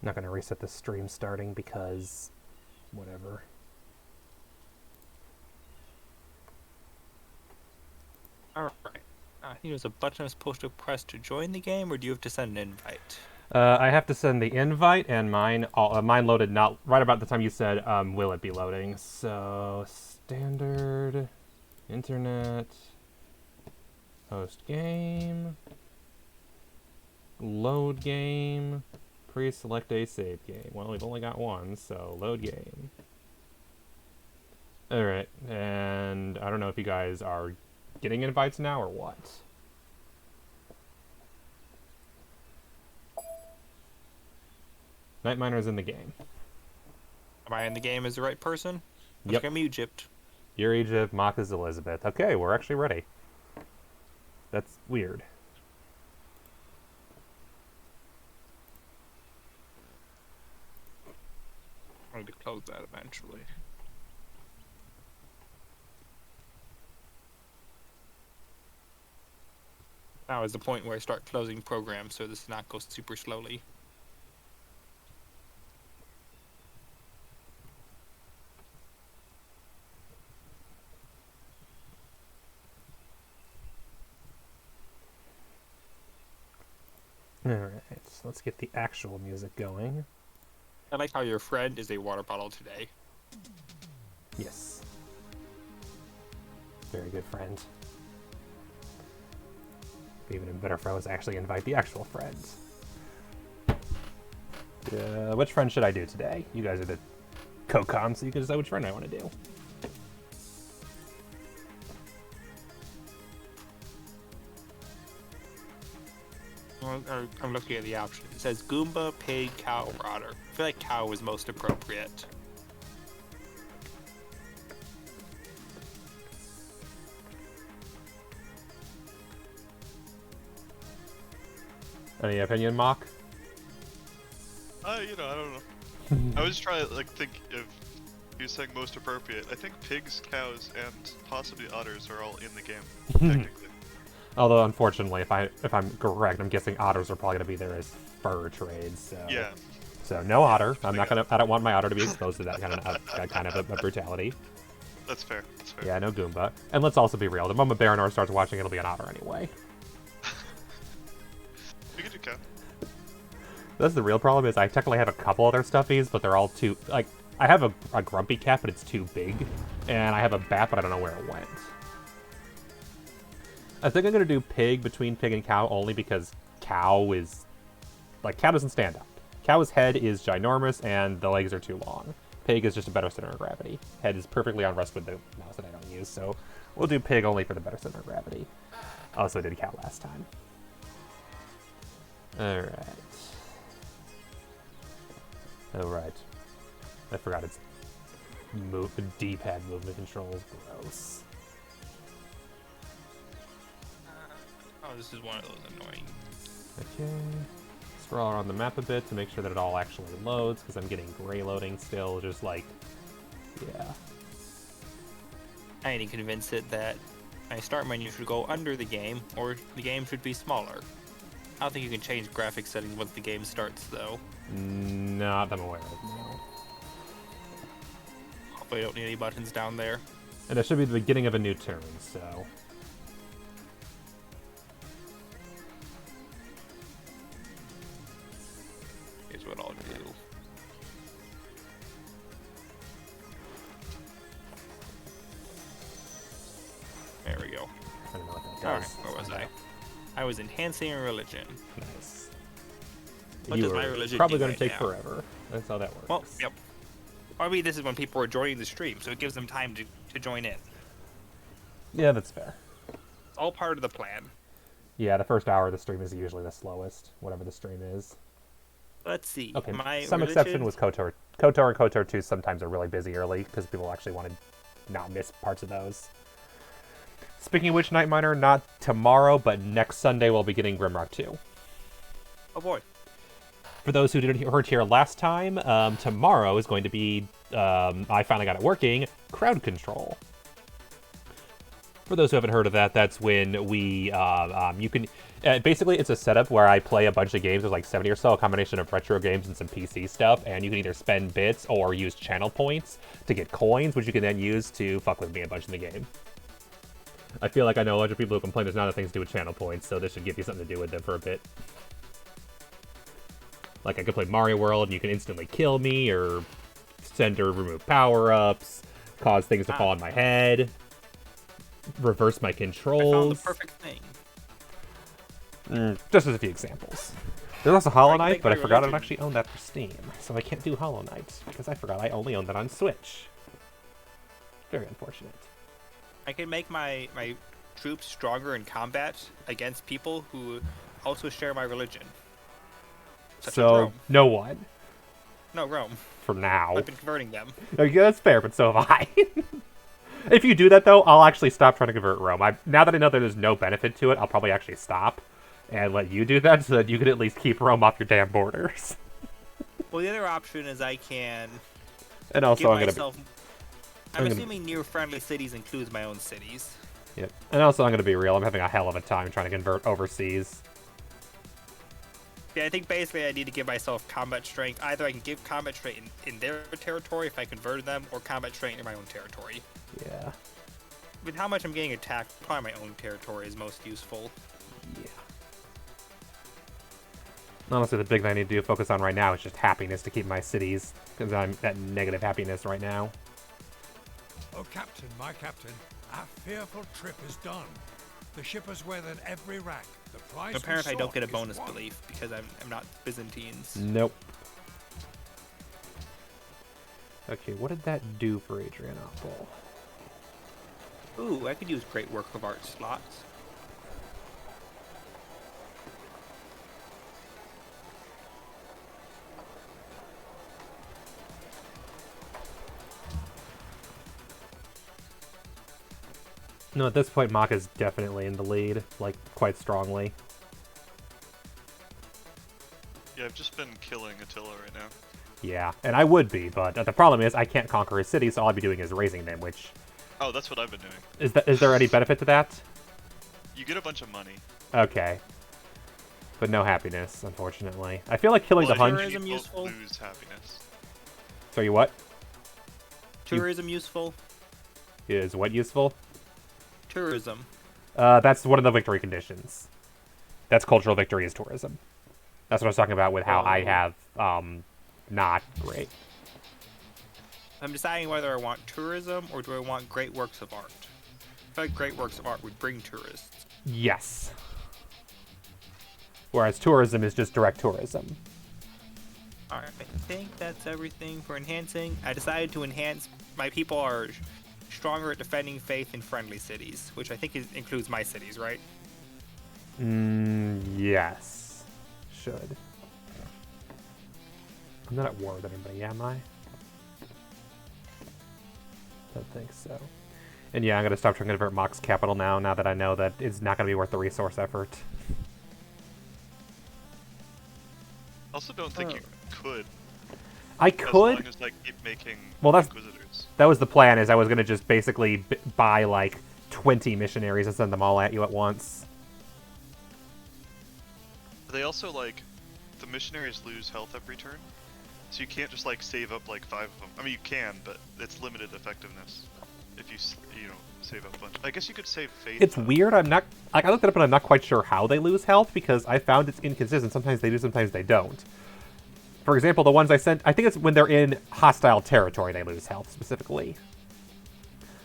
Not going to reset the stream starting because whatever. Alright. I think there's a button I'm supposed to press to join the game, or do you have to send an invite? I have to send the invite, and mine loaded not right about the time you said, will it be loading? So, standard, internet, host game, load game, pre-select a save game. Well, we've only got one, so load game. Alright, and I don't know if you guys are getting invites now or what. Night Miner's in the game. Am I in the game as the right person? I Yep. think I'm Egypt. You're Egypt, Mock is Elizabeth. Okay, we're actually ready. That's weird. I'm going to close that eventually. Now is the point where I start closing programs so this does not go super slowly. Alright, so let's get the actual music going. I like how your friend is a water bottle today. Yes. Very good friend. Even a better friend was actually invite the actual friends. Which friend should I do today? You guys are the co-com, so you can decide which friend I want to do. I'm looking at the option. It says Goomba, Pig, Cow, or Otter. I feel like Cow is most appropriate. Any opinion, Mock? I don't know. I was trying to think if you're saying most appropriate. I think pigs, cows, and possibly otters are all in the game, technically. Although, unfortunately, if I'm correct, I'm guessing otters are probably going to be there as fur trades. So. Yeah. So no otter. I don't want my otter to be exposed to that kind of a brutality. That's fair. That's fair. Yeah, no Goomba. And let's also be real. The moment Baronor starts watching, it'll be an otter anyway. We could do cow. That's the real problem. Is I technically have a couple other stuffies, but they're all too like. I have a grumpy cat, but it's too big, and I have a bat, but I don't know where it went. I think I'm gonna do pig between pig and cow only because cow is like cow doesn't stand up. Cow's head is ginormous and the legs are too long. Pig is just a better center of gravity. Head is perfectly on rest with the mouse that I don't use, so we'll do pig only for the better center of gravity. Also did cow last time. Alright. I forgot it's D-pad movement controls. Gross. Oh, this is one of those annoying. Okay. Scroll around the map a bit to make sure that it all actually loads, because I'm getting gray loading still, just like, yeah. I need to convince it that my start menu should go under the game, or the game should be smaller. I don't think you can change graphics settings once the game starts, though. Not that I'm aware of, no. Hopefully I don't need any buttons down there. And it should be the beginning of a new turn, so... Here's what I'll do. There we go. I don't know what that Alright, does. where was I? I was enhancing religion. Nice. What You does my are religion probably do going to right take now? forever. That's how that works. Well, yep. I mean, this is when people are joining the stream, so it gives them time to join in. Yeah, that's fair. It's all part of the plan. Yeah, the first hour of the stream is usually the slowest, whatever the stream is. Let's see. Okay, My some religion... exception was KOTOR. KOTOR and KOTOR 2 sometimes are really busy early, because people actually want to not miss parts of those. Speaking of which, Night Miner, not tomorrow, but next Sunday we'll be getting Grimrock 2. Oh boy. For those who didn't heard here last time, tomorrow is going to be, I finally got it working, crowd control. For those who haven't heard of that, that's when we, you can, basically it's a setup where I play a bunch of games, there's like 70 or so, a combination of retro games and some PC stuff, and you can either spend bits or use channel points to get coins, which you can then use to fuck with me a bunch in the game. I feel like I know a bunch of people who complain there's not enough things to do with channel points, so this should give you something to do with them for a bit. Like I could play Mario World and you can instantly kill me, or send or remove power-ups, cause things to fall on my head, reverse my controls. I found the perfect thing. Just as a few examples. There's also Hollow can Knight, make but I my forgot I don't religion. actually own that for Steam, so I can't do Hollow Knight, because I forgot I only own that on Switch. Very unfortunate. I can make my troops stronger in combat against people who also share my religion. Such as So, Rome. no one. No, Rome. For now. I've been converting them. Okay, that's fair, but so have I. If you do that, though, I'll actually stop trying to convert Rome. Now that I know that there's no benefit to it, I'll probably actually stop and let you do that so that you can at least keep Rome off your damn borders. Well, the other option is I can And also, give I'm gonna myself... I'm assuming near friendly cities includes my own cities. Yep. And also, I'm gonna be real. I'm having a hell of a time trying to convert overseas. Yeah, I think basically I need to give myself combat strength. Either I can give combat strength in their territory if I converted them, or combat strength in my own territory. Yeah. With how much I'm getting attacked, probably my own territory is most useful. Yeah. Honestly, the big thing I need to do focus on right now is just happiness to keep my cities, because I'm at negative happiness right now. Oh, Captain, my Captain, our fearful trip is done. The ship has weathered every rack. The prize Apparently I we don't sought get a is bonus won. belief because I'm not Byzantines. Nope. Okay, what did that do for Adrianople? Ooh, I could use great work of art slots. No, at this point, Maka's definitely in the lead, like, quite strongly. Yeah, I've just been killing Attila right now. Yeah, and I would be, but the problem is I can't conquer his city, so all I'd be doing is raising them, which... Oh, that's what I've been doing. Is there any benefit to that? You get a bunch of money. Okay. But no happiness, unfortunately. I feel like killing Well, the Hun... Tourism people useful? lose happiness. Sorry, what? Tourism useful? Is what useful? Tourism. That's one of the victory conditions. That's cultural victory is tourism. That's what I was talking about with how I have, not great. I'm deciding whether I want tourism or do I want great works of art. I feel like great works of art would bring tourists. Yes. Whereas tourism is just direct tourism. Alright, I think that's everything for enhancing. I decided to enhance. My people are stronger at defending faith in friendly cities, which I think includes my cities, right? Yes. Should. I'm not at war with anybody, am I? Don't think so. And yeah, I'm going to stop trying to convert Mock's capital now that I know that it's not going to be worth the resource effort. I also don't think you could. I As could. long as I keep making Well, that's- Inquisitors. That was the plan, is I was going to just basically buy, like, 20 missionaries and send them all at you at once. They also, like, the missionaries lose health every turn. So you can't just, like, save up, like, 5 of them. I mean, you can, but it's limited effectiveness if you, you know, save up a bunch. I guess you could save faith. It's though. weird, I'm not... Like, I looked it up and I'm not quite sure how they lose health, because I found it's inconsistent. Sometimes they do, sometimes they don't. For example, the ones I sent... I think it's when they're in hostile territory they lose health, specifically.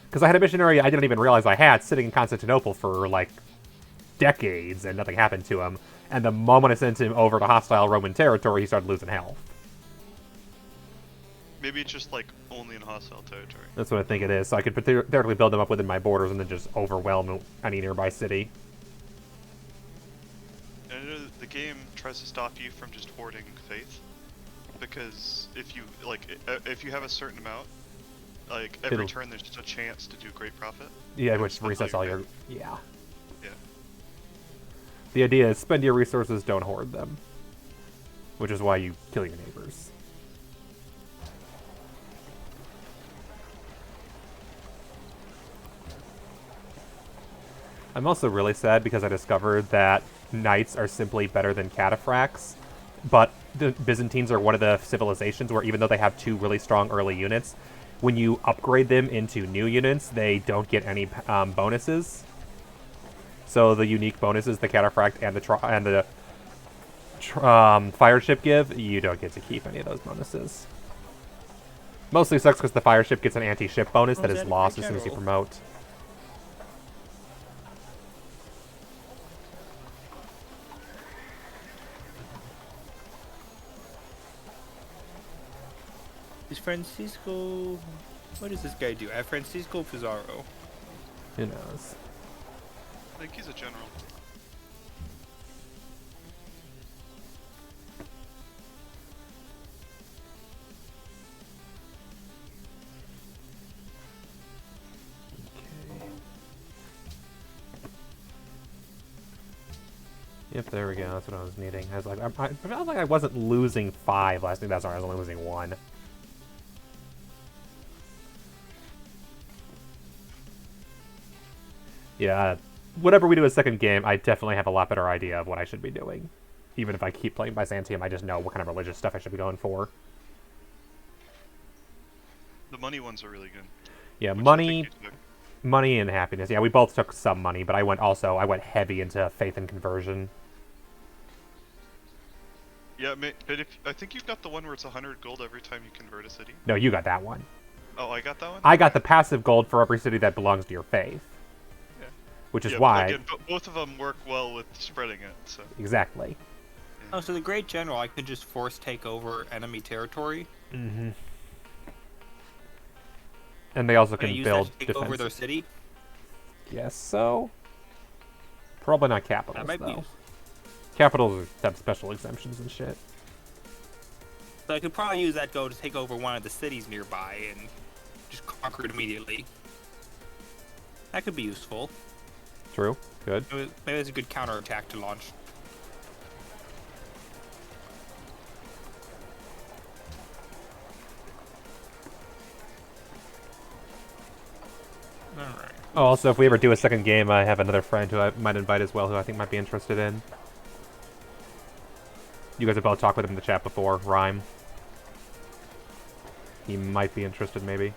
Because I had a missionary I didn't even realize I had sitting in Constantinople for, like, decades, and nothing happened to him. And the moment I sent him over to hostile Roman territory, he started losing health. Maybe it's just, like, only in hostile territory. That's what I think it is. So I could theoretically build them up within my borders and then just overwhelm any nearby city. And I know that the game tries to stop you from just hoarding faith. Because if you, like, if you have a certain amount, like, every It'll- turn there's just a chance to do great profit. Yeah, which That's how resets you all your... win. Yeah. Yeah. The idea is spend your resources, don't hoard them. Which is why you kill your neighbors. I'm also really sad because I discovered that knights are simply better than cataphracts, but the Byzantines are one of the civilizations where even though they have 2 really strong early units, when you upgrade them into new units, they don't get any bonuses. So the unique bonuses the cataphract and the fire ship give, you don't get to keep any of those bonuses. Mostly sucks because the fire ship gets an anti-ship bonus that is lost as soon as you promote. Is Francisco... What does this guy do? Francisco Pizarro. Who knows? I think he's a general. Yep, there we go. That's what I was needing. I was like, I felt like I wasn't losing 5 last week. That's why I was only losing 1. Yeah, whatever we do a second game, I definitely have a lot better idea of what I should be doing. Even if I keep playing Byzantium, I just know what kind of religious stuff I should be going for. The money ones are really good. Yeah, Which I money, think you took. money and happiness. Yeah, we both took some money, but I went heavy into faith and conversion. Yeah, but I think you've got the one where it's 100 gold every time you convert a city. No, you got that one. Oh, I got that one? I got the passive gold for every city that belongs to your faith. Yeah. Which is Yeah, why... Again, both of them work well with spreading it, so... Exactly. Oh, so the Great General, I could just force take over enemy territory? Mm-hmm. And they also Can can use build that to take over their defense. city? Guess so. Probably not capitals, That might though. be... Capitals have special exemptions and shit. So I could probably use that go to take over one of the cities nearby and just conquer it immediately. That could be useful. True. Good. Maybe it's a good counterattack to launch. Alright. Oh, also, if we ever do a second game, I have another friend who I might invite as well, who I think might be interested in. You guys have both talked with him in the chat before, Rhyme. He might be interested, maybe.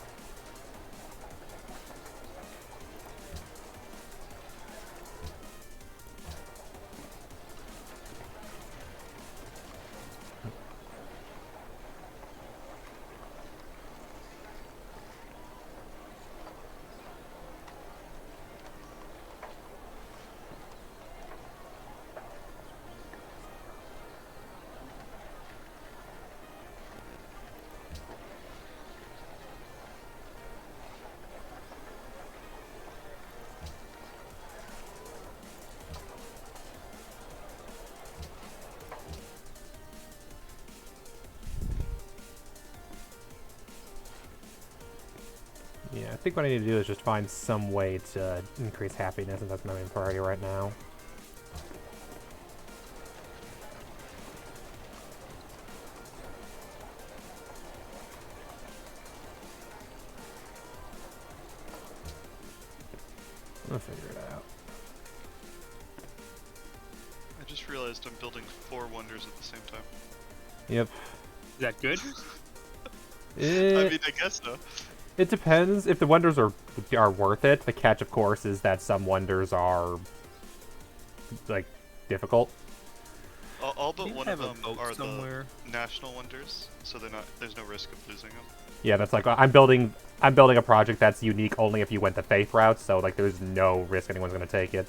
Yeah, I think what I need to do is just find some way to increase happiness, and that's my main priority right now. I'll figure it out. I just realized I'm building 4 wonders at the same time. Yep. Is that good? I mean, I guess so. It depends. If the wonders are worth it, the catch, of course, is that some wonders are, like, difficult. All but Maybe one I of have a them boat are somewhere. the national wonders, so they're not. There's no risk of losing them. Yeah, that's like I'm building a project that's unique only if you went the faith route, so like there's no risk anyone's gonna take it.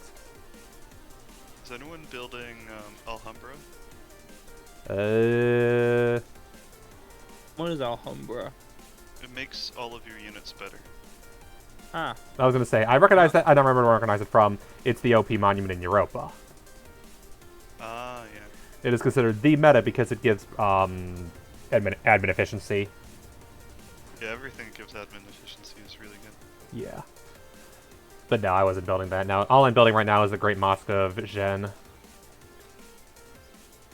Is anyone building Alhambra? What is Alhambra? It makes all of your units better. Ah. I was gonna say I recognize that. I don't remember where I recognize it from. It's the OP monument in Europa. Ah, yeah. It is considered the meta because it gives admin efficiency. Yeah, everything that gives admin efficiency is really good. Yeah. But no, I wasn't building that. Now, all I'm building right now is the Great Mosque of Zhen.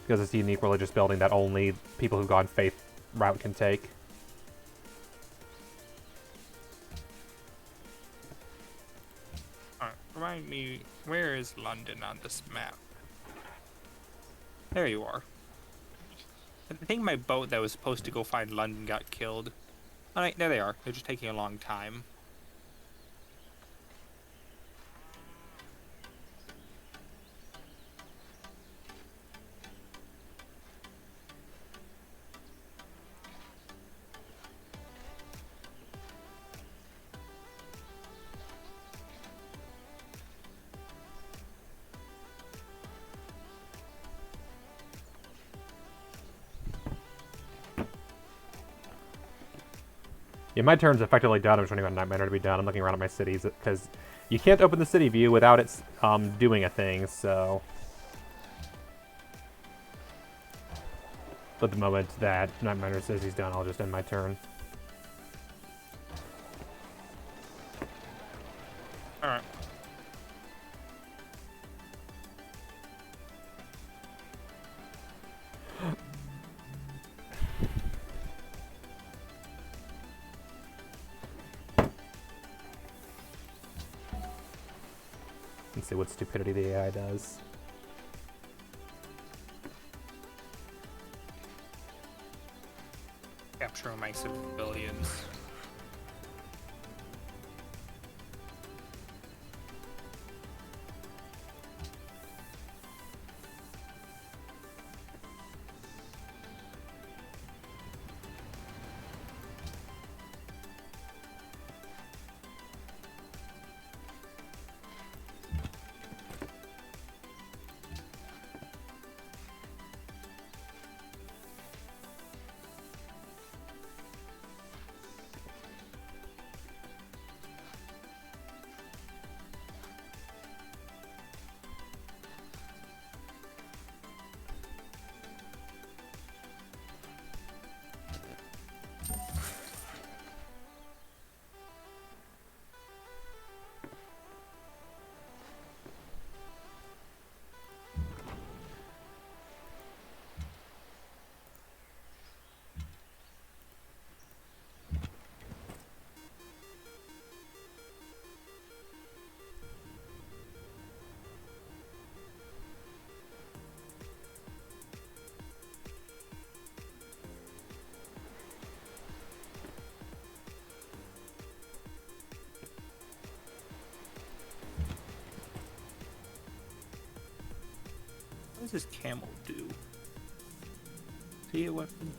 Because it's a unique religious building that only people who've gone faith route can take. Alright. For remind me, where is London on this map? There you are. I think my boat that was supposed to go find London got killed. Alright, there they are. They're just taking a long time. Yeah, my turn's effectively done. I'm just waiting on Night Miner to be done. I'm looking around at my cities because you can't open the city view without it doing a thing, so... But the moment that Night Miner says he's done, I'll just end my turn. Alright. Let's see what stupidity the AI does. Capture my civilians. What does this camel do? See a weapon?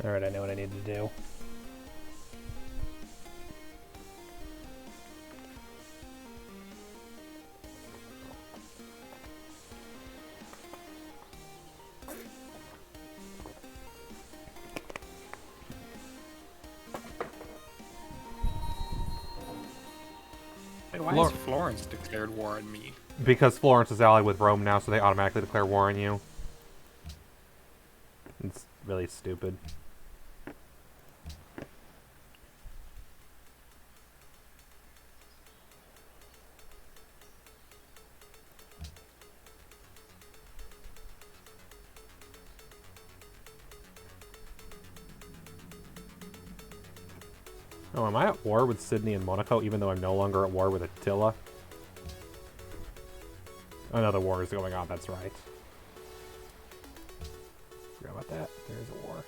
Alright, I know what I need to do. Why has Florence declared war on me? Because Florence is allied with Rome now, so they automatically declare war on you. It's really stupid. Oh, am I at war with Sydney and Monaco, even though I'm no longer at war with Attila? Another war is going on, that's right. Forgot about that. There's a war.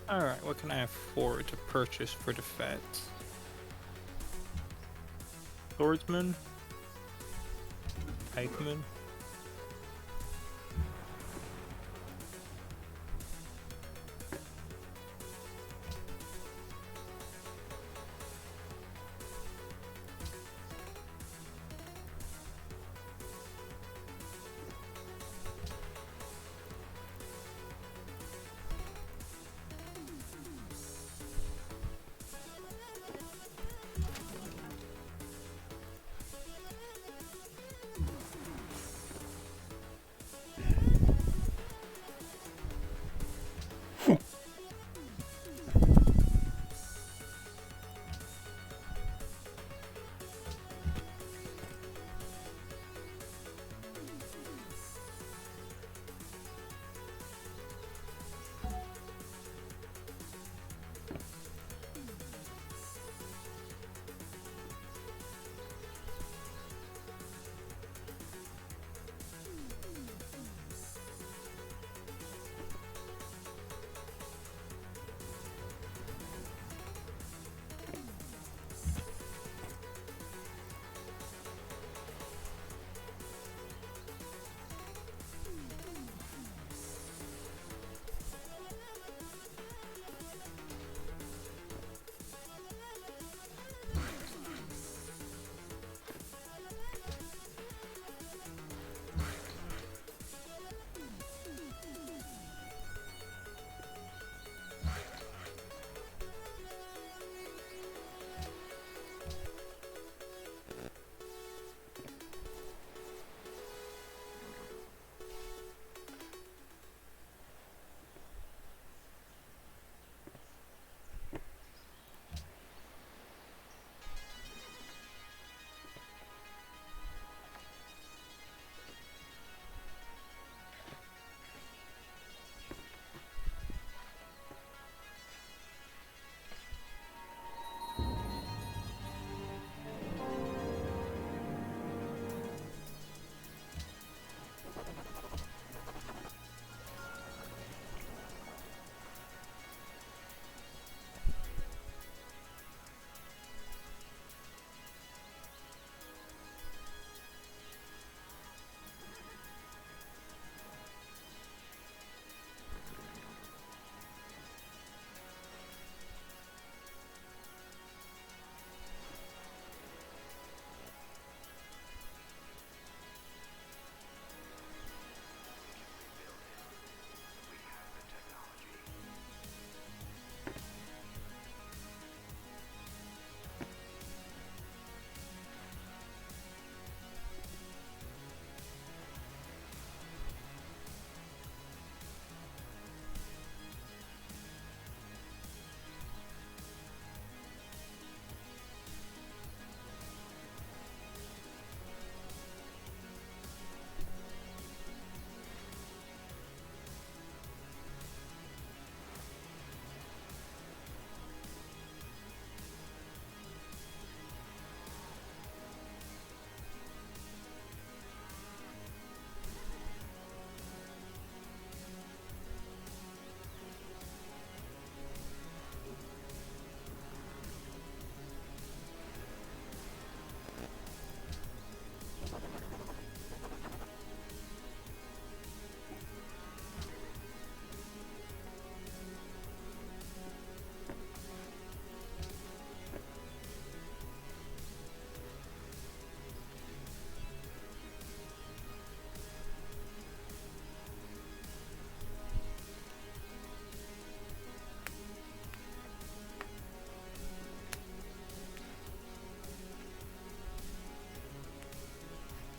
Alright, what can I afford to purchase for defense? Swordsman? Pikeman?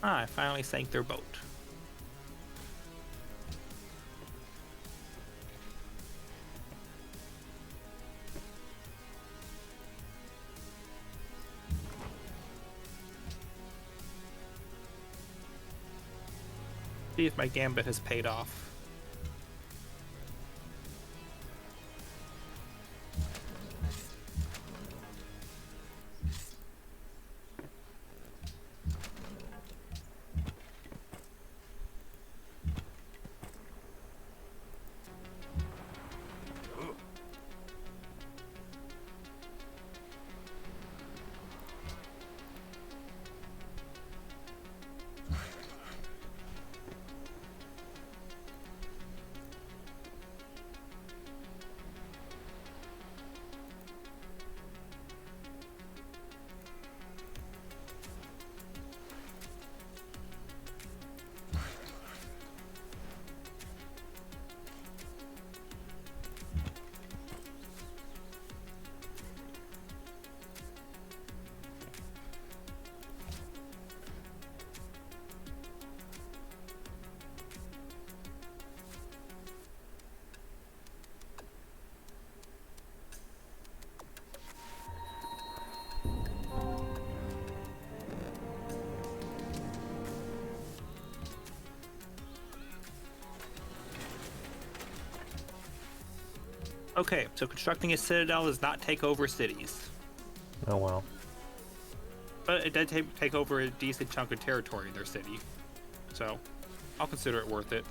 I finally sank their boat. See if my gambit has paid off. Okay, so constructing a citadel does not take over cities. Oh well. But it did take over a decent chunk of territory in their city. So, I'll consider it worth it.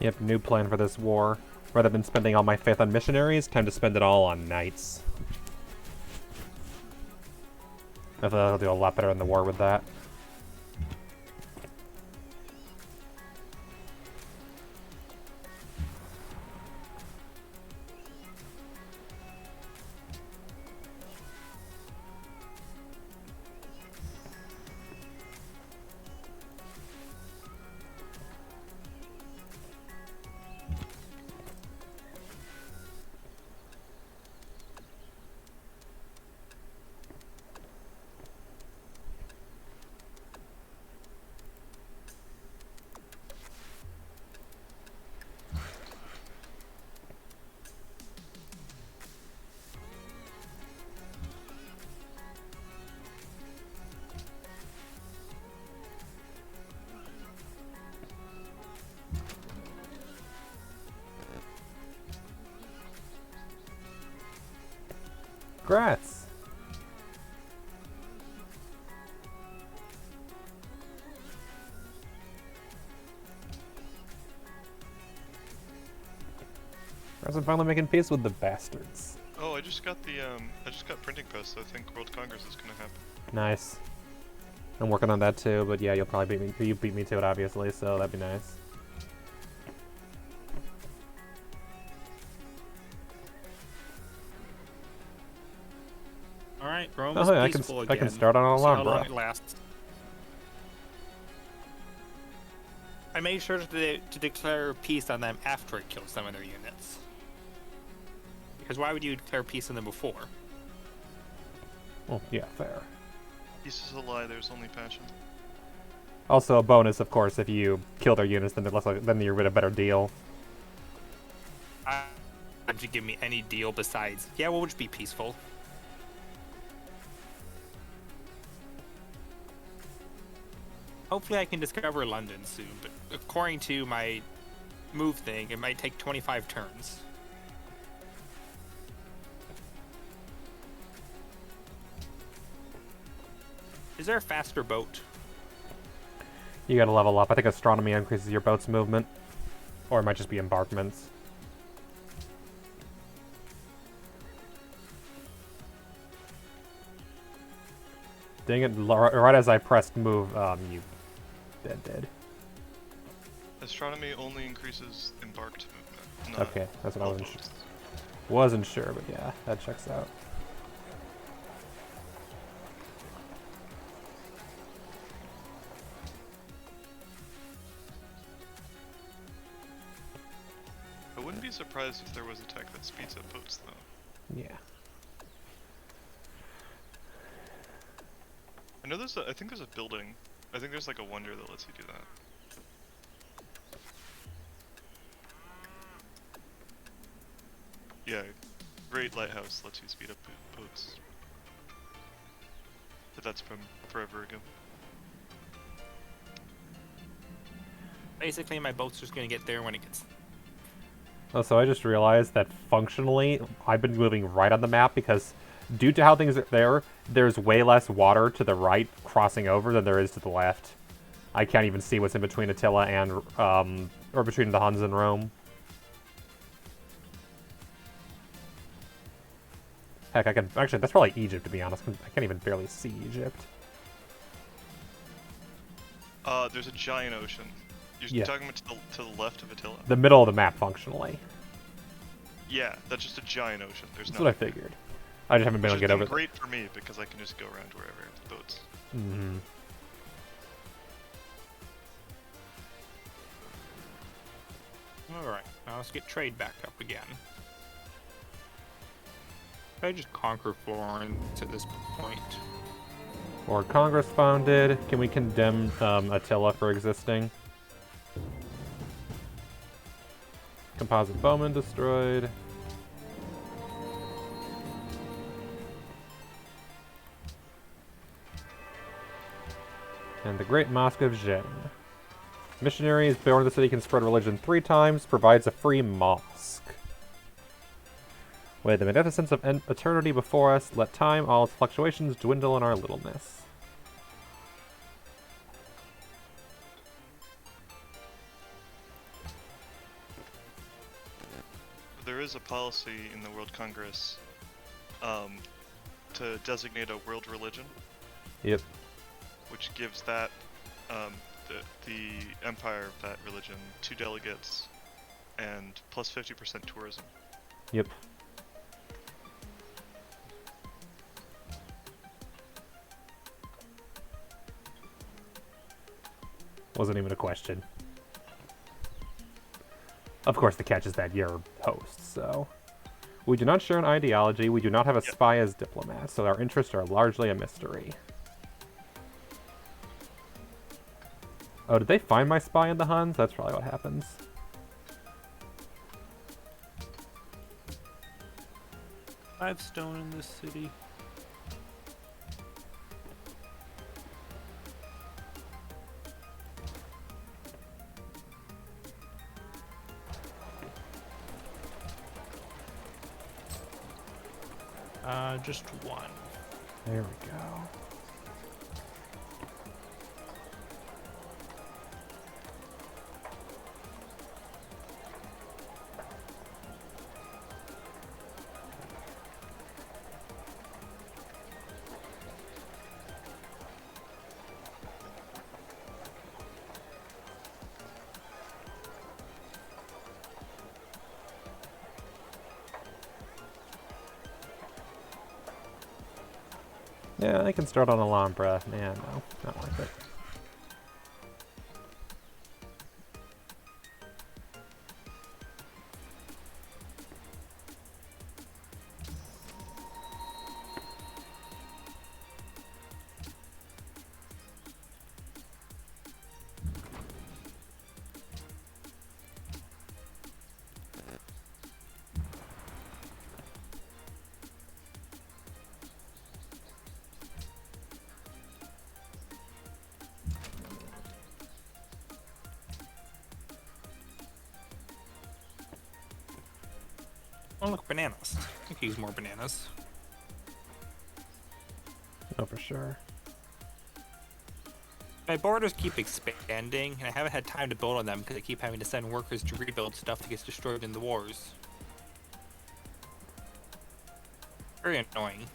Yep, new plan for this war. Rather than spending all my faith on missionaries, time to spend it all on knights. I feel like I'll do a lot better in the war with that. Congrats! Congrats on finally making peace with the bastards. Oh, I just got printing press, so I think World Congress is gonna happen. Nice. I'm working on that too, but yeah, you'll probably beat me. You beat me to it, obviously, so that'd be nice. Alright, Rome Oh, is yeah, peaceful I again. can start on an See how alarm, long bro. it lasts. I made sure to declare peace on them after it killed some of their units. Because why would you declare peace on them before? Well, yeah, fair. Peace is a lie, there's only passion. Also, a bonus, of course, if you kill their units, then then you're with a better deal. Would you give me any deal besides, yeah, what would be peaceful? Hopefully I can discover London soon, but according to my move thing, it might take 25 turns. Is there a faster boat? You gotta level up. I think astronomy increases your boat's movement. Or it might just be embarkments. Dang it, right as I pressed move, you did. Astronomy only increases embarked movement. Not Okay, that's what I all wasn't boats. wasn't sure, but yeah, that checks out. I wouldn't be surprised if there was a tech that speeds up boats, though. Yeah. I know I think there's a building. I think there's like a wonder that lets you do that. Yeah, Great Lighthouse lets you speed up boats. But that's from forever ago. Basically, my boat's just gonna get there when it gets. Oh, so I just realized that functionally, I've been moving right on the map because due to how things are there, there's way less water to the right crossing over than there is to the left. I can't even see what's in between Attila and, or between the Huns and Rome. Heck, I can, actually, that's probably Egypt, to be honest. I can't even barely see Egypt. There's a giant ocean. You're Yeah. talking about to the left of Attila? The middle of the map, functionally. Yeah, that's just a giant ocean. There's That's what I figured. I just haven't been able to get over great for me because I can just go around wherever the boats. Mm-hmm. Alright, now let's get trade back up again. I just conquer Florence at this point. Or Congress founded. Can we condemn Attila for existing? Composite bowman destroyed. And the Great Mosque of Zhen. Missionaries born in the city can spread religion 3 times, provides a free mosque. With the magnificence of eternity before us, let time, all its fluctuations, dwindle in our littleness. There is a policy in the World Congress to designate a world religion. Yep. Which gives that the empire of that religion 2 delegates and plus 50% tourism. Yep. Wasn't even a question. Of course, the catch is that you're host, so... We do not share an ideology, we do not have a spy as diplomat, so our interests are largely a mystery. Oh, did they find my spy in the Huns? That's probably what happens. I have stone in this city. Just one. There we go. Yeah, I can start on Alhambra. Man, no, not worth it. Oh look, bananas. I could use more bananas. Oh, for sure. My borders keep expanding, and I haven't had time to build on them because I keep having to send workers to rebuild stuff that gets destroyed in the wars. Very annoying.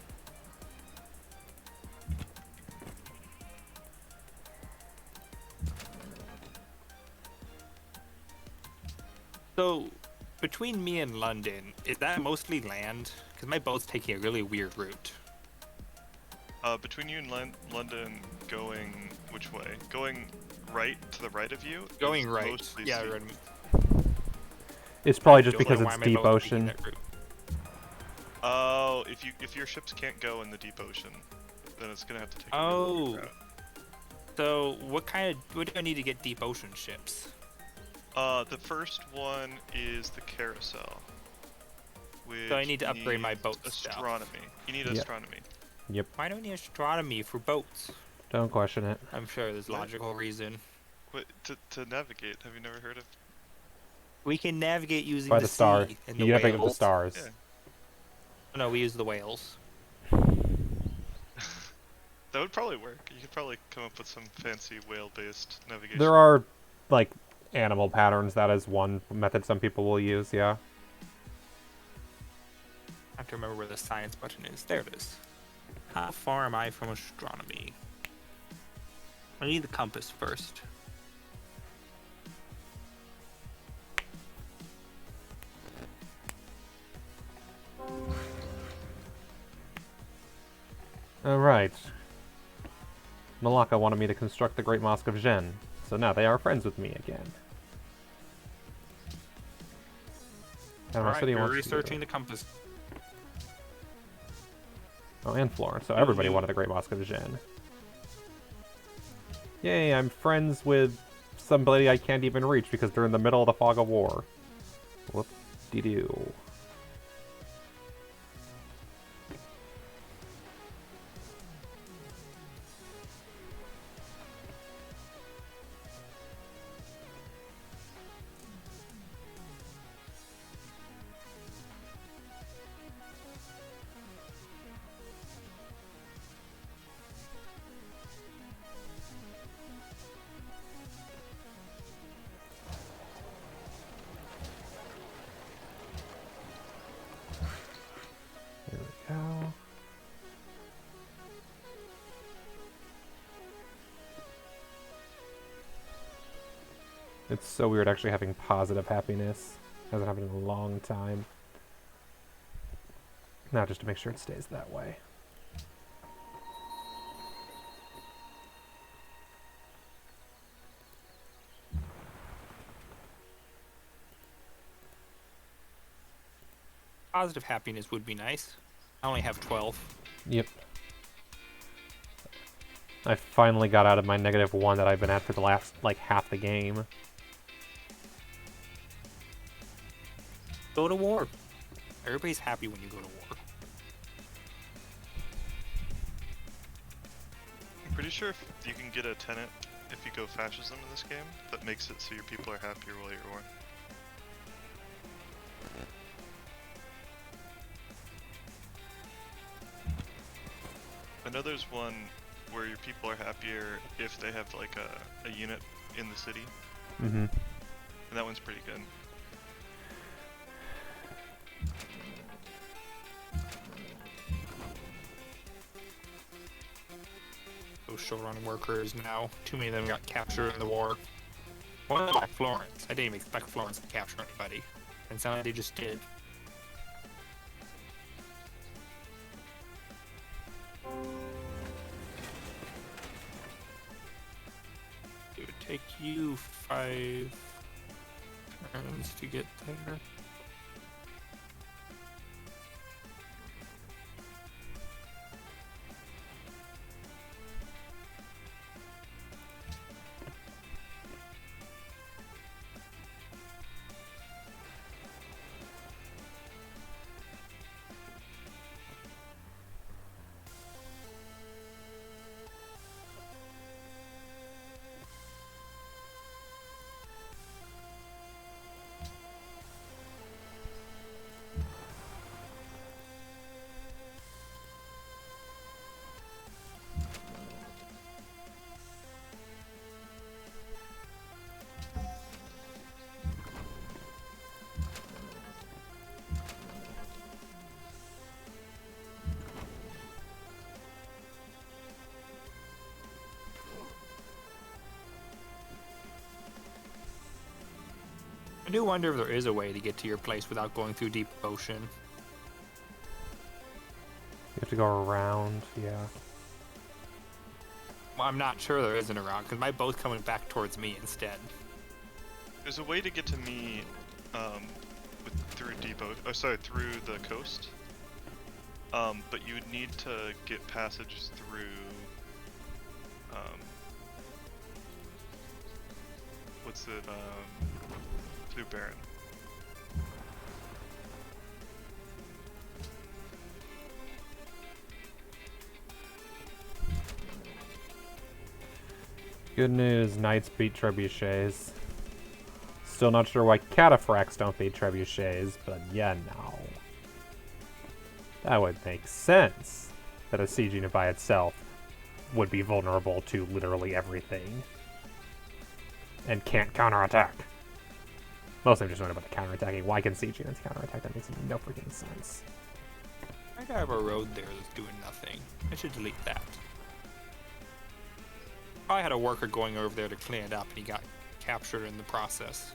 So, between me and London, is that mostly land? Because my boat's taking a really weird route. Between you and London, going which way? Going right to the right of you? Going is right. mostly Yeah, sea. right. It's probably just Feels because like it's why my deep boat's taking ocean. that route. Oh, if your ships can't go in the deep ocean, then it's gonna have to take. A really Oh. weird route. So, what do I need to get deep ocean ships? The first one is the carousel. Which So I need to upgrade my needs boat stuff. astronomy. You need Yep. astronomy. Yep. Why don't you need astronomy for boats? Don't question it. I'm sure there's What? logical reason. What to navigate? Have you never heard of? We can navigate using By the the star. sea and You the navigate with the whales. stars. Yeah. No, we use the whales. That would probably work. You could probably come up with some fancy whale-based navigation. There are, like, animal patterns. That is one method some people will use, yeah. I have to remember where the science button is. There it is. How far am I from astronomy? I need the compass first. Alright. Malacca wanted me to construct the Great Mosque of Zhen, so now they are friends with me again. And our Alright, city we're wants researching to... the compass. Oh, and Florence, so everybody wanted the Great Mosque of Zhen. Yay, I'm friends with somebody I can't even reach because they're in the middle of the fog of war. Whoop-de-doo. There we go. It's so weird actually having positive happiness. Hasn't happened in a long time. Now just to make sure it stays that way. Positive happiness would be nice. I only have 12. Yep. I finally got out of my -1 that I've been at for the last, like, half the game. Go to war. Everybody's happy when you go to war. I'm pretty sure if you can get a tenant if you go fascism in this game, that makes it so your people are happier while you're at war. I know there's one where your people are happier if they have like a unit in the city, Mm-hmm. and that one's pretty good. Those showrun workers now. Too many of them got captured in the war. One of them like Florence. I didn't even expect Florence to capture anybody. And somehow they just did. It would take you 5 turns to get there. I do wonder if there is a way to get to your place without going through deep ocean. You have to go around, yeah. Well, I'm not sure there isn't around, because my boat's coming back towards me instead. There's a way to get to me, through through the coast. But you would need to get passages through, through Baron. Good news, knights beat trebuchets. Still not sure why cataphracts don't beat trebuchets, but yeah, no. That would make sense that a siege unit by itself would be vulnerable to literally everything. And can't counterattack. Mostly I'm just wondering about the counterattacking. Why can siege units counterattack? That makes no freaking sense. I have a road there that's doing nothing. I should delete that. I had a worker going over there to clean it up and he got captured in the process.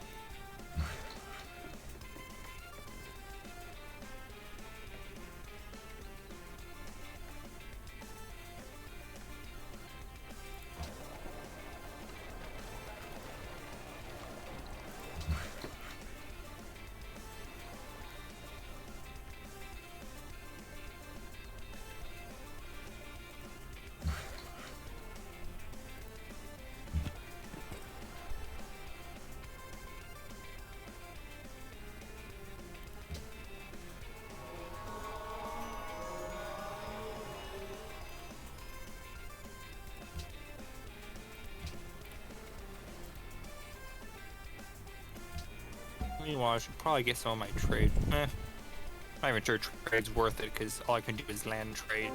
Meanwhile, I should probably get some of my trade. Not even sure trade's worth it, because all I can do is land trade.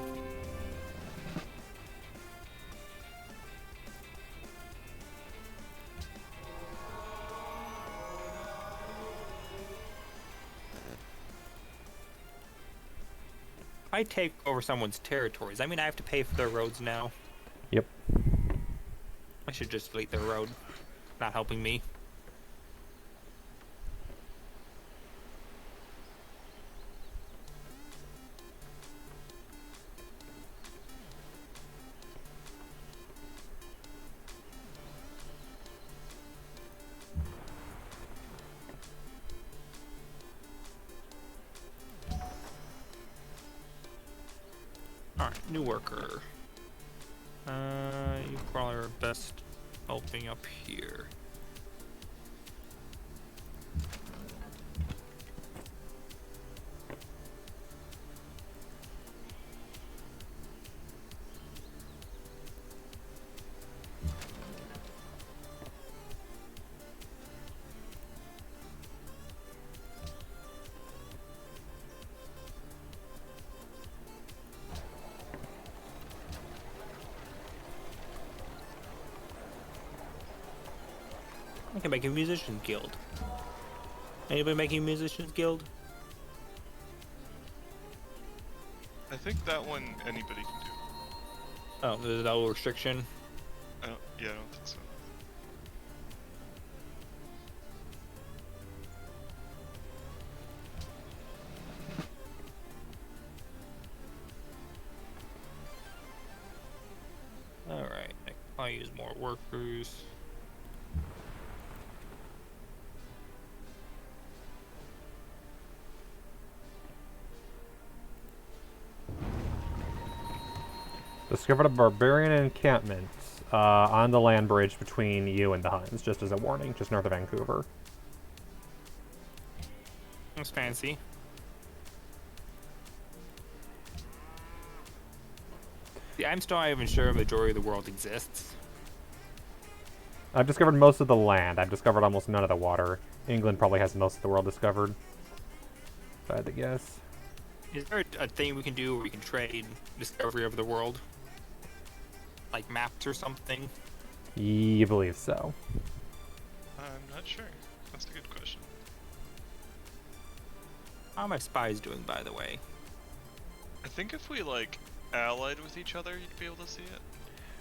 If I take over someone's territories, I mean I have to pay for their roads now. Yep. I should just delete their road. Not helping me. Alright, new worker. You probably are best helping up here. I can make a musicians guild. Anybody making a musicians guild? I think that one anybody can do. Oh, there's no restriction. I don't think so. Alright, I'll use more workers. Discovered a barbarian encampment on the land bridge between you and the Huns, just as a warning, just north of Vancouver. That's fancy. Yeah, I'm still not even sure a majority of the world exists. I've discovered most of the land. I've discovered almost none of the water. England probably has most of the world discovered, if I had to guess. Is there a thing we can do where we can trade discovery of the world? Like maps or something? You believe so. I'm not sure. That's a good question. How are my spies doing, by the way? I think if we, like, allied with each other, you'd be able to see it.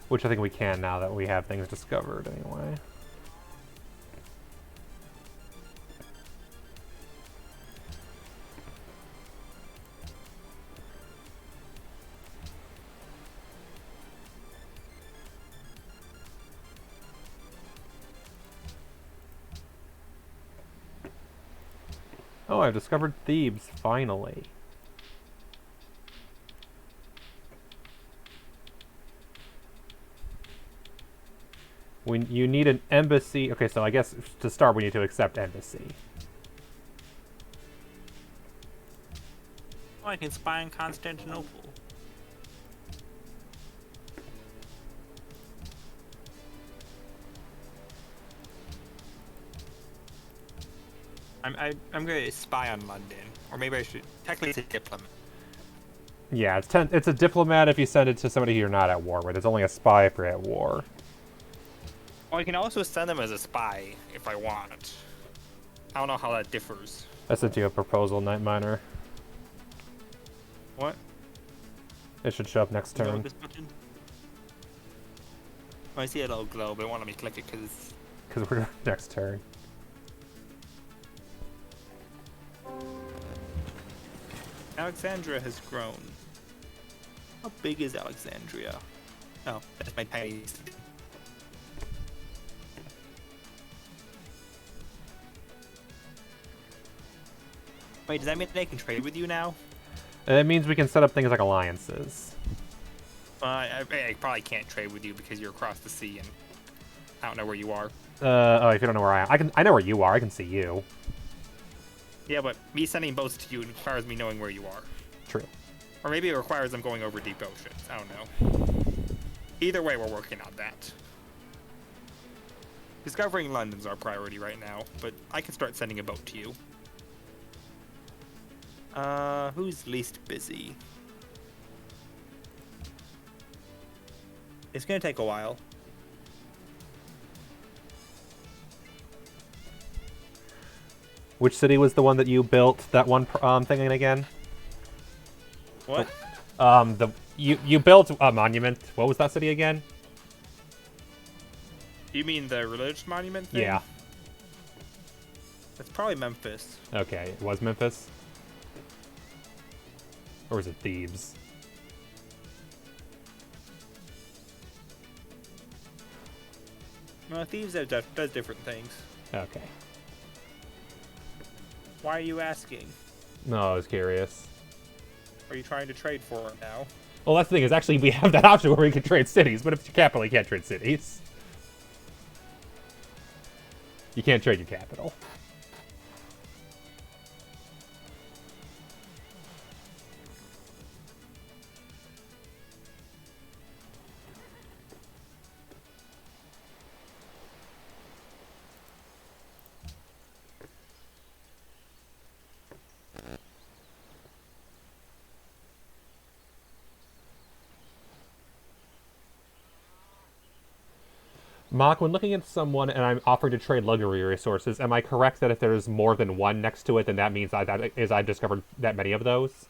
Which I think we can now that we have things discovered anyway. Oh, I've discovered Thebes, finally. When you need an embassy... Okay, so I guess to start we need to accept embassy. Oh, I can spy on Constantinople. I'm going to spy on London. Or maybe I should... Technically it's a diplomat. Yeah, it's a diplomat if you send it to somebody you're not at war with. It's only a spy if you're at war. Well, I can also send them as a spy if I want. I don't know how that differs. I sent you a proposal, Night Miner. What? It should show up next turn. This button? Oh, I see a little glow, but it won't let me click it because... Because we're next turn. Alexandria has grown. How big is Alexandria? Oh, that's my tiny city. Wait, does that mean they can trade with you now? It means we can set up things like alliances. I probably can't trade with you because you're across the sea and I don't know where you are. Oh, if you don't know where I am. I know where you are. I can see you. Yeah, but me sending boats to you requires me knowing where you are. True. Or maybe it requires them going over deep oceans. I don't know. Either way, we're working on that. Discovering London's our priority right now, but I can start sending a boat to you. Who's least busy? It's gonna take a while. Which city was the one that you built that one thing in again? What? You built a monument. What was that city again? You mean the religious monument thing? Yeah. That's probably Memphis. Okay, it was Memphis. Or was it Thebes? No, Thieves does different things. Okay. Why are you asking? No, I was curious. Are you trying to trade for it now? Well, that's the thing, is actually we have that option where we can trade cities, but if it's your capital, you can't trade cities. You can't trade your capital. Mock, when looking at someone and I'm offering to trade luxury resources, am I correct that if there's more than one next to it, then that means I've discovered that many of those?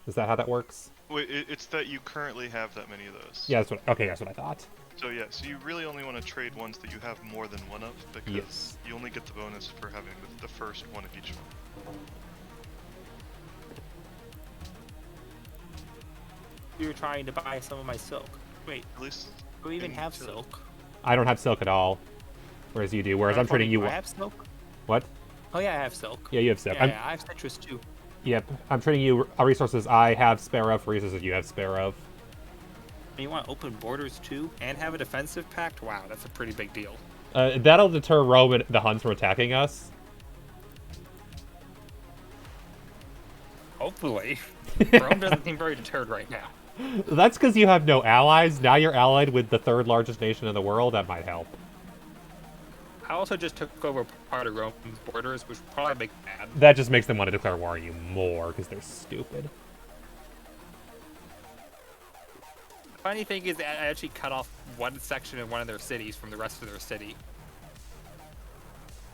Is that how that works? Wait, it's that you currently have that many of those. Yeah, that's what. Okay, that's what I thought. So yeah, so you really only want to trade ones that you have more than one of, because Yes. you only get the bonus for having the first one of each one. You're trying to buy some of my silk. Wait, At least. do we even in have Chile. silk? I don't have silk at all, whereas you do. Whereas I'm trading you. I have silk? What? Oh yeah, I have silk. Yeah, you have silk. Yeah, I have citrus too. Yep, I'm trading you resources I have spare of for resources you have spare of. And you want open borders too, and have a defensive pact? Wow, that's a pretty big deal. That'll deter Rome and the Huns from attacking us. Hopefully. Rome doesn't seem very deterred right now. That's because you have no allies. Now you're allied with the third largest nation in the world. That might help. I also just took over part of Rome's borders, which will probably make them mad. That just makes them want to declare war on you more because they're stupid. Funny thing is, I actually cut off one section of one of their cities from the rest of their city.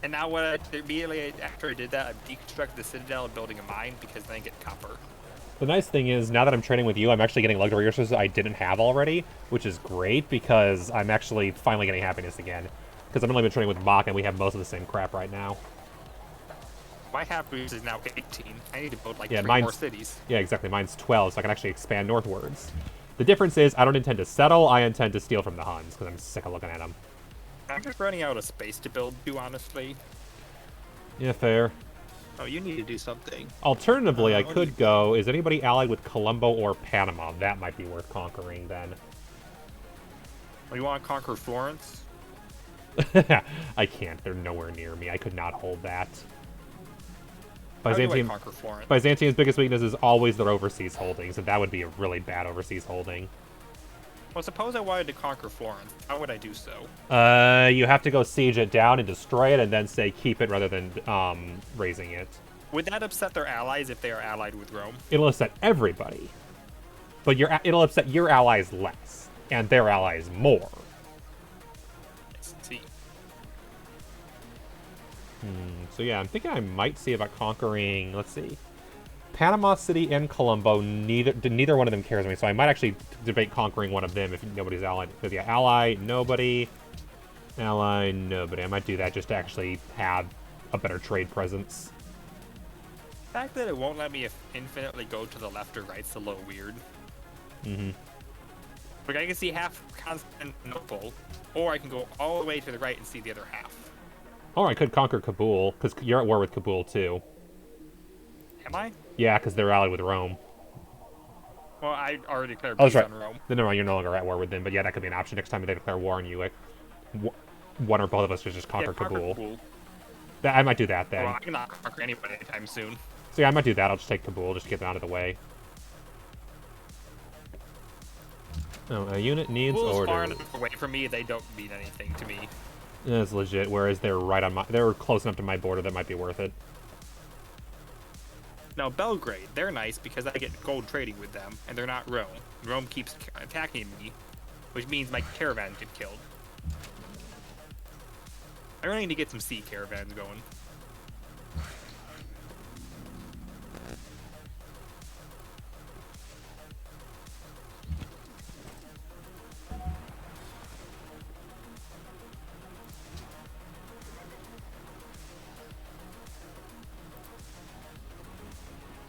And now immediately after I did that, I deconstructed the citadel and building a mine because then I get copper. The nice thing is, now that I'm trading with you, I'm actually getting luxury resources I didn't have already, which is great because I'm actually finally getting happiness again. Because I've only been trading with Mach and we have most of the same crap right now. My happiness is now 18. I need to build like Yeah, 3 mine's- more cities. Yeah, exactly. Mine's 12, so I can actually expand northwards. The difference is, I don't intend to settle, I intend to steal from the Huns, because I'm sick of looking at them. I'm just running out of space to build too, honestly. Yeah, fair. Oh, you need to do something. Alternatively, I what do could you- go, is anybody allied with Colombo or Panama? That might be worth conquering then. Oh, you want to conquer Florence? I can't. They're nowhere near me. I could not hold that. How do I Byzantium, conquer Florence? Byzantium's biggest weakness is always their overseas holdings, and that would be a really bad overseas holding. Well, suppose I wanted to conquer Florence. How would I do so? You have to go siege it down and destroy it, and then say keep it rather than raising it. Would that upset their allies if they are allied with Rome? It'll upset everybody, but it'll upset your allies less, and their allies more. Let's see. So yeah, I'm thinking I might see about conquering. Let's see, Panama City and Colombo. Neither one of them cares me, so I might actually debate conquering one of them if nobody's allied. Because yeah, ally nobody, ally nobody. I might do that just to actually have a better trade presence. The fact that it won't let me infinitely go to the left or right's a little weird. Mm-hmm. Like, I can see half Constantinople, or I can go all the way to the right and see the other half. Or I could conquer Kabul, because you're at war with Kabul too. Am I? Yeah, because they're allied with Rome. Well, I already declared Oh, peace that's right. on Rome. Then no, you're no longer at war with them, but yeah, that could be an option next time they declare war on you. Like, one or both of us should just conquer Kabul. I might do that then. Well, I cannot conquer anybody anytime soon. So yeah, I might do that. I'll just take Kabul just to get them out of the way. Oh, a unit needs Kabul's order. far enough away from me, they don't mean anything to me. That's legit. Whereas they're close enough to my border that might be worth it. Now, Belgrade, they're nice because I get gold trading with them, and they're not Rome. Rome keeps attacking me, which means my caravans get killed. I really need to get some sea caravans going.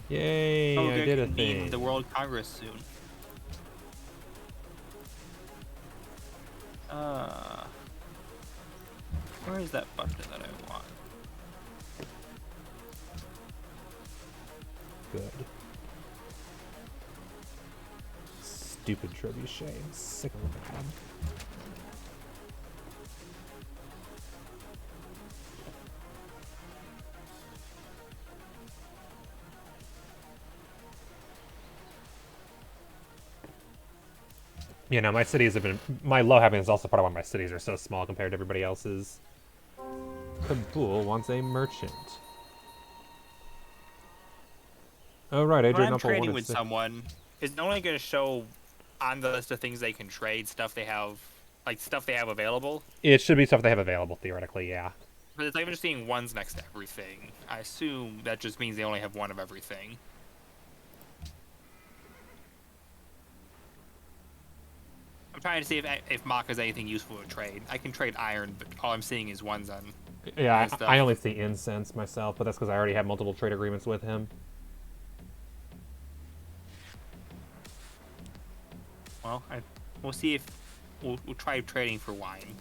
Yay! Oh, I they're did a convening thing. the World Congress soon. Where is that button that I want? Good. Stupid trebuchet. I'm sick of looking at them. You know, my cities have been... My low happiness is also part of why my cities are so small compared to everybody else's. Kabul wants a merchant. Oh, right, When I'm Adrianople trading wanted with to- someone, it's only going to show on the list of things they can trade, stuff they have, like stuff they have available. It should be stuff they have available, theoretically, yeah. But it's like I'm just seeing ones next to everything. I assume that just means they only have one of everything. I'm trying to see if Mach has anything useful to trade. I can trade iron, but all I'm seeing is ones on. Yeah, stuff. I only see incense myself, but that's because I already have multiple trade agreements with him. Well, we'll see if we'll try trading for wine.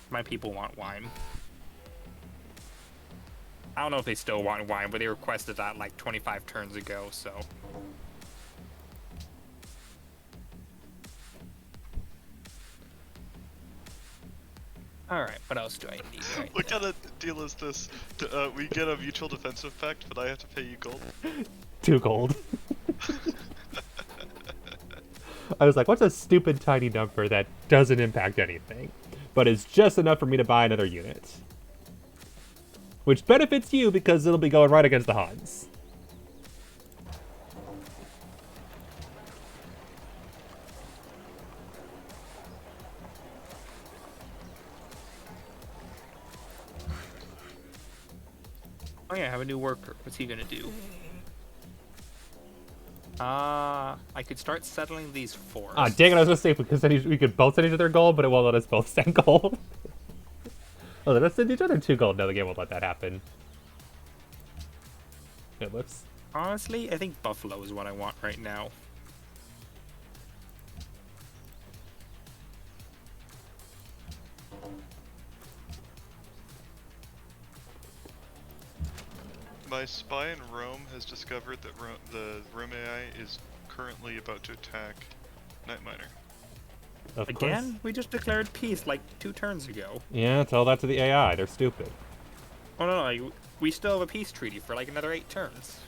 My people want wine. I don't know if they still want wine, but they requested that like 25 turns ago, so. Alright, what else do I need right What now? kind of deal is this? We get a mutual defensive pact, but I have to pay you gold? 2 gold. I was like, what's a stupid tiny number that doesn't impact anything, but is just enough for me to buy another unit? Which benefits you because it'll be going right against the Huns. Oh yeah, I have a new worker. What's he gonna do? I could start settling these forests. Ah, dang it, I was gonna say because then we could both send each other gold, but it won't let us both send gold. Oh, let's send each other 2 gold. No, the game won't let that happen. It looks. Honestly, I think Buffalo is what I want right now. My spy in Rome has discovered that the Rome AI is currently about to attack Night Miner. Of Again? course. We just declared peace like 2 turns ago. Yeah, tell that to the AI. They're stupid. Oh no, like, we still have a peace treaty for like another 8 turns.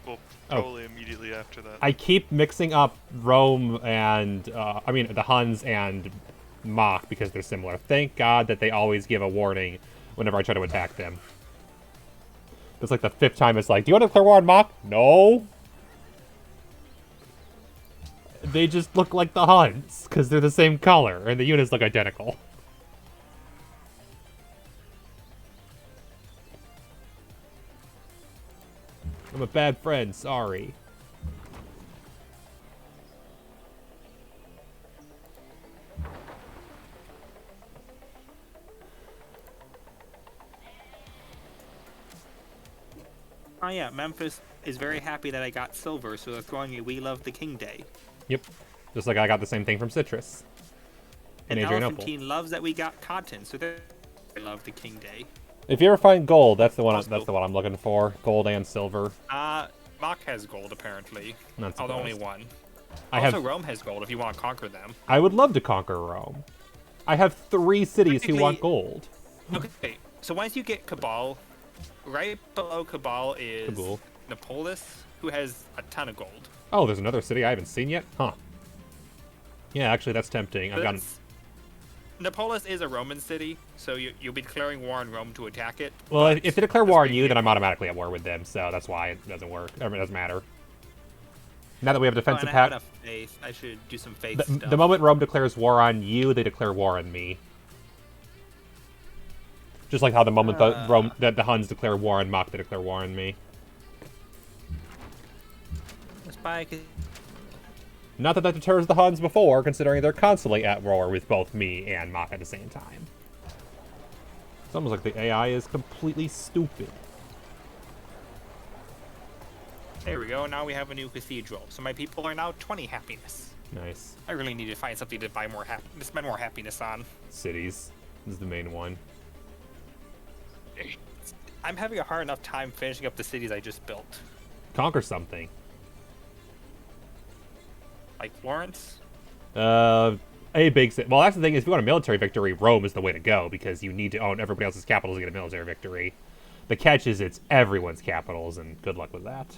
Well, probably immediately after that. I keep mixing up Rome and, the Huns and Mach because they're similar. Thank God that they always give a warning whenever I try to attack them. It's like the 5th time it's like, do you want to declare war on Mach? No. They just look like the Huns, because they're the same color, and the units look identical. I'm a bad friend, sorry. Oh yeah, Memphis is very happy that I got silver, so they're throwing a We Love the King Day. Yep. Just like I got the same thing from Citrus. And Adrianople. Elephantine loves that we got cotton, so they love the King Day. If you ever find gold, that's the one. Also- That's the one I'm looking for. Gold and silver. Mach has gold apparently. Not Although only surprised. one. I Also, have. Rome has gold if you want to conquer them. I would love to conquer Rome. I have 3 cities who want Technically- gold. Okay, so once you get Cabal, right below Cabal is Kabul. Nepolis, who has a ton of gold. Oh, there's another city I haven't seen yet? Huh. Yeah, actually, that's tempting. I've got. That's- Nepolis is a Roman city, so you'll be declaring war on Rome to attack it. Well, but if they declare war on that's you, then I'm pretty automatically at war with them, so that's why it doesn't work. I mean, it doesn't matter. Now that we have Oh, defensive and I have pact, enough faith. I should do some faith the, stuff. the moment Rome declares war on you, they declare war on me. Just like how the moment that the Huns declare war on Mach, they declare war on me. The spy could- Not that deters the Huns before, considering they're constantly at war with both me and Mach at the same time. It's almost like the AI is completely stupid. There we go. Now we have a new cathedral. So my people are now 20 happiness. Nice. I really need to find something to buy more to spend more happiness on. Cities is the main one. I'm having a hard enough time finishing up the cities I just built. Conquer something. Like Florence. A big city. Well, that's the thing is, if you want a military victory, Rome is the way to go, because you need to own everybody else's capitals to get a military victory. The catch is it's everyone's capitals, and good luck with that.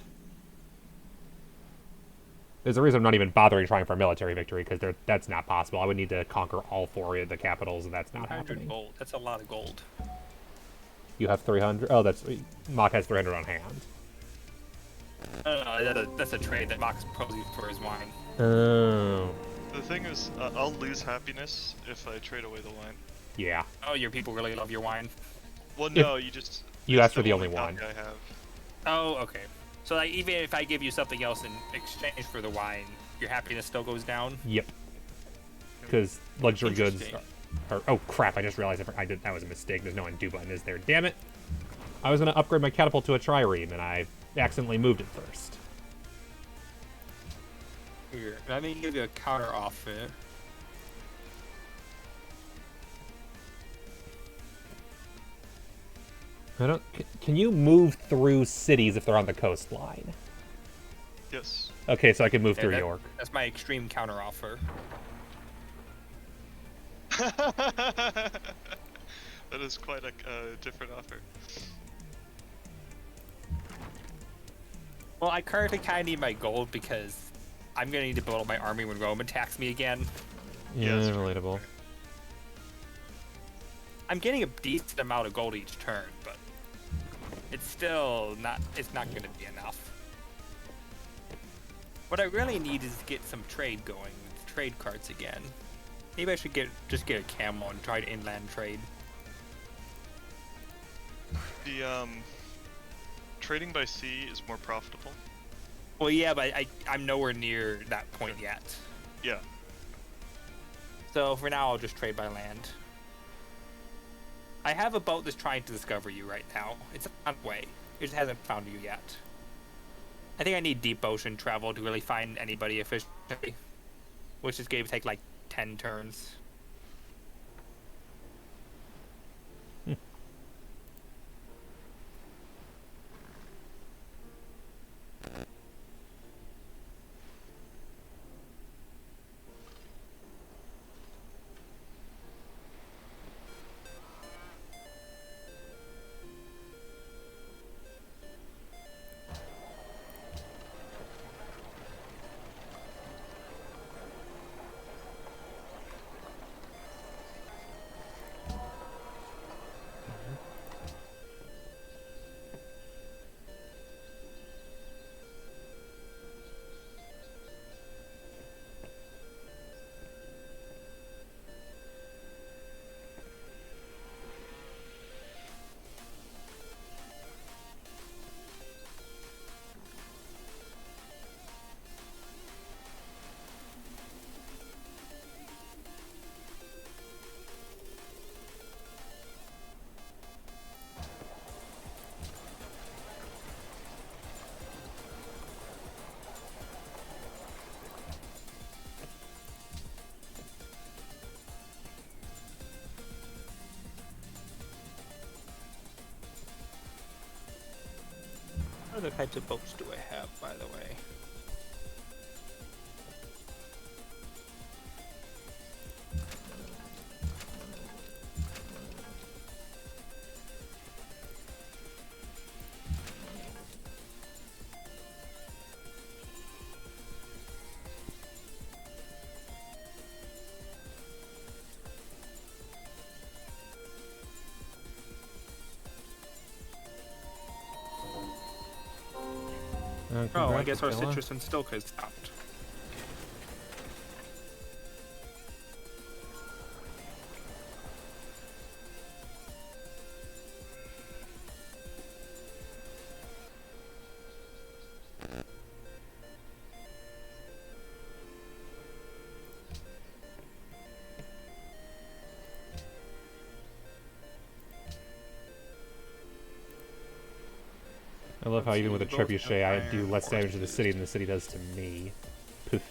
There's a reason I'm not even bothering trying for a military victory, because that's not possible. I would need to conquer all 4 of the capitals, and that's not 100 happening. gold. That's a lot of gold. You have 300? Oh, that's... Mach has 300 on hand. That's a trade that Mox proposing for his wine. Oh. The thing is, I'll lose happiness if I trade away the wine. Yeah. Oh, your people really love your wine. Well, no, you just... You it's asked for the only copy one. I have. Oh, okay. So like, even if I give you something else in exchange for the wine, your happiness still goes down? Yep. Because luxury goods Interesting. are... Oh, crap, I just realized that was a mistake. There's no undo button, is there? Damn it. I was going to upgrade my catapult to a trireme, and I accidentally moved it first. Here, let me give you a counter offer. I don't... Can you move through cities if they're on the coastline? Yes. Okay, so I can move through that- York. That's my extreme counter offer. That is quite a different offer. Well, I currently kind of need my gold because I'm gonna need to build up my army when Rome attacks me again. Yeah, that's true. relatable. I'm getting a decent amount of gold each turn, but it's still not. It's not gonna be enough. What I really need is to get some trade going with trade carts again. Maybe I should just get a camel and try to inland trade. The trading by sea is more profitable. Well, yeah, but I'm nowhere near that point yet. Yeah. So for now, I'll just trade by land. I have a boat that's trying to discover you right now. It's on the way. It just hasn't found you yet. I think I need deep ocean travel to really find anybody efficiently, which is going to take like 10 turns. other types of boats do I have, by the way? Oh, I guess our citrus and stilk has stopped. I love how even with a trebuchet, I do less damage to the city than the city does to me. Poof.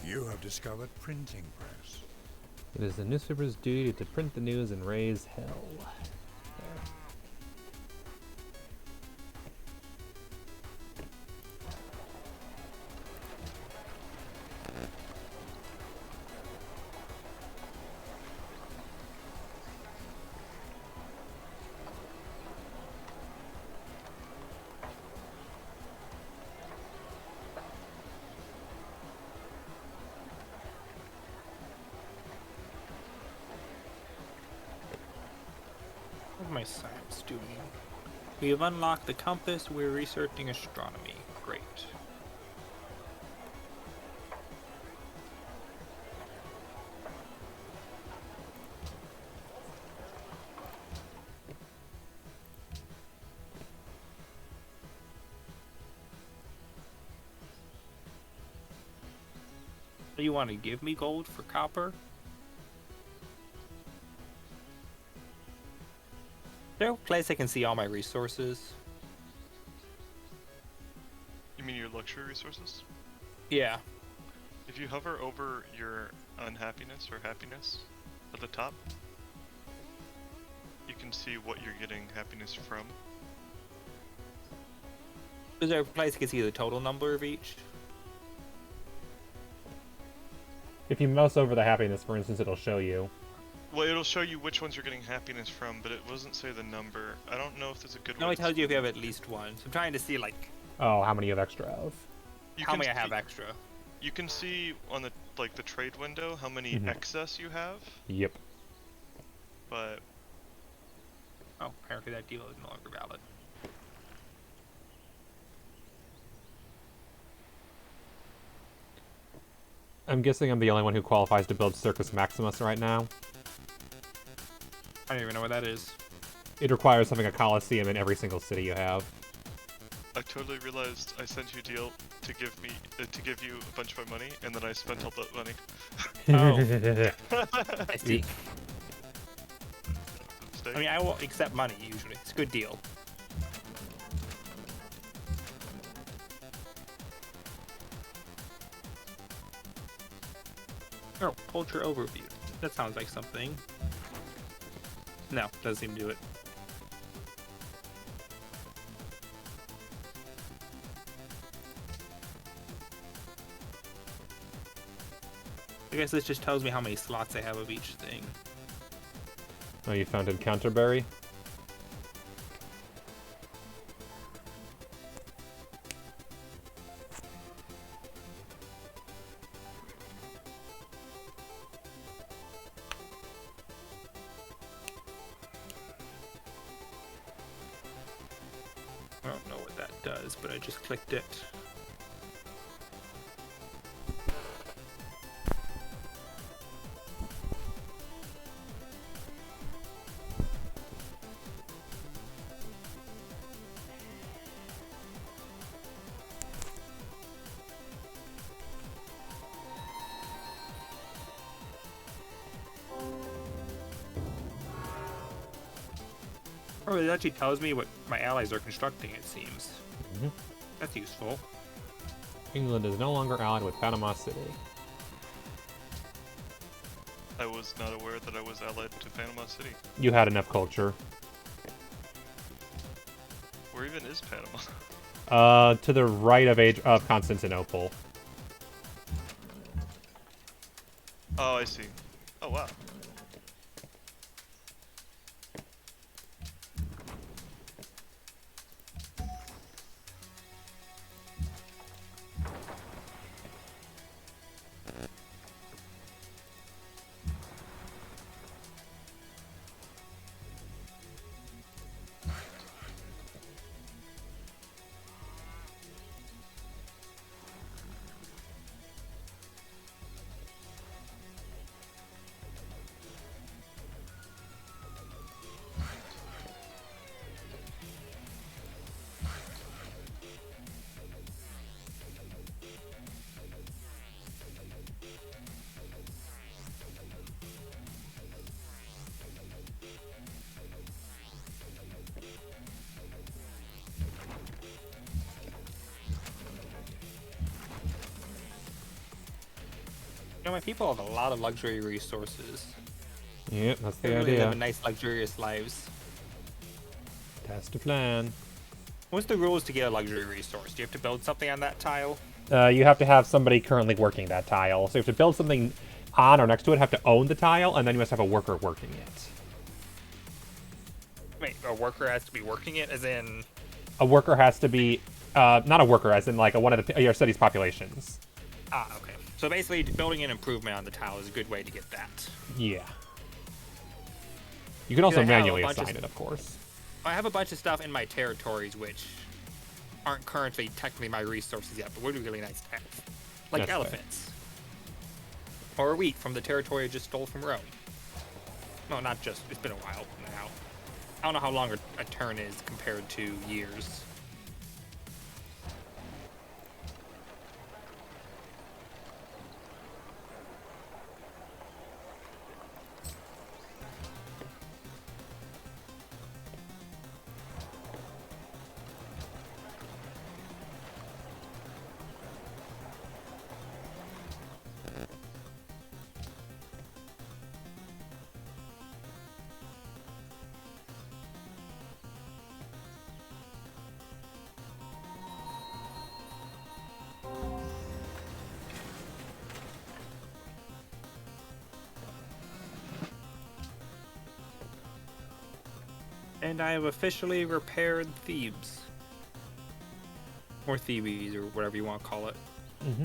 You have discovered printing press. It is the newspaper's duty to print the news and raise hell. There. What am my science doing? We have unlocked the compass. We're researching astronomy. Great. Do you want to give me gold for copper? Is there a place I can see all my resources? You mean your luxury resources? Yeah. If you hover over your unhappiness or happiness at the top, you can see what you're getting happiness from. Is there a place I can see the total number of each? If you mouse over the happiness, for instance, it'll show you. Well, it'll show you which ones you're getting happiness from, but it doesn't say the number. I don't know if there's a good No, way it to tells you if you have at least one. So I'm trying to see, like, Oh, how many you have extra of? how many I have extra. You can see on the the trade window how many excess you have, Yep. but Oh, apparently that deal is no longer valid. I'm guessing I'm the only one who qualifies to build Circus Maximus right now. I don't even know what that is. It requires having a Coliseum in every single city you have. I totally realized I sent you a deal to give me to give you a bunch of my money, and then I spent all that money. Oh. I see. Mistake. I mean, I won't accept money usually. It's a good deal. Culture overview. That sounds like something. No, doesn't seem to do it. I guess this just tells me how many slots I have of each thing. Oh, you found Encounterberry? I don't know what that does, but I just clicked it. Oh, it actually tells me what my allies are constructing, it seems. Mm-hmm. That's useful. England is no longer allied with Panama City. I was not aware that I was allied to Panama City. You had enough culture. Where even is Panama? To the right of Constantinople. Oh, I see. Oh, wow. You know, my people have a lot of luxury resources. Yep, that's They the really live idea. a nice, luxurious lives. That's the plan. What's the rules to get a luxury resource? Do you have to build something on that tile? You have to have somebody currently working that tile. So you have to build something on or next to it, have to own the tile, and then you must have a worker working it. Wait, a worker has to be working it, as in... A worker has to be, not a worker, as in like one of your city's populations. Ah, okay. So basically, building an improvement on the tile is a good way to get that. Yeah. You can also I have a manually bunch assign of- it, of course. I have a bunch of stuff in my territories which aren't currently technically my resources yet, but would be really nice to have. Like That's fair. elephants. Or wheat from the territory I just stole from Rome. No, not just. It's been a while now. I don't know how long a turn is compared to years. And I have officially repaired Thebes. Or Thebes, or whatever you want to call it. Mm-hmm.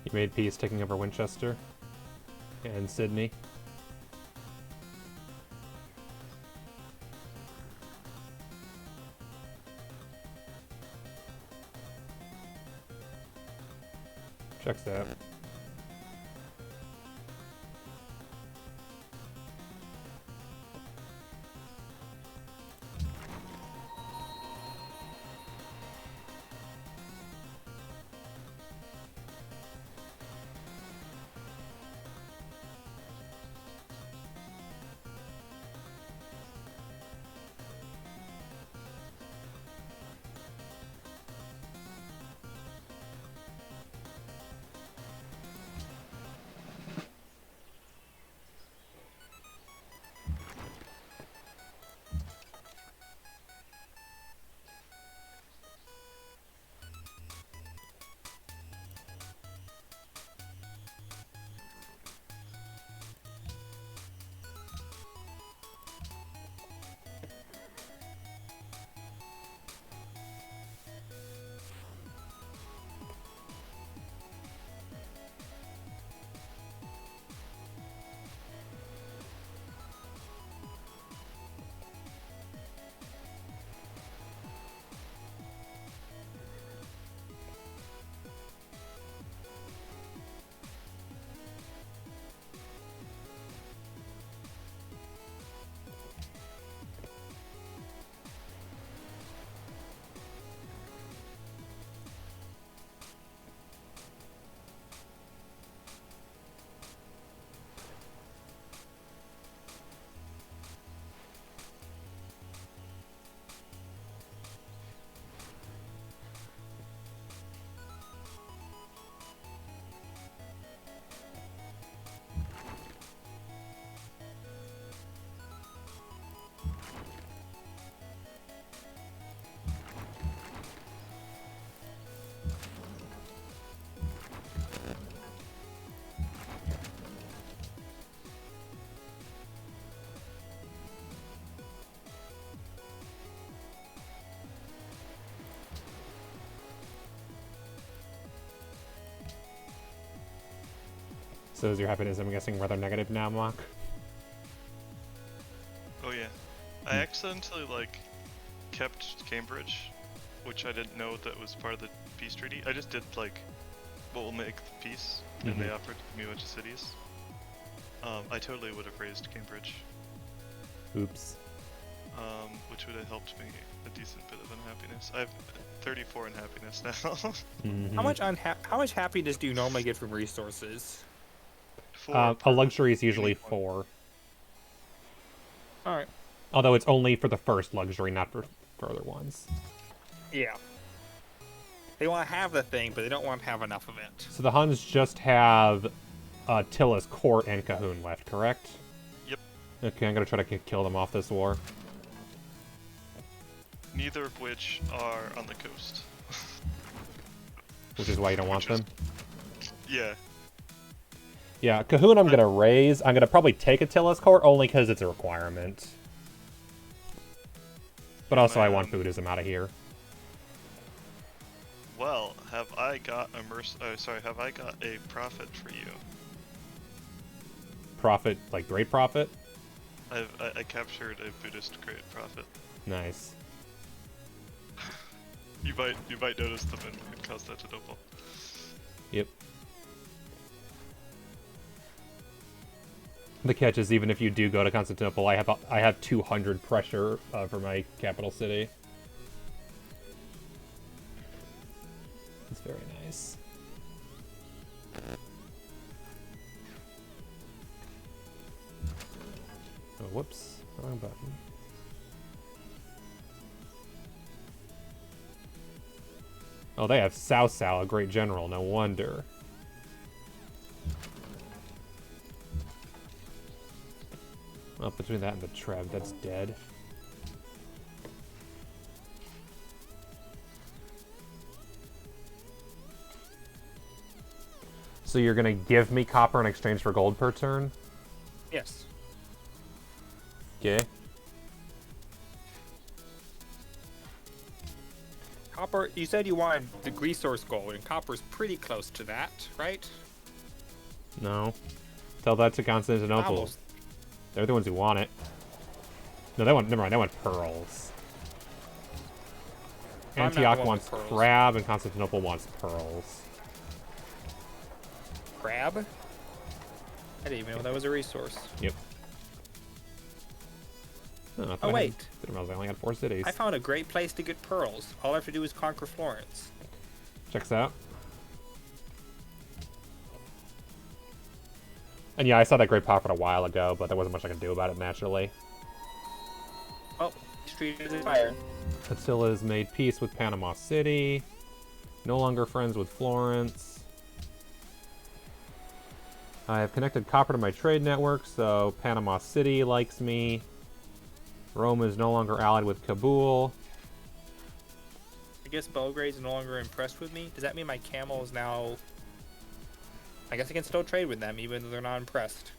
He made peace, taking over Winchester and Sydney. Checks that. So is your happiness, I'm guessing, rather negative now, Mock? Oh yeah. I accidentally, like, kept Cambridge, which I didn't know that was part of the peace treaty. I just did, like, what will make the peace, and they offered me a bunch of cities. I totally would have raised Cambridge. Oops. Which would have helped me a decent bit of unhappiness. I have 34 unhappiness now. How much happiness do you normally get from resources? 4 A luxury is usually anyone. 4. All right. Although it's only for the first luxury, not for further ones. Yeah. They want to have the thing, but they don't want to have enough of it. So the Huns just have Tilla's court and Cahoon left, correct? Yep. Okay, I'm gonna try to kill them off this war. Neither of which are on the coast. Which is why you don't want them. Yeah. Yeah, Cahoon I'm gonna raise. I'm gonna probably take Attila's court only because it's a requirement. But also I want Buddhism out of here. Well, have I got a have I got a prophet for you? Prophet, like great prophet? I captured a Buddhist great prophet. Nice. You might notice them in Constantinople. Yep. The catch is, even if you do go to Constantinople, I have 200 pressure for my capital city. It's very nice. Oh, whoops. Wrong button. Oh, they have Cao Cao, a great general. No wonder. Well, between that and the Trev, that's dead. So you're gonna give me copper in exchange for gold per turn? Yes. Okay. Copper, you said you wanted the resource gold, and copper's pretty close to that, right? No. Tell that to Constantinople. Almost. They're the ones who want it. No, they want. Never mind. They want pearls. I'm not the Antioch one wants with pearls. crab, and Constantinople wants pearls. Crab? I didn't even know that was a resource. Yep. Oh, I thought Oh, I wait. Didn't realize I only had 4 cities. I found a great place to get pearls. All I have to do is conquer Florence. Checks out. And yeah, I saw that great prophet a while ago, but there wasn't much I could do about it naturally. Oh, street is fire. Attila has made peace with Panama City. No longer friends with Florence. I have connected copper to my trade network, so Panama City likes me. Rome is no longer allied with Kabul. I guess Belgrade's no longer impressed with me. Does that mean my camel is now... I guess I can still trade with them, even though they're not impressed.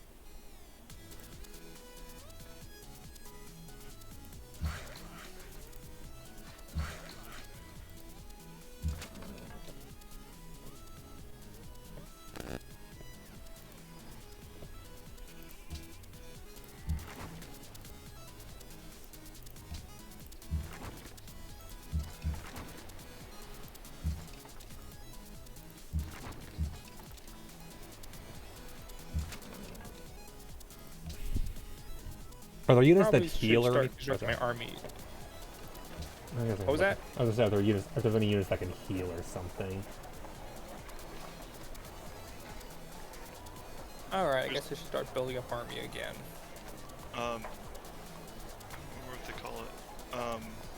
Are there units that Probably should heal or start anything? constructing my army. What was that? I was gonna say, are there units, if there's any units that can heal or something. Alright, I guess I should start building up army again. What would they call it?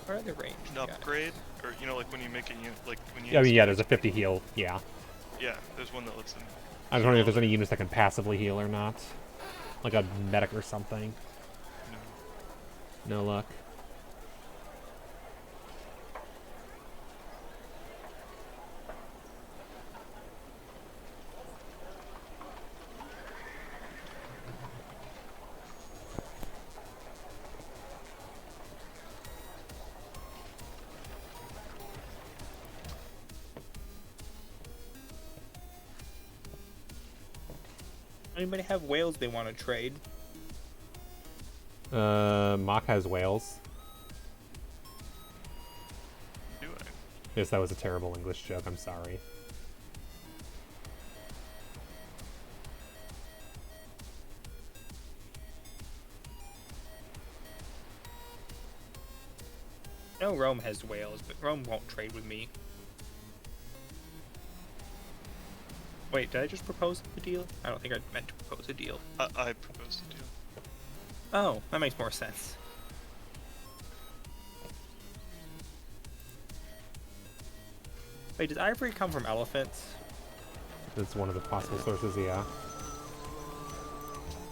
Where are the range? An upgrade, or you know, like when you make a unit, like when you. Yeah, I mean, yeah, there's a 50 heal. Yeah. Yeah, there's one that lets them. I was wondering if there's any units that can passively heal or not. Like a medic or something. No. No luck. Anybody have whales they want to trade? Mock has whales. Do I? Yes, that was a terrible English joke. I'm sorry. No, Rome has whales, but Rome won't trade with me. Wait, did I just propose a deal? I don't think I meant to propose a deal. I proposed a deal. Oh, that makes more sense. Wait, does ivory come from elephants? That's one of the possible sources, yeah.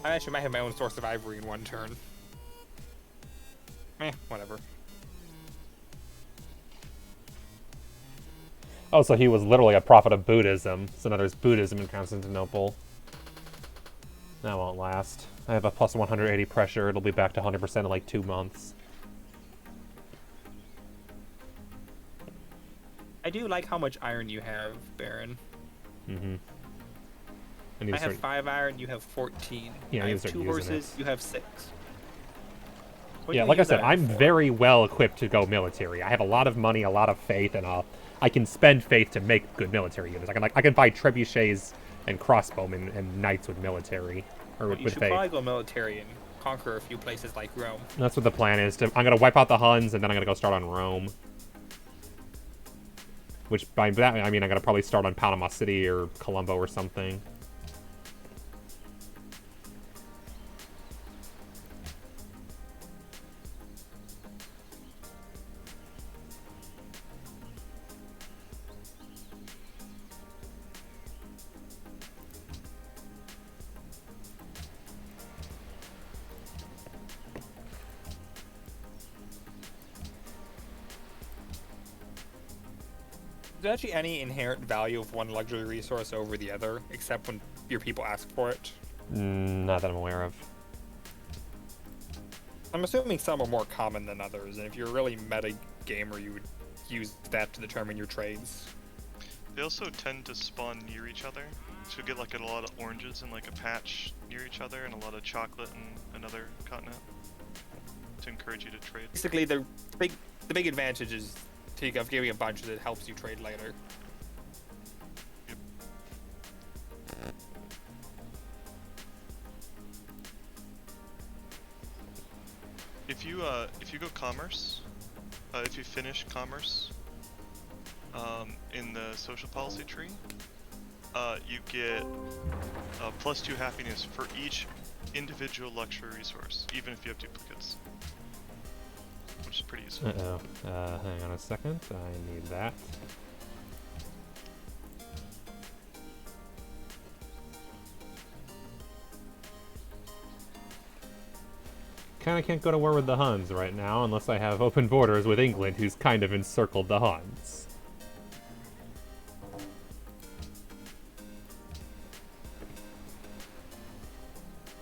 I actually might have my own source of ivory in one turn. Whatever. Oh, so he was literally a prophet of Buddhism. So now there's Buddhism in Constantinople. That won't last. I have a plus 180 pressure. It'll be back to 100% in like 2 months. I do like how much iron you have, Baron. Mm-hmm. I have 5 iron, you have 14. Yeah, I you have start 2 using horses, you have 6. What do Yeah, you like I use said, that I'm for? very well equipped to go military. I have a lot of money, a lot of faith, and I can spend faith to make good military units. I can buy trebuchets and crossbowmen and knights with military or You with should faith. probably go military and conquer a few places like Rome. That's what the plan is. I'm gonna wipe out the Huns, and then I'm gonna go start on Rome. Which by that I mean I'm gonna probably start on Panama City or Colombo or something. Is there actually any inherent value of one luxury resource over the other, except when your people ask for it? Not that I'm aware of. I'm assuming some are more common than others, and if you're a really meta gamer, you would use that to determine your trades. They also tend to spawn near each other, so you get like a lot of oranges in like a patch near each other, and a lot of chocolate in another continent to encourage you to trade. Basically, the big advantage is of giving a bunch that helps you trade later. Yep. If you go commerce, if you finish commerce in the social policy tree, you get +2 happiness for each individual luxury resource, even if you have duplicates, which is pretty useful. Hang on a second. I need that. Kinda can't go to war with the Huns right now unless I have open borders with England, who's kind of encircled the Huns.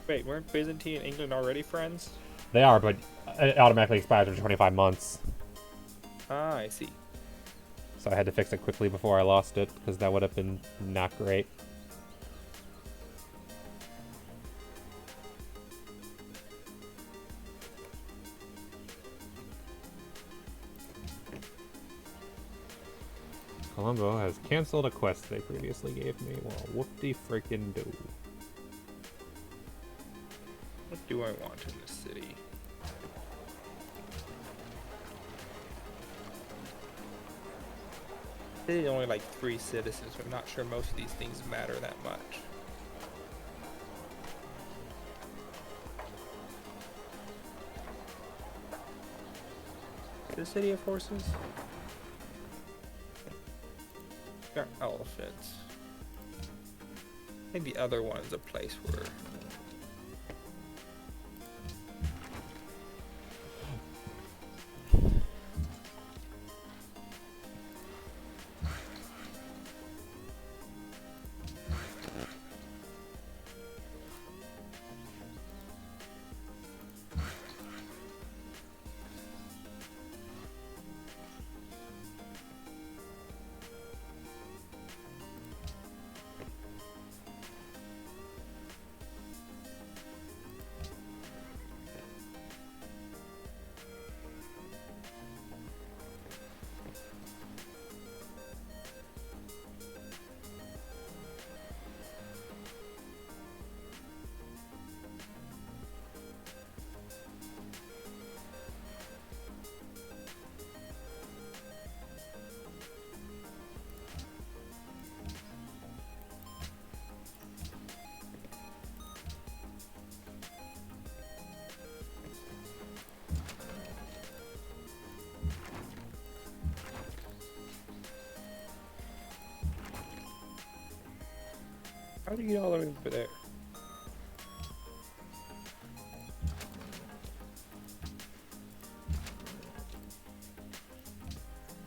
Wait, weren't Byzantine and England already friends? They are, but it automatically expires after 25 months. Ah, I see. So I had to fix it quickly before I lost it, because that would have been not great. Colombo has canceled a quest they previously gave me. Well, whoop-de-freaking-do. What do I want in this city? There's only like 3 citizens, so I'm not sure most of these things matter that much. The city of horses? Got elephants. I think the other one's a place where... How do you get all the way over there?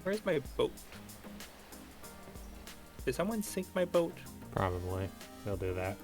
Where's my boat? Did someone sink my boat? Probably. They'll do that.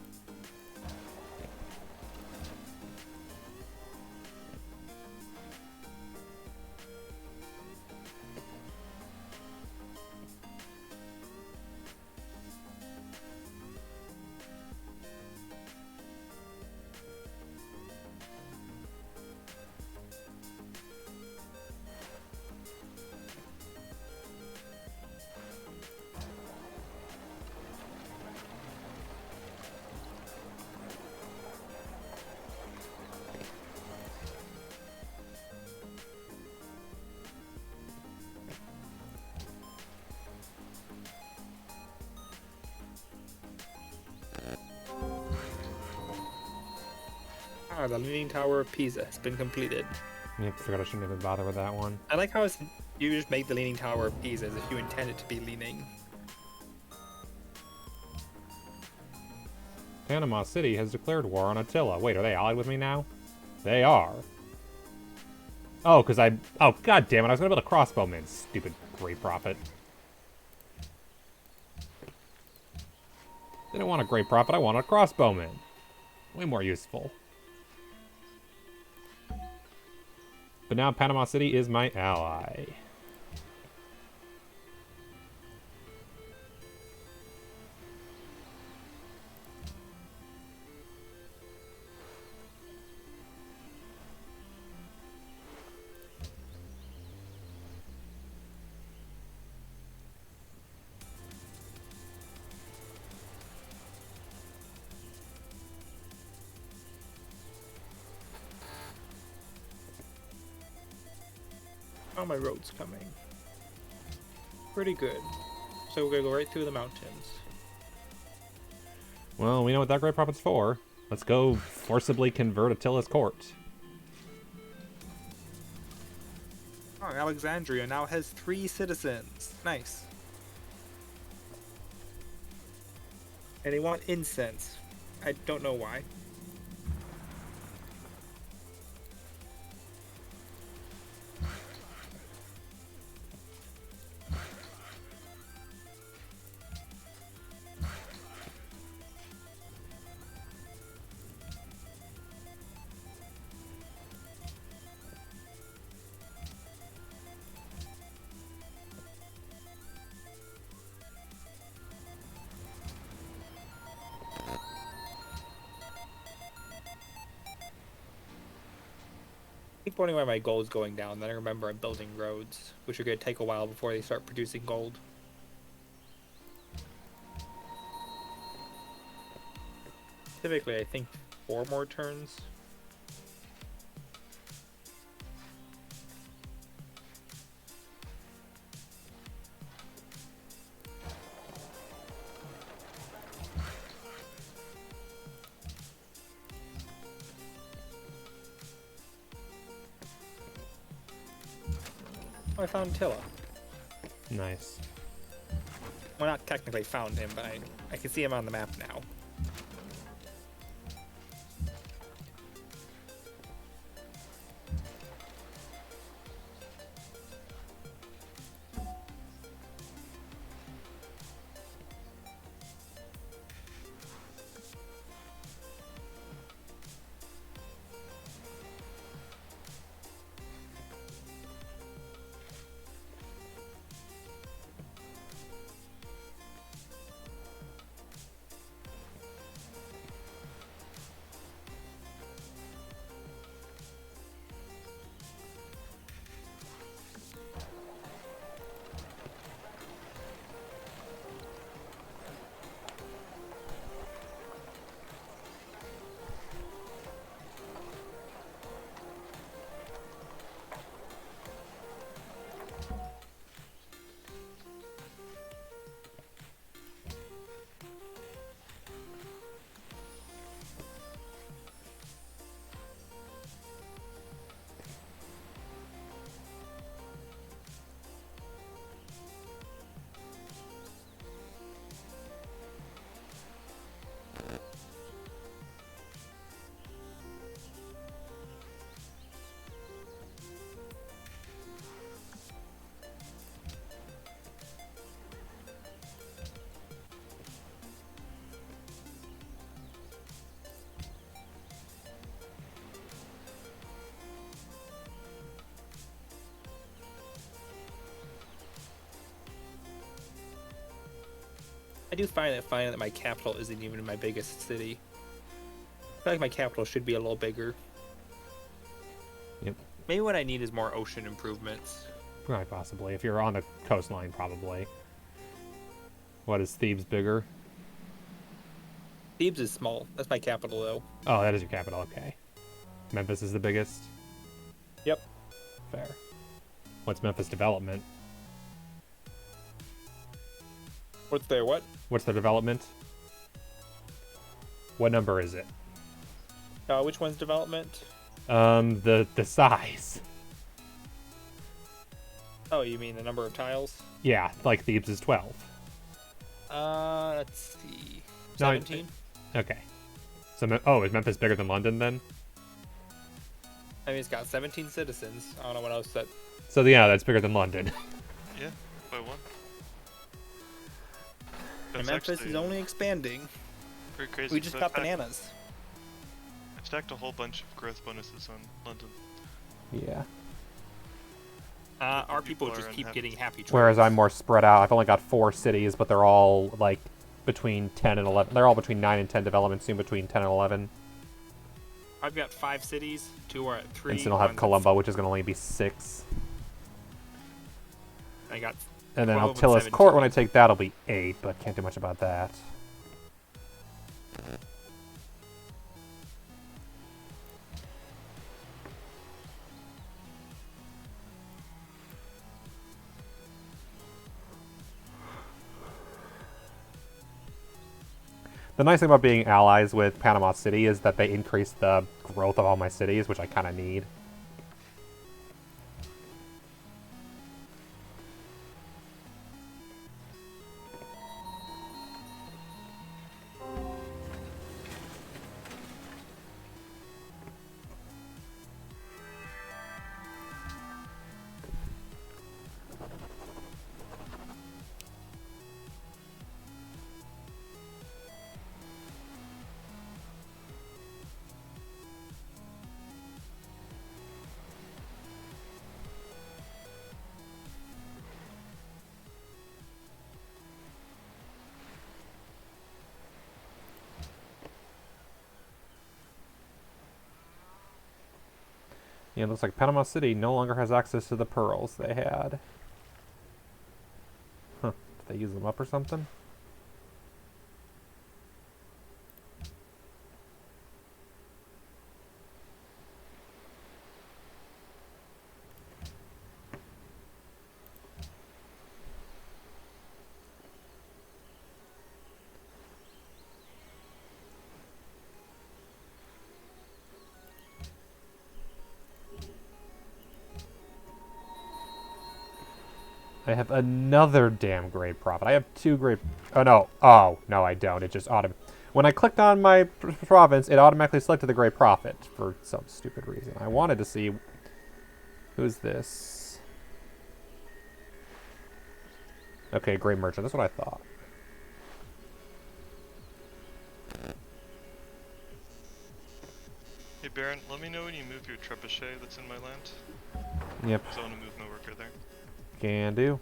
Ah, the Leaning Tower of Pisa has been completed. Yep, forgot I shouldn't even bother with that one. I like how you just make the Leaning Tower of Pisa as if you intend it to be leaning. Panama City has declared war on Attila. Wait, are they allied with me now? They are. Oh, because I... Oh, god damn it, I was going to build a crossbowman. Stupid Great Prophet. Didn't want a Great Prophet, I want a crossbowman. Way more useful. But now Panama City is my ally. How are my roads coming? Pretty good. So we're gonna go right through the mountains. Well, we know what that great prophet's for. Let's go forcibly convert Attila's court. Oh, Alexandria now has 3 citizens. Nice. And they want incense. I don't know why. Keep wondering why my gold's going down. Then I remember I'm building roads, which are going to take a while before they start producing gold. Typically, I think 4 more turns. Oh, I found Tilla. Nice. Well, not technically found him, but I can see him on the map now. I do find that my capital isn't even my biggest city. I feel like my capital should be a little bigger. Yep. Maybe what I need is more ocean improvements. Right, possibly. If you're on the coastline, probably. What, is Thebes bigger? Thebes is small. That's my capital, though. Oh, that is your capital, okay. Memphis is the biggest? Yep. Fair. What's Memphis development? What's their what? What's their development? What number is it? Which one's development? The size. Oh, you mean the number of tiles? Yeah, like Thebes is 12. Let's see. No, 17? Okay. So, is Memphis bigger than London then? I mean, it's got 17 citizens. I don't know what else that... So, yeah, that's bigger than London. Yeah, by 1. And That's Memphis actually is only expanding. pretty crazy. We just got bananas. I stacked a whole bunch of growth bonuses on London. Yeah. Our people People just are keep unhappy. getting happy trades. Whereas I'm more spread out. I've only got 4 cities, but they're all, like, between 10 and 11. They're all between 9 and 10 development, soon between 10 and 11. I've got 5 cities. 2 are at 3. And soon I'll have one's at Colombo, which is going to only be 6. I got And then 12 and Attila's 17. court, when I take that, will be 8, but can't do much about that. The nice thing about being allies with Panama City is that they increase the growth of all my cities, which I kind of need. Yeah, it looks like Panama City no longer has access to the pearls they had. Huh. Did they use them up or something? I have another damn great prophet. I have 2 great... Oh, no. Oh, no, I don't. It just when I clicked on my province, it automatically selected the great prophet for some stupid reason. I wanted to see... Who's this? Okay, great merchant. That's what I thought. Hey Baron, let me know when you move your trebuchet that's in my land. Yep. So I want to move my worker there. Can do.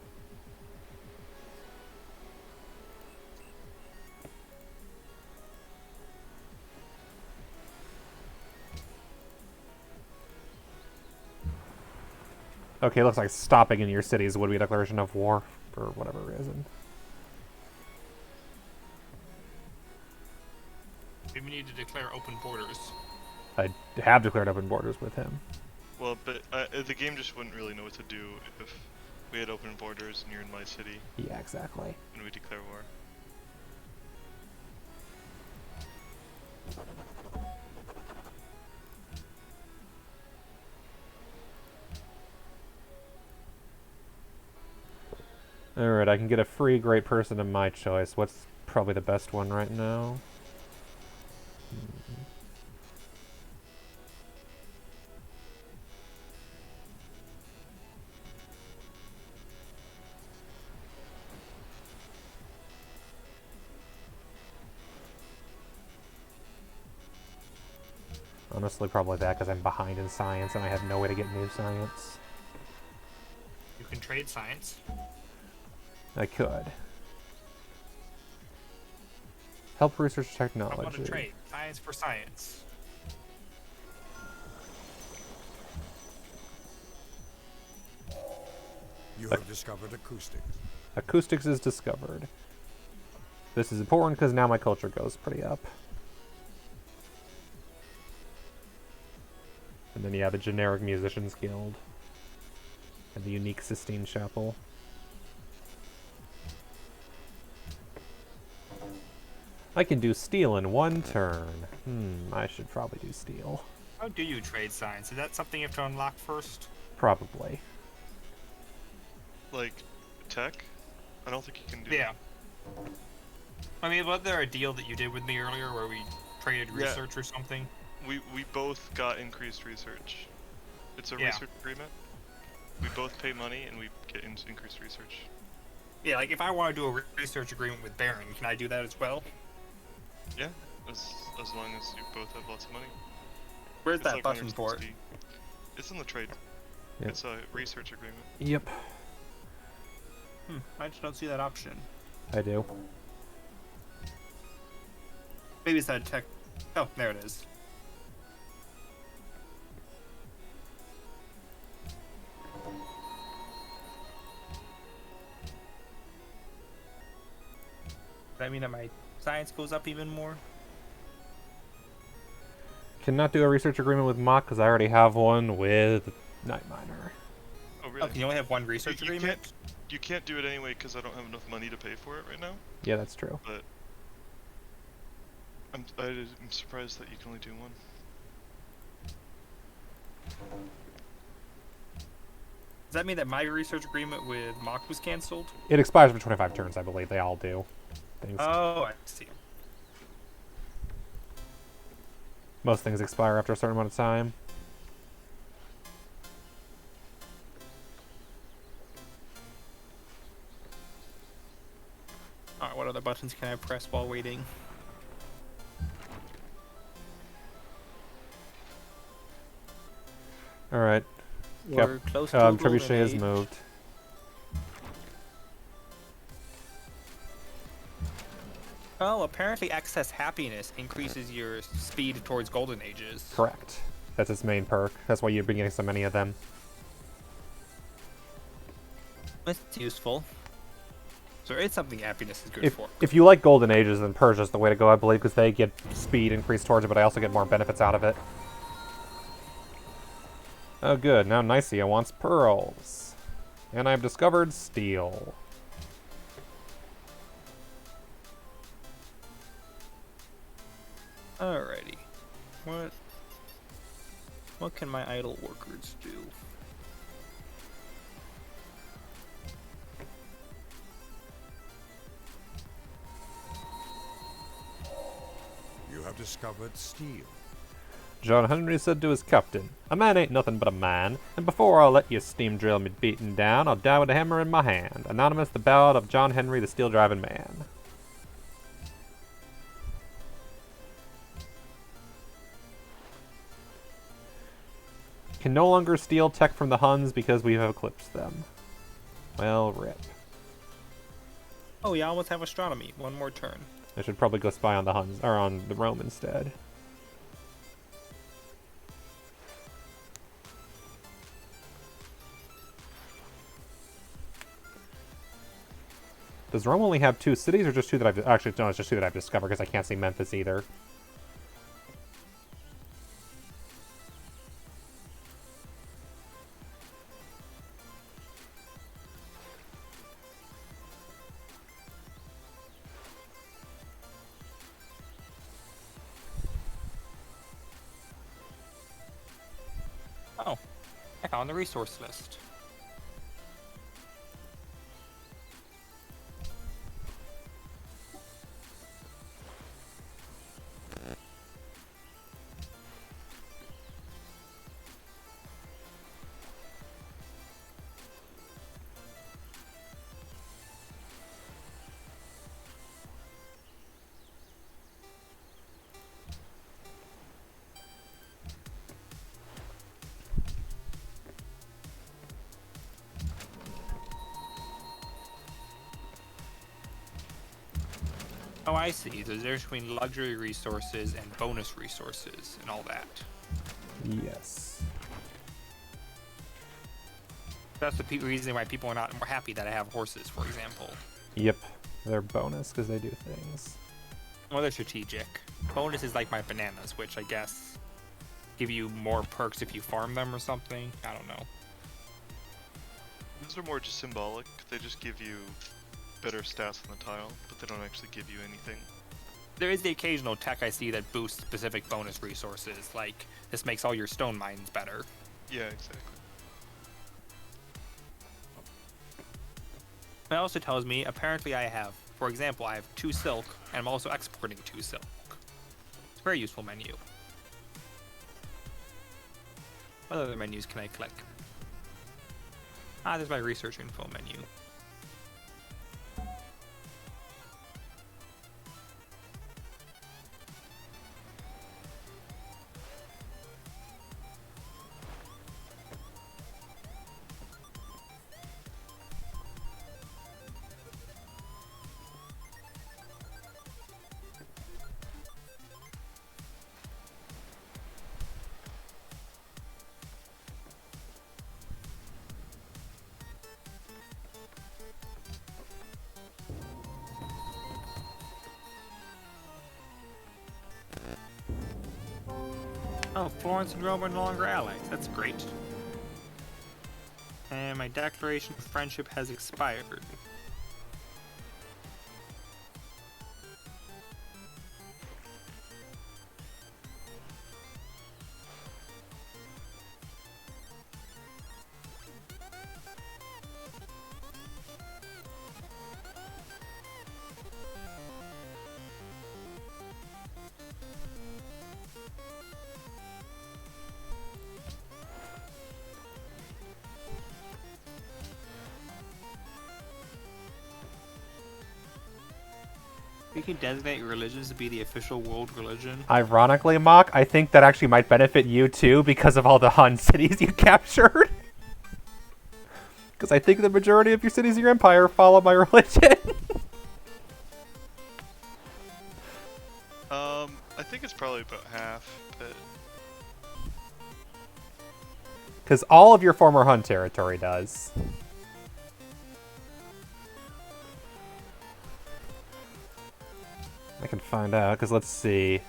Okay, looks like stopping in your cities would be a declaration of war for whatever reason. We need to declare open borders. I have declared open borders with him. Well, but the game just wouldn't really know what to do if we had open borders and you're in my city Yeah, exactly. and we declare war. Alright, I can get a free great person of my choice. What's probably the best one right now? Honestly, probably that, because I'm behind in science and I have no way to get new science. You can trade science. I could. Help research I want to technology. trade science for science. You have discovered acoustics. Acoustics is discovered. This is important because now my culture goes pretty up. And then you have the generic musicians guild. And the unique Sistine Chapel. I can do steel in 1 turn. I should probably do steel. How do you trade science? Is that something you have to unlock first? Probably. Like, tech? I don't think you can do Yeah. I mean, was there a deal that you did with me earlier where we traded research or something? We both got increased research. It's a Yeah. research agreement. We both pay money and we get increased research. Yeah, like if I want to do a research agreement with Baron, can I do that as well? Yeah, as long as you both have lots of money. Where's It's that like button for it? 160. It's in the trade. Yep. It's a research agreement. Yep, I just don't see that option. I do. Maybe it's that tech. Oh, there it is. Does that mean that my science goes up even more? Cannot do a research agreement with Mach because I already have one with Night Miner. Oh, Oh, really? can you only have one research You agreement? You can't do it anyway because I don't have enough money to pay for it right now. Yeah, that's true. But I'm surprised that you can only do one. Does that mean that my research agreement with Mock was canceled? It expires for 25 turns, I believe. They all do. Things. Oh, I see. Most things expire after a certain amount of time. Alright, what other buttons can I press while waiting? Alright. We're close to a golden Trebuchet has age. moved. Oh, apparently excess happiness increases your speed towards golden ages. Correct. That's its main perk. That's why you've been getting so many of them. It's useful. So it's something happiness is good If, for. if you like Golden Ages, then Persia's the way to go, I believe, because they get speed increased towards it, but I also get more benefits out of it. Oh good, now Nicaea wants pearls. And I've discovered steel. Alrighty. What can my idle workers do? You have discovered steel. John Henry said to his captain, "A man ain't nothing but a man, and before I'll let you steam drill me beaten down, I'll die with a hammer in my hand." Anonymous, the Ballad of John Henry, the Steel-Driving Man. Can no longer steal tech from the Huns because we have eclipsed them. Well, rip. Oh, you almost have astronomy. One more turn. I should probably go spy on the Huns, or on the Rome instead. Does Rome only have 2 cities, or just 2 that I've... Actually, no, it's just 2 that I've discovered, because I can't see Memphis either. Oh, I found the resource list. Oh, I see. There's a difference between luxury resources and bonus resources and all that. Yes. That's the reason why people are not more happy that I have horses, for example. Yep. They're bonus, because they do things. Well, they're strategic. Bonus is like my bananas, which I guess give you more perks if you farm them or something. I don't know. These are more just symbolic. They just give you better stats on the tile, but they don't actually give you anything. There is the occasional tech I see that boosts specific bonus resources, like this makes all your stone mines better. Yeah, exactly. It also tells me, apparently I have, for example, I have 2 silk, and I'm also exporting 2 silk. It's a very useful menu. What other menus can I click? Ah, there's my research info menu. Oh, Florence and Rome are no longer allies. That's great. And my declaration of friendship has expired. We can designate religions to be the official world religion. Ironically, Mock, I think that actually might benefit you too because of all the Han cities you captured. Because I think the majority of your cities in your empire follow my religion. I think it's probably about half, but Because all of your former Hun territory does. I can find out, because let's see.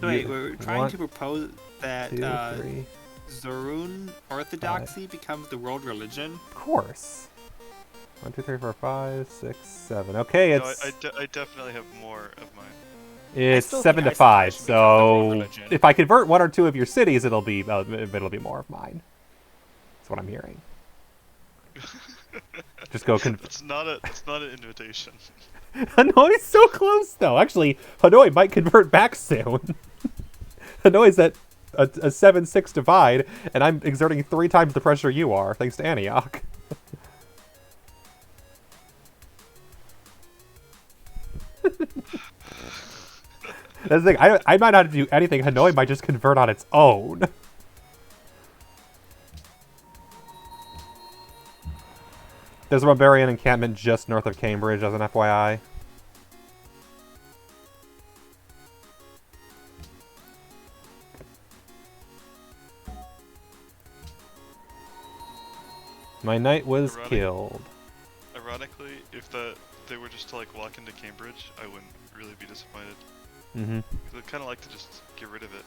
Wait, we're trying One, to propose that 2, 3. Zoroon Orthodoxy becomes the world religion. Of course. 1, 2, 3, 4, 5, 6, 7. Okay, no, it's I definitely have more of mine. it's still 7 think to 5. isolation becomes the world So religion. if I convert 1 or 2 of your cities, it'll be more of mine. That's what I'm hearing. Just go. It's not an invitation. Hanoi's so close, though. Actually, Hanoi might convert back soon. Hanoi's at a 7-6 divide, and I'm exerting 3 times the pressure you are, thanks to Antioch. That's the thing. I might not do anything. Hanoi might just convert on its own. There's a barbarian encampment just north of Cambridge, as an FYI. My knight was killed. Ironically, if they were just to like walk into Cambridge, I wouldn't really be disappointed. Mm-hmm. I'd kind of like to just get rid of it.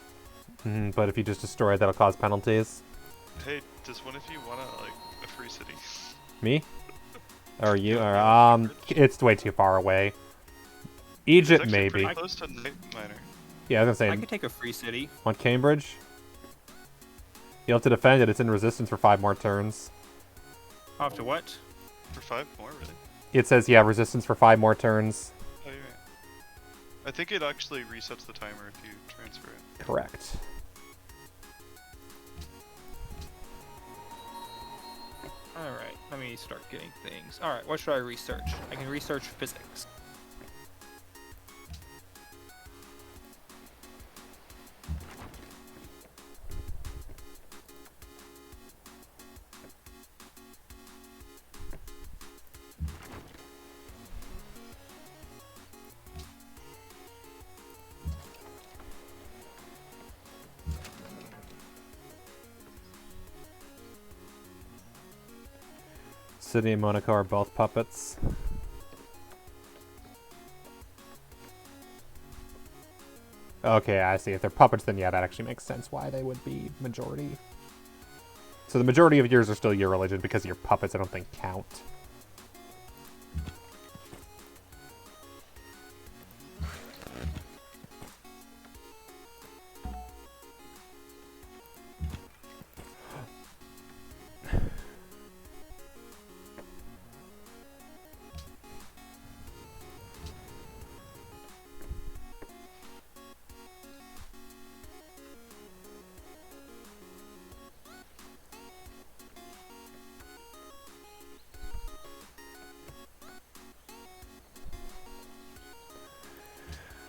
Mm-hmm. But if you just destroy it, that'll cause penalties. Hey, does one of you want like a free city? Me? Or you? Or it's way too far away. Egypt, It's actually maybe. pretty close to Night Miner. Yeah, I was I gonna say. could take a free city. Want Cambridge? You'll have to defend it. It's in resistance for 5 more turns. Off to what? For 5 more, really? It says, yeah, resistance for 5 more turns. Oh, you're right. I think it actually resets the timer if you transfer it. Correct. Alright, let me start getting things. Alright, what should I research? I can research physics. Sydney and Monaco are both puppets. Okay, I see. If they're puppets, then yeah, that actually makes sense why they would be majority. So the majority of yours are still your religion because your puppets I don't think count.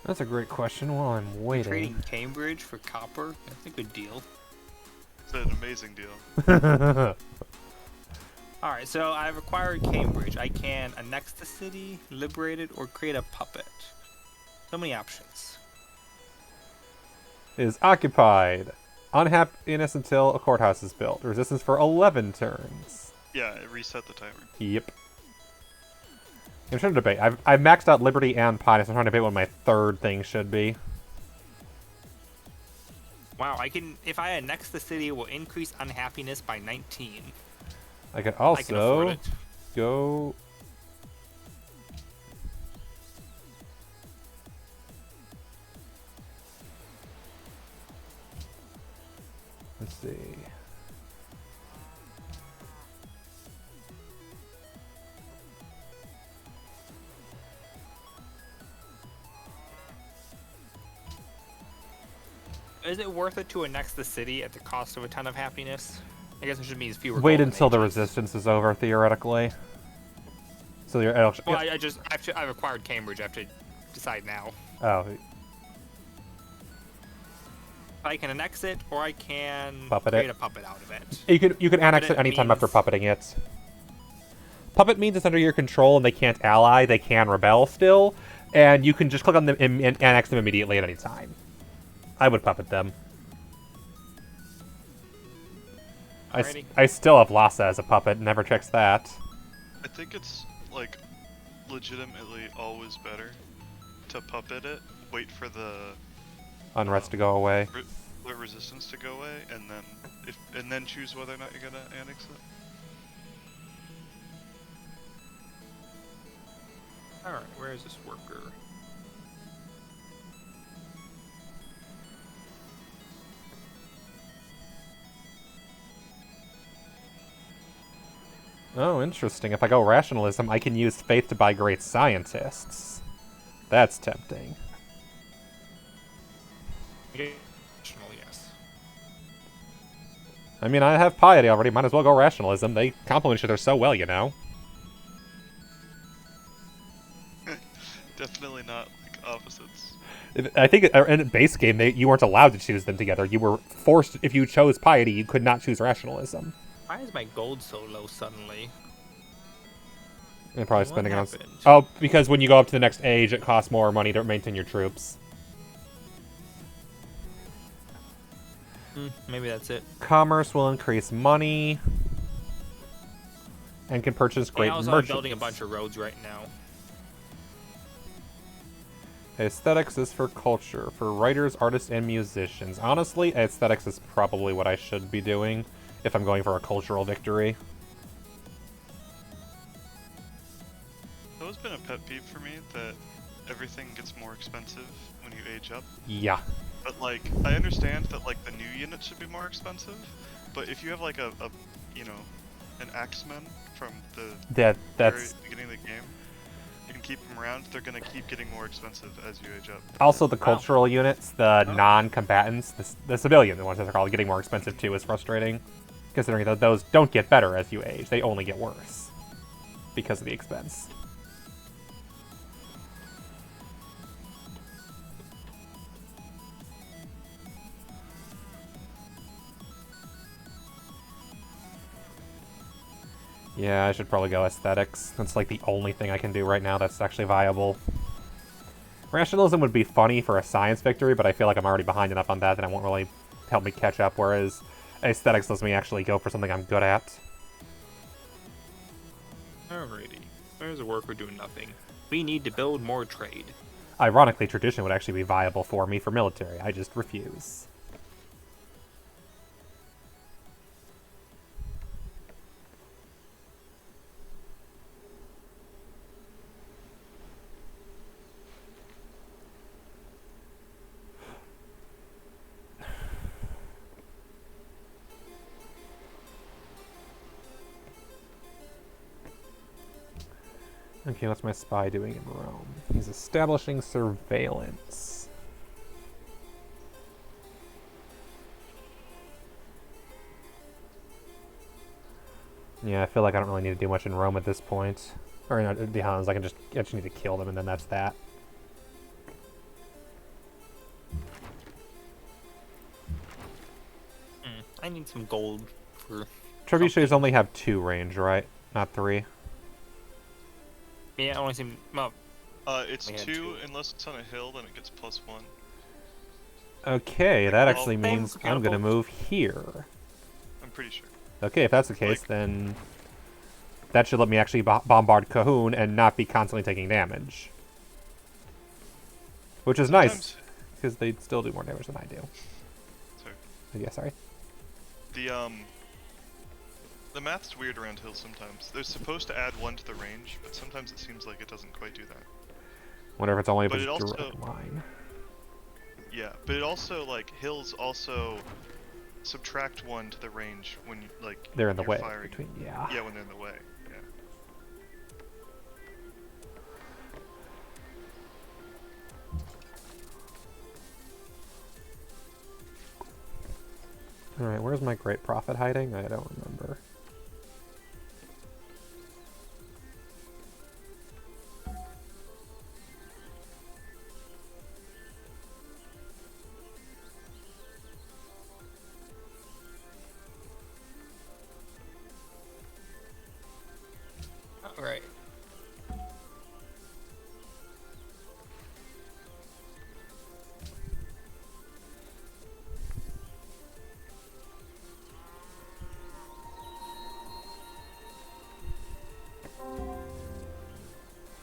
That's a great question. While I'm waiting. Trading Cambridge for copper? That's a good deal. It's an amazing deal. Alright, so I've acquired Cambridge. I can annex the city, liberate it, or create a puppet. So many options. Is occupied. Unhappiness until a courthouse is built. Resistance for 11 turns. Yeah, it reset the timer. Yep. I'm trying to debate. I've maxed out Liberty and Pious. I'm trying to debate what my third thing should be. Wow, I can. If I annex the city, it will increase unhappiness by 19. I could I can afford also it. go. Let's see. Is it worth it to annex the city at the cost of a ton of happiness? I guess it just means fewer. Wait golden until the ages. resistance is over, theoretically. So you're Well, I've acquired Cambridge. I have to decide now. oh, I can annex it, or I can Puppet create it. a puppet out of it. you can annex it anytime after means- puppeting it. Puppet means it's under your control and they can't ally, they can rebel still, and you can just click on them and annex them immediately at any time. I would puppet them. Alrighty. I still have Lhasa as a puppet, never checks that. I think it's like legitimately always better to puppet it, wait for the Unrest to go away. resistance to go away, and then choose whether or not you're gonna annex it. Alright, where is this worker? Oh, interesting. If I go rationalism, I can use faith to buy great scientists. That's tempting. Yes. I mean, I have piety already. Might as well go rationalism. They complement each other so well, you know. Definitely not like opposites. I think in a base game, you weren't allowed to choose them together. You were forced, if you chose piety, you could not choose rationalism. Why is my gold so low suddenly? And probably What spending it on... happened? Oh, because when you go up to the next age, it costs more money to maintain your troops. Maybe that's it. Commerce will increase money. And can purchase great I'm merchants. building a bunch of roads right now. Aesthetics is for culture, for writers, artists, and musicians. Honestly, aesthetics is probably what I should be doing if I'm going for a cultural victory. It's always been a pet peeve for me that everything gets more expensive when you age up. Yeah. But like, I understand that like the new units should be more expensive, but if you have like a you know, an axeman from the very That's... beginning of the game, you can keep them around. They're gonna keep getting more expensive as you age up. Also, the cultural units, the non-combatants, the civilian ones that are called, getting more expensive too is frustrating. Considering that those don't get better as you age, they only get worse. Because of the expense. Yeah, I should probably go aesthetics. That's like the only thing I can do right now that's actually viable. Rationalism would be funny for a science victory, but I feel like I'm already behind enough on that it won't really help me catch up, whereas aesthetics lets me actually go for something I'm good at. Alrighty. There's a worker doing nothing. We need to build more trade. Ironically, tradition would actually be viable for me for military. I just refuse. Okay, what's my spy doing in Rome? He's establishing surveillance. Yeah, I feel like I don't really need to do much in Rome at this point. Or in the Huns, I just need to kill them and then that's that. I need some gold for... Trebuchets only have 2 range, right? Not 3. Yeah, I only seem... Well, It's We had 2 two. unless it's on a hill, then it gets +1. Okay, that actually Well, means thanks, I'm gonna Catapult. move here. I'm pretty sure. Okay, if that's the case, Like- then that should let me actually bombard Cahoon and not be constantly taking damage. Which is nice, Sometimes- because they still do more damage than I do. Sorry. Yeah, sorry. The math's weird around hills sometimes. They're supposed to add 1 to the range, but sometimes it seems like it doesn't quite do that. Wonder if it's only if But it's it also- direct line. Yeah, but it also, like, hills also subtract 1 to the range when you, like, They're in the you're way. firing. Between, yeah. Yeah, when they're in the way. Yeah. Alright, where's my great prophet hiding? I don't remember.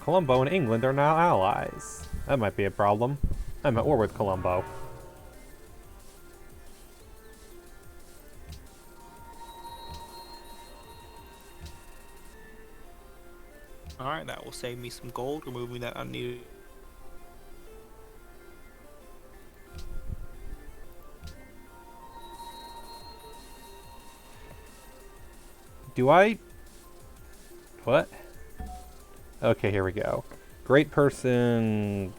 Colombo and England are now allies. That might be a problem. I'm at war with Colombo. Alright, that will save me some gold, removing that unneeded. Do I... What? Okay, here we go. Great person...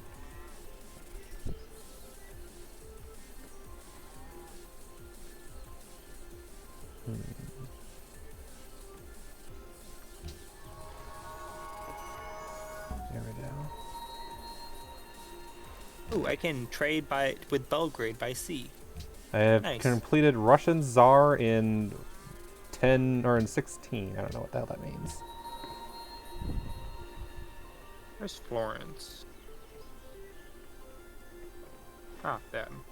There we go. Ooh, I can trade with Belgrade by sea. I have Nice. completed Russian Tsar in 10 or in 16. I don't know what the hell that means. Where's Florence? Ah, them.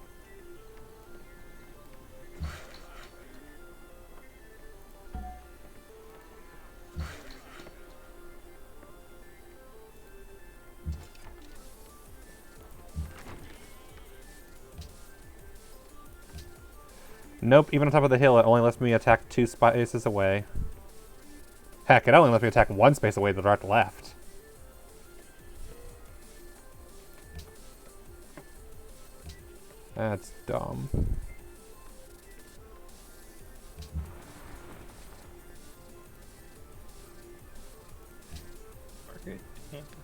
Nope, even on top of the hill, it only lets me attack 2 spaces away. Heck, it only lets me attack 1 space away to the direct left. That's dumb. Market, fantasy.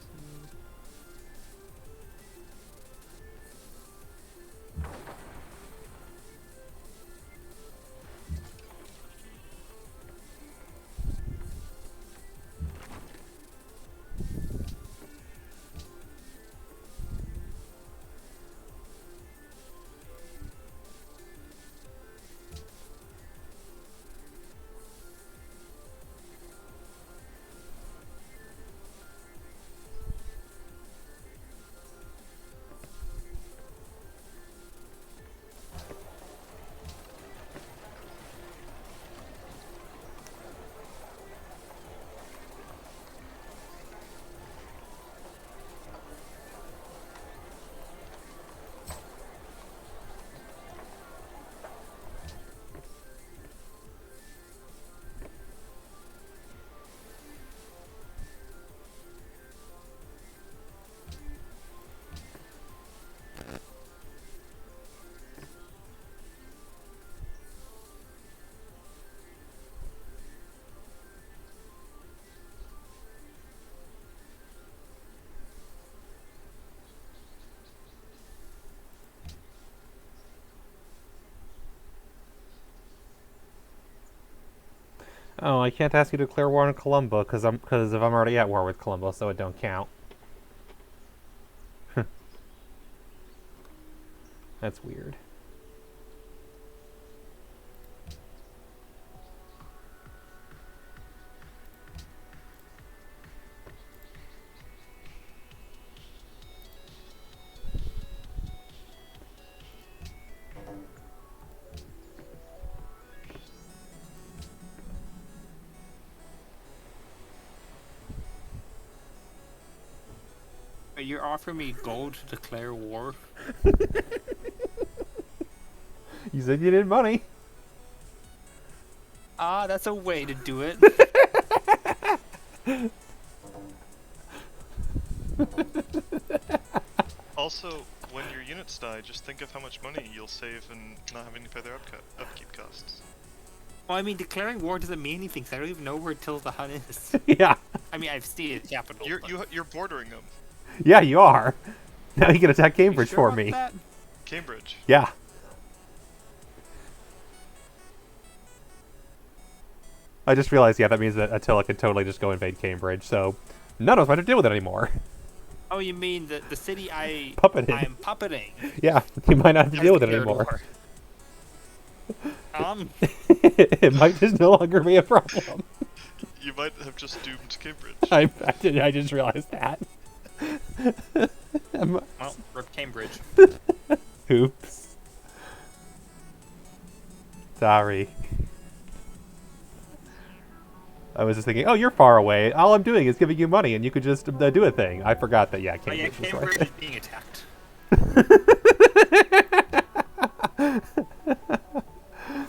Oh, I can't ask you to declare war on Colombo because if I'm already at war with Colombo, so it don't count. That's weird. You're offering me gold to declare war? You said you needed money. Ah, that's a way to do it. Also, when your units die, just think of how much money you'll save and not having to pay their upkeep costs. Well, I mean, declaring war doesn't mean anything, 'cause I don't even know where Tilda Hun is. Yeah. I mean, I've seen it, capital. You're bordering them. Yeah, you are. Now you can attack You Cambridge sure for about me. that? Cambridge. Yeah. I just realized, yeah, that means that Attila can totally just go invade Cambridge, so none of us might have to deal with it anymore. Oh, you mean the city I Puppeted. am puppeting? Yeah, you might not have to has deal with it declared anymore. war. It might just no longer be a problem. You might have just doomed Cambridge. I just realized that. Well, rip Cambridge. Oops. Sorry. I was just thinking, oh, you're far away. All I'm doing is giving you money, and you could just do a thing. I forgot that, yeah, Oh yeah, Cambridge is Cambridge right. is being attacked.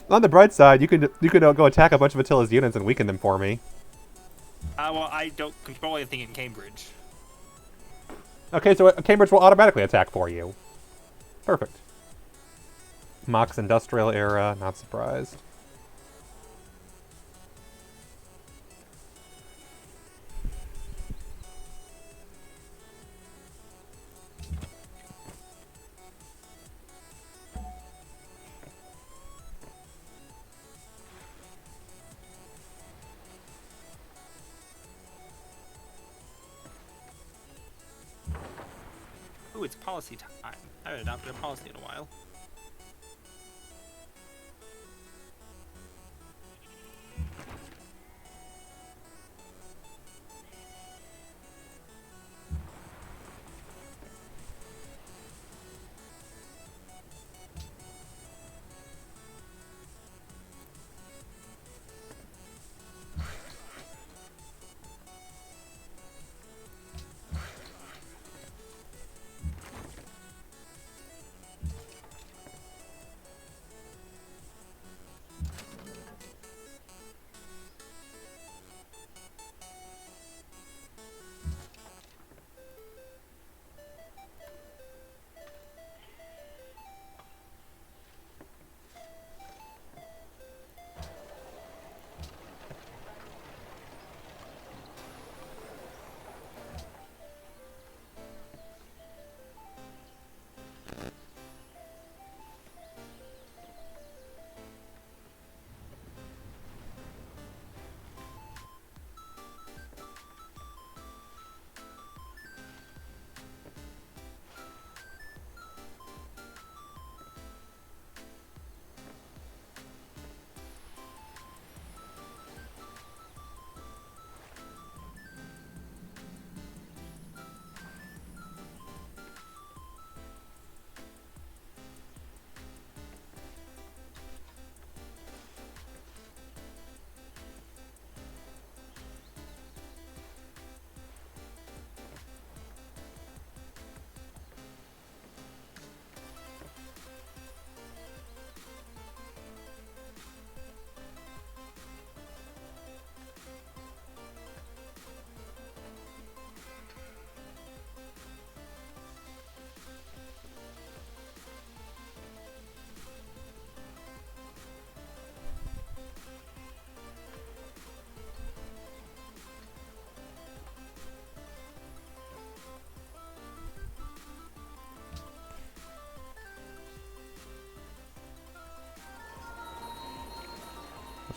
On the bright side, you can go attack a bunch of Attila's units and weaken them for me. Well, I don't control anything in Cambridge. Okay, so Cambridge will automatically attack for you. Perfect. Mox Industrial Era, not surprised. Ooh, it's policy time. I haven't adopted a policy in a while.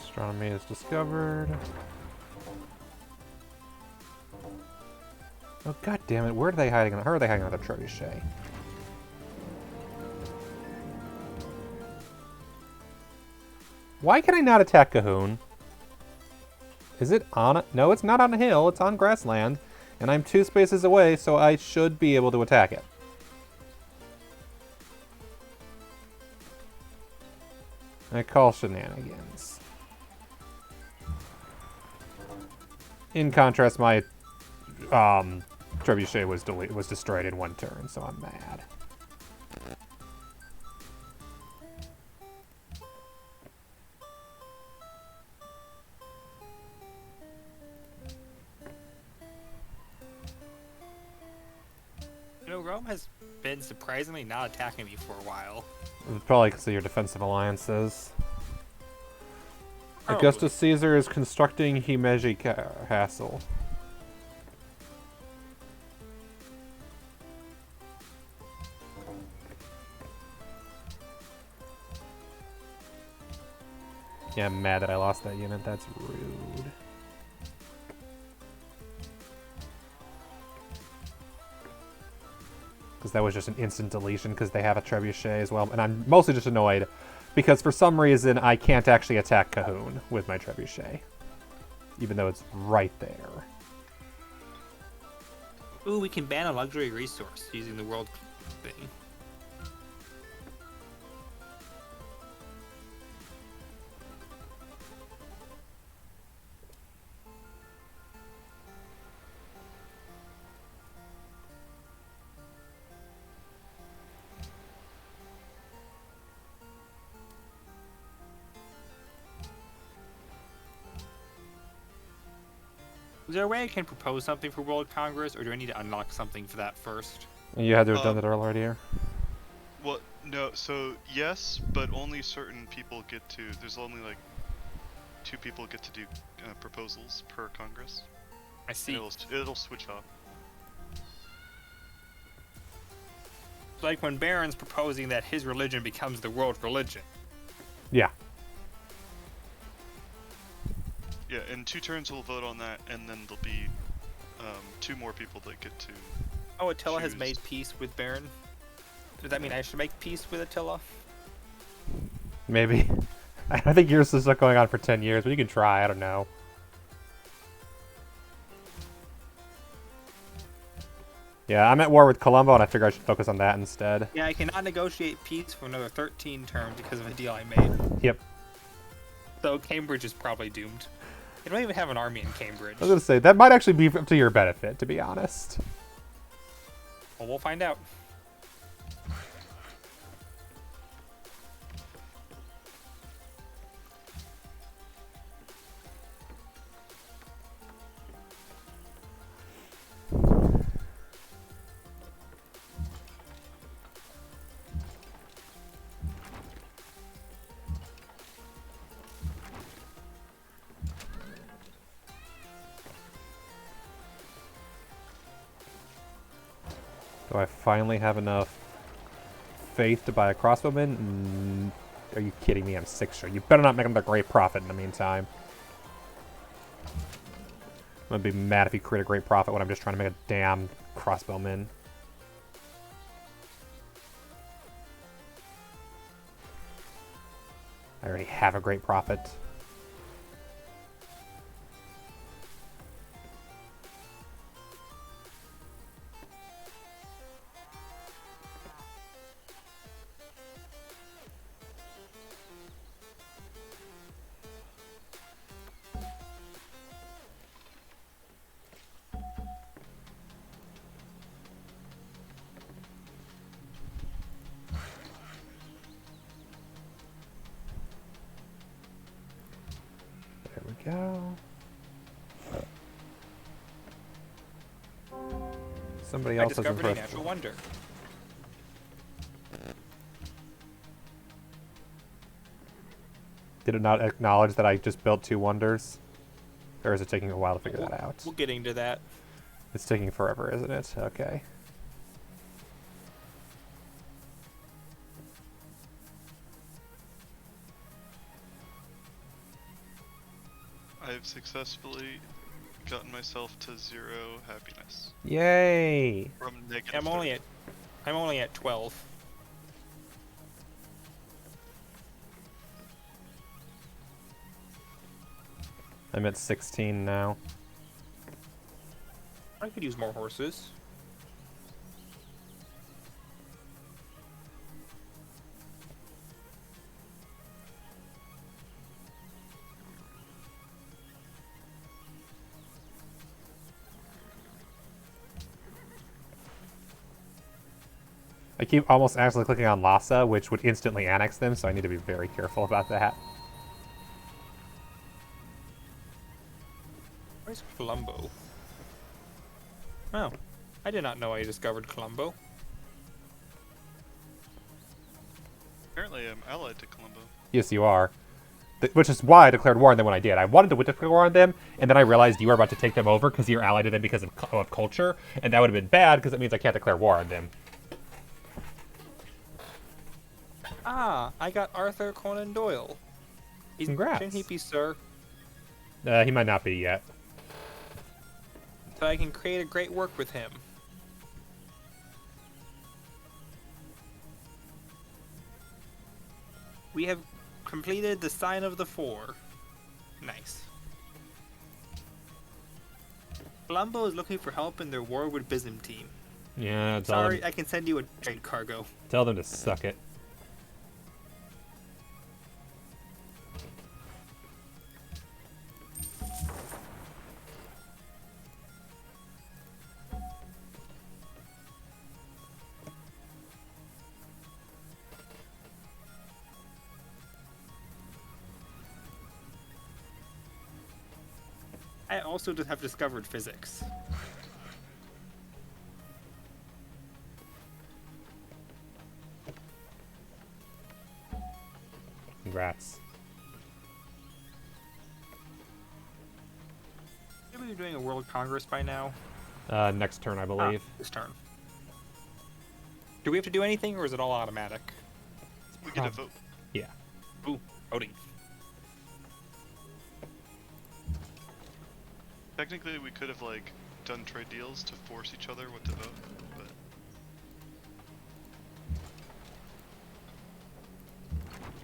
Astronomy is discovered. Oh, god damn it. Where are they hiding? How are they hiding on the trebuchet? Why can I not attack Cahoon? Is it on a... No, it's not on a hill. It's on grassland. And I'm 2 spaces away, so I should be able to attack it. I call shenanigans. In contrast, my trebuchet was destroyed in 1 turn, so I'm mad. You know, Rome has been surprisingly not attacking me for a while. It's probably because of your defensive alliances. Probably. Augustus Caesar is constructing Himeji Castle. Yeah, I'm mad that I lost that unit. That's rude. Because that was just an instant deletion because they have a trebuchet as well. And I'm mostly just annoyed because for some reason I can't actually attack Cahoon with my trebuchet. Even though it's right there. Ooh, we can ban a luxury resource using the world thing. Is there a way I can propose something for World Congress, or do I need to unlock something for that first? You had to have done that earlier. Well, no. So yes, but only certain people get to. There's only like 2 people get to do proposals per Congress. I see. It'll switch off. Like when Baron's proposing that his religion becomes the world religion. Yeah. Yeah, in 2 turns we'll vote on that, and then there'll be 2 more people that get to. Oh, Attila has choose. made peace with Baron. Does that mean I should make peace with Attila? Maybe. I think yours is stuck going on for 10 years, but you can try. I don't know. Yeah, I'm at war with Colombo, and I figure I should focus on that instead. Yeah, I cannot negotiate peace for another 13 terms because of a deal I made. Yep. So Cambridge is probably doomed. They don't even have an army in Cambridge. I was gonna say, that might actually be up to your benefit, to be honest. Well, we'll find out. Do I finally have enough faith to buy a crossbowman? Are you kidding me? I'm 6 sure. You better not make another great profit in the meantime. I'm gonna be mad if you create a great profit when I'm just trying to make a damn crossbowman. I already have a great profit. Go. Somebody else has discovered a first. natural wonder. Did it not acknowledge that I just built 2 wonders? Or is it taking a while to figure that out? We'll get into that. It's taking forever, isn't it? Okay. I've successfully gotten myself to 0 happiness. Yay! From negative. I'm only at 12. I'm at 16 now. I could use more horses. I keep almost accidentally clicking on Lhasa, which would instantly annex them, so I need to be very careful about that. Where's Colombo? Oh, I did not know I discovered Colombo. Apparently I'm allied to Colombo. Yes, you are. Which is why I declared war on them when I did. I wanted to declare war on them, and then I realized you were about to take them over because you're allied to them because of culture, and that would have been bad because it means I can't declare war on them. Ah, I got Arthur Conan Doyle. Congrats. Shouldn't he be Sir? He might not be yet. So I can create a great work with him. We have completed the Sign of the Four. Nice. Colombo is looking for help in their war with Byzantine. Yeah, Sorry, I can send you a trade cargo. tell them to suck it. I also just have discovered physics. Congrats. Should we be doing a World Congress by now? Next turn, I believe. This turn. Do we have to do anything, or is it all automatic? We get a vote. Yeah. Ooh, voting. Technically, we could have like done trade deals to force each other what to vote, but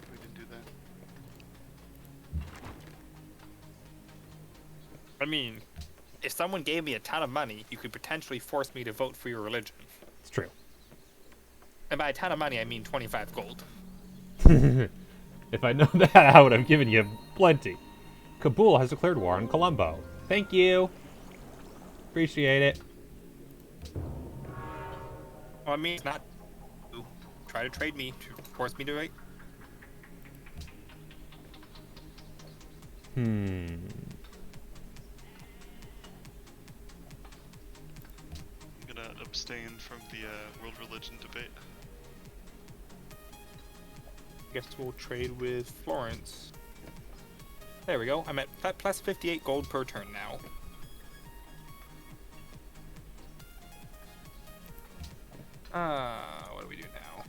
we didn't do that. I mean, if someone gave me a ton of money, you could potentially force me to vote for your religion. It's true. And by a ton of money, I mean 25 gold. If I'd known that, I would have given you plenty. Kabul has declared war on Colombo. Thank you. Appreciate it. Well, I mean, it's not to try to trade me, to force me to wait. Hmm. I'm gonna abstain from the world religion debate. I guess we'll trade with Florence. There we go. I'm at plus 58 gold per turn now. What do we do now?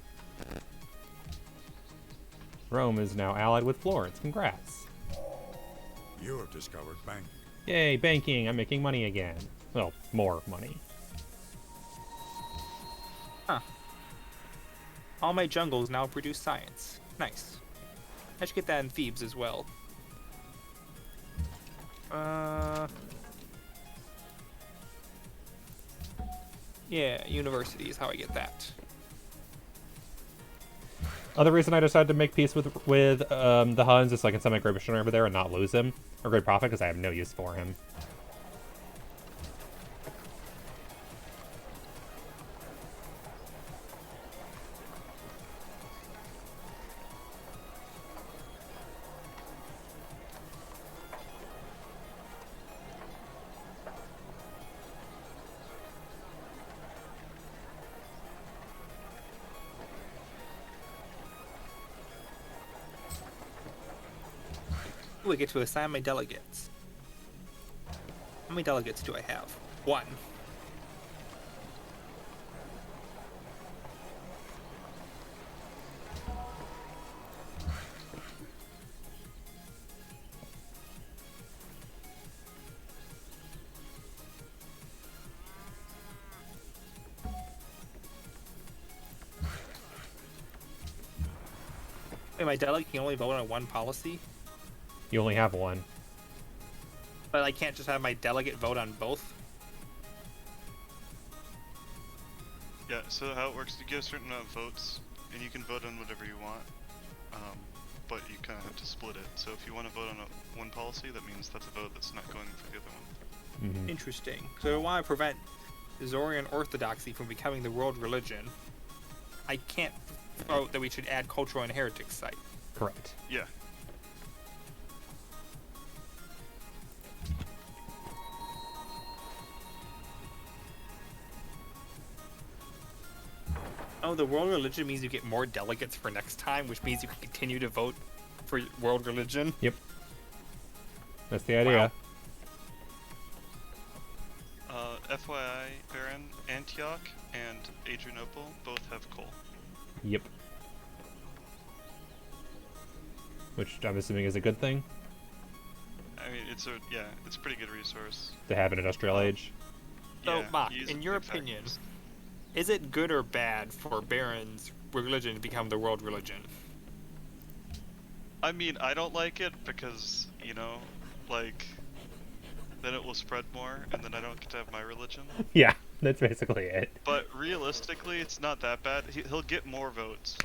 Rome is now allied with Florence. Congrats. You have discovered banking. Yay, banking. I'm making money again. Well, more money. Huh. All my jungles now produce science. Nice. I should get that in Thebes as well. Yeah, university is how I get that. Other reason I decided to make peace with the Huns is so I can send my Great Missionary over there and not lose him. Or Great Prophet, because I have no use for him. Ooh, I get to assign my delegates. How many delegates do I have? One. Wait, my delegate can only vote on one policy? You only have one. But I can't just have my delegate vote on both? Yeah, so how it works, you get a certain amount of votes, and you can vote on whatever you want, but you kind of have to split it. So if you want to vote on one policy, that means that's a vote that's not going for the other one. Mm-hmm. Interesting. So I want to prevent Zorian Orthodoxy from becoming the world religion. I can't vote that we should add cultural and heritage site. Correct. Yeah. Oh, the world religion means you get more delegates for next time, which means you can continue to vote for world religion. Yep. That's the idea. Wow. FYI, Baron, Antioch and Adrianople both have coal. Yep. Which I'm assuming is a good thing I mean, it's a pretty good resource. to have an industrial age. So, Yeah, Mach, use in your big opinion, factors. is it good or bad for Baron's religion to become the world religion? I mean, I don't like it because, like, then it will spread more, and then I don't get to have my religion. Yeah, that's basically it. But realistically, it's not that bad. He'll get more votes.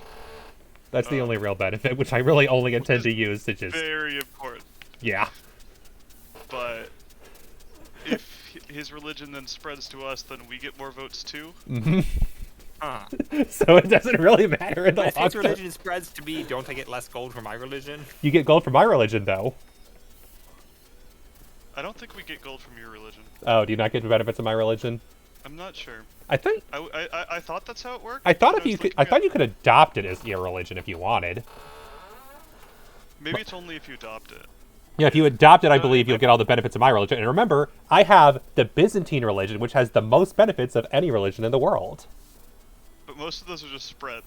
That's the only real benefit, which I really only intend to use to just... Very important. Yeah. But if his religion then spreads to us, then we get more votes too. Mm-hmm. Huh. So it doesn't really matter in the But if long his term. religion spreads to me, don't I get less gold for my religion? You get gold for my religion, though. I don't think we get gold from your religion. Oh, do you not get the benefits of my religion? I'm not sure. I think I thought that's how it worked. I thought but if you was could, looking I thought at- you could adopt it as your religion if you wanted. Maybe it's only if you adopt it. Yeah, if you adopt it, I believe you'll get all the benefits of my religion. And remember, I have the Byzantine religion, which has the most benefits of any religion in the world. But most of those are just spread.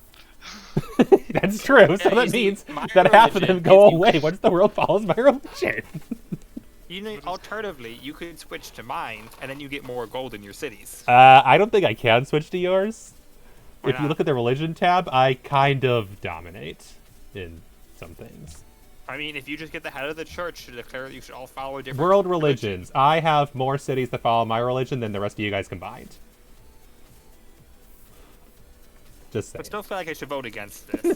That's true. So you that see, means my that half of them religion go gives you- away once the world follows my religion. You know, alternatively, you could switch to mine, and then you get more gold in your cities. I don't think I can switch to yours. Why If you not? look at the religion tab, I kind of dominate in some things. I mean, if you just get the head of the church to declare that you should all follow a different World religion. religions. I have more cities that follow my religion than the rest of you guys combined. Just I saying. still feel like I should vote against this.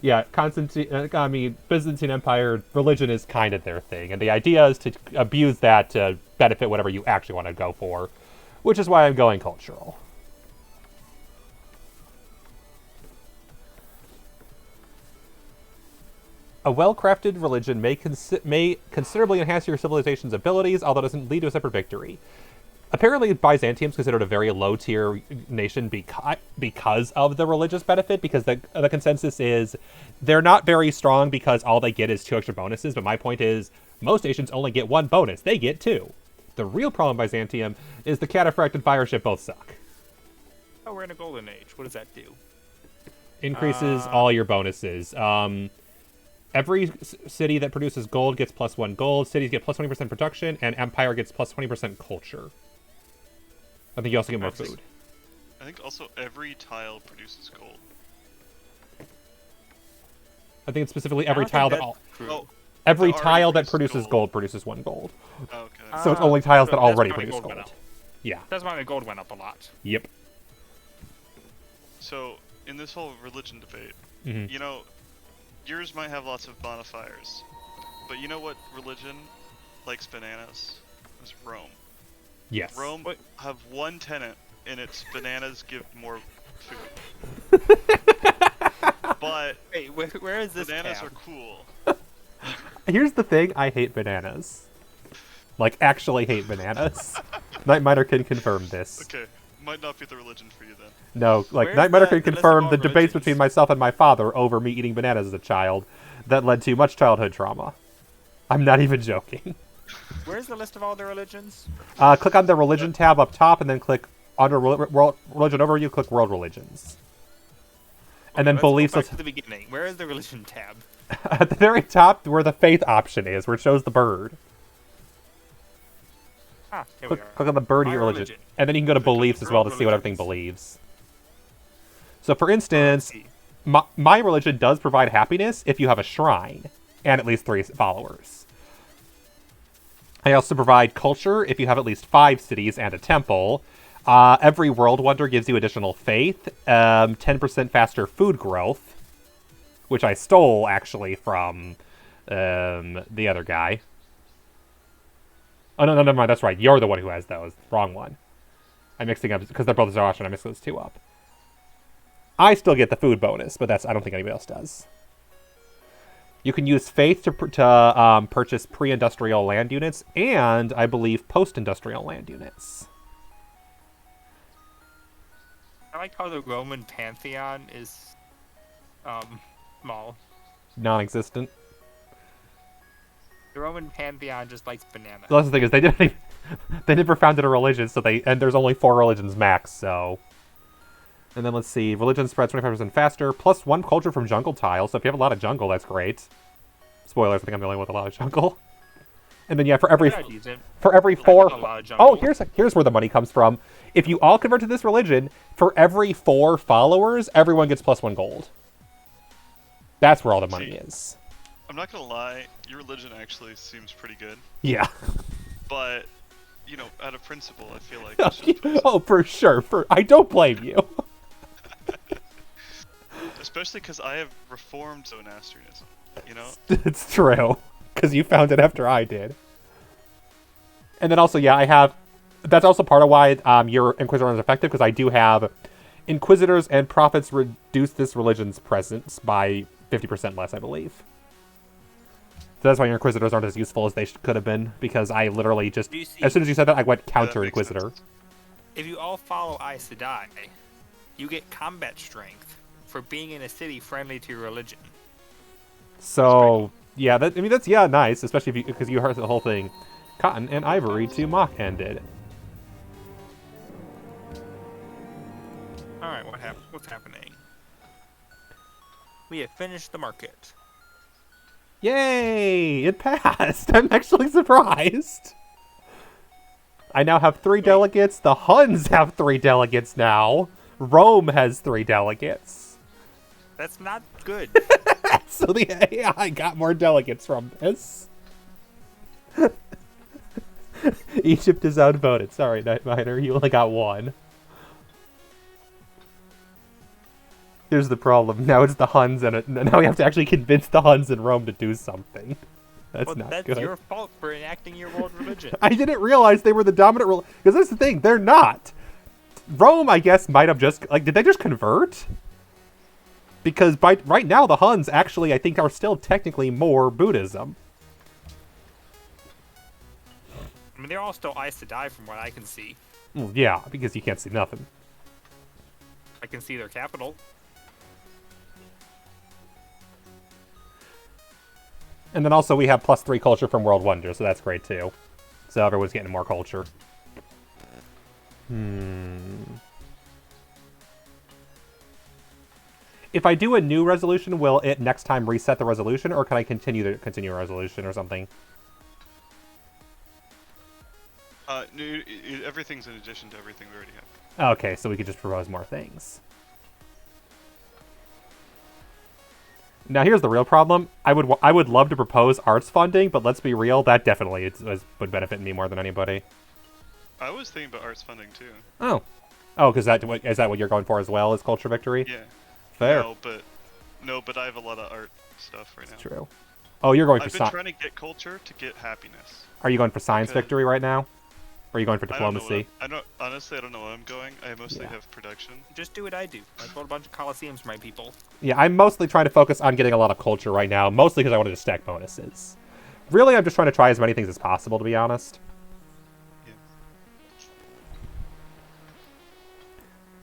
Yeah, Byzantine Empire religion is kind of their thing, and the idea is to abuse that to benefit whatever you actually want to go for, which is why I'm going cultural. A well-crafted religion may considerably enhance your civilization's abilities, although it doesn't lead to a separate victory. Apparently, Byzantium's considered a very low-tier nation because of the religious benefit, because the consensus is they're not very strong because all they get is 2 extra bonuses, but my point is most nations only get 1 bonus. They get 2. The real problem with Byzantium is the Cataphract and Fireship both suck. Oh, we're in a golden age. What does that do? Increases all your bonuses. Every city that produces gold gets +1 gold, cities get plus 20% production, and Empire gets plus 20% culture. I think you also get more food. I think also every tile produces gold. I think it's specifically I every don't think tile that that's all, true. Oh, every that already tile that produces produces gold. gold produces 1 gold. okay. So it's only tiles so that that's already why produce gold gold. went up. Yeah. That's why my gold went up a lot. Yep. So, in this whole religion debate, Mhm. you know, yours might have lots of bonfires, but you know what religion likes bananas? It's Rome. Yes. Rome What? have one tenant, and it's bananas give more food. But Wait, where is this bananas tab? are cool. Here's the thing: I hate bananas. Like, actually hate bananas. Night Miner can confirm this. Okay, might not be the religion for you then. No, like, Where's Night Miner the can list of confirm all the debates religions? between myself and my father over me eating bananas as a child that led to much childhood trauma. I'm not even joking. Where's the list of all the religions? Click on the religion tab up top, and then click under religion overview, click world religions. And then Let's go beliefs. back to the beginning. Where is the religion tab? At the very top, where the faith option is, where it shows the bird. Ah, here we Click are. on the bird My here, religion. religion. And then you can go to beliefs as well to World see what everything religions. believes. So, for instance, See. my religion does provide happiness if you have a shrine and at least 3 followers. I also provide culture if you have at least 5 cities and a temple. Every world wonder gives you additional faith, 10% faster food growth, which I stole actually from the other guy. Oh no, never mind. That's right. You're the one who has those. Wrong one. I'm mixing up because they're both Zoroastrian. I mixed those 2 up. I still get the food bonus, but I don't think anybody else does. You can use faith to purchase pre-industrial land units and, I believe, post-industrial land units. I like how the Roman pantheon is small. Non-existent. The Roman pantheon just likes bananas. So that's the thing is they never founded a religion, and there's only 4 religions max. So, and then let's see, religion spreads 25% faster, plus 1 culture from jungle tile. So if you have a lot of jungle, that's great. Spoilers, I think I'm the only one with a lot of jungle. And then yeah, for every Yeah, decent. 4 got a lot of jungle. oh, here's where the money comes from. If you all convert to this religion, for every 4 followers, everyone gets plus 1 gold. That's where all the money is. I'm not gonna lie, your religion actually seems pretty good, Yeah. but you know, out of principle, I feel like I should put Oh, for sure. I don't blame you. especially because I have reformed Zoroastrianism. You know, It's true, because you found it after I did. And then also, yeah, I have. That's also part of why your Inquisitor is effective, because I do have Inquisitors and prophets reduce this religion's presence by 50% less, I believe. So that's why your Inquisitors aren't as useful as they could have been, because I literally just, as soon as you said that, I went counter Inquisitor. If you all follow Aes Sedai, you get combat strength for being in a city friendly to your religion. So, yeah, that's nice, especially because you heard the whole thing. Cotton and ivory to mock ended. Alright, what's happening? We have finished the market. Yay! It passed! I'm actually surprised. I now have 3 delegates. The Huns have 3 delegates now. Rome has 3 delegates. That's not good. So the AI got more delegates from this. Egypt is outvoted. Sorry, Nightminer, you only got 1. Here's the problem. Now it's the Huns, and now we have to actually convince the Huns in Rome to do something. That's not good. That's your fault for enacting your world religion. I didn't realize they were the dominant religion. Because that's the thing, they're not. Rome, I guess, might have just... Like, did they just convert? Because right now, the Huns actually, I think, are still technically more Buddhism. I mean, they're all still Aes Sedai from what I can see. Well, yeah, because you can't see nothing. I can see their capital. And then also we have +3 culture from World Wonder, so that's great too. So everyone's getting more culture. If I do a new resolution, will it next time reset the resolution, or can I continue a resolution or something? Everything's in addition to everything we already have. Okay, so we could just propose more things. Now here's the real problem. I would love to propose arts funding, but let's be real, that definitely would benefit me more than anybody. I was thinking about arts funding too. Oh, because is that what you're going for as well as culture victory? Yeah. Fair. No, but I have a lot of art stuff right now. That's true. Oh, you're going for I've been trying to get culture to get happiness. Are you going for science victory right now? Or are you going for diplomacy? Honestly, I don't know where I'm going. I mostly have production. Just do what I do. I build a bunch of coliseums for my people. Yeah, I'm mostly trying to focus on getting a lot of culture right now, mostly because I wanted to stack bonuses. Really, I'm just trying to try as many things as possible, to be honest. Yeah.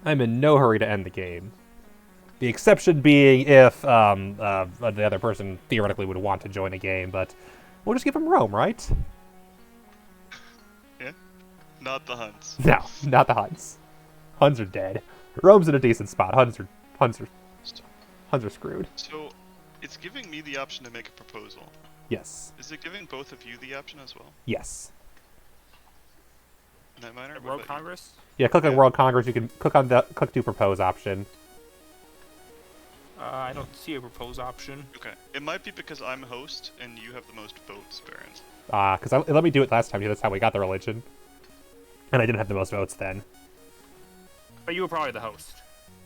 I'm in no hurry to end the game. The exception being if the other person theoretically would want to join a game, but we'll just give them Rome, right? Yeah. Not the Huns. No, not the Huns. Huns are dead. Rome's in a decent spot. Huns are screwed. So, it's giving me the option to make a proposal. Yes. Is it giving both of you the option as well? Yes. Nightminer? World Congress? Yeah, click on World Congress. You can click on the click to propose option. I don't see a propose option. Okay. It might be because I'm host and you have the most votes, Barons. Because it let me do it last time. Yeah, that's how we got the religion. And I didn't have the most votes then. But you were probably the host.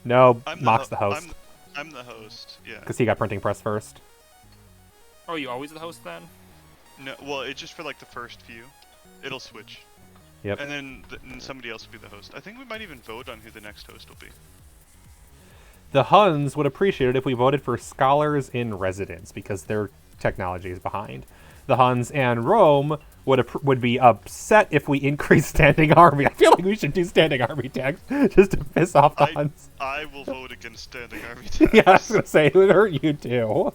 No, Mock's the host. I'm the host, yeah. Because he got printing press first. Oh, you always the host then? No, well, it's just for like the first few. It'll switch. Yep. And then somebody else will be the host. I think we might even vote on who the next host will be. The Huns would appreciate it if we voted for scholars in residence, because their technology is behind. The Huns and Rome would be upset if we increase standing army. I feel like we should do standing army tax just to piss off the Huns. I will vote against standing army tax. Yeah, I was going to say, it would hurt you too.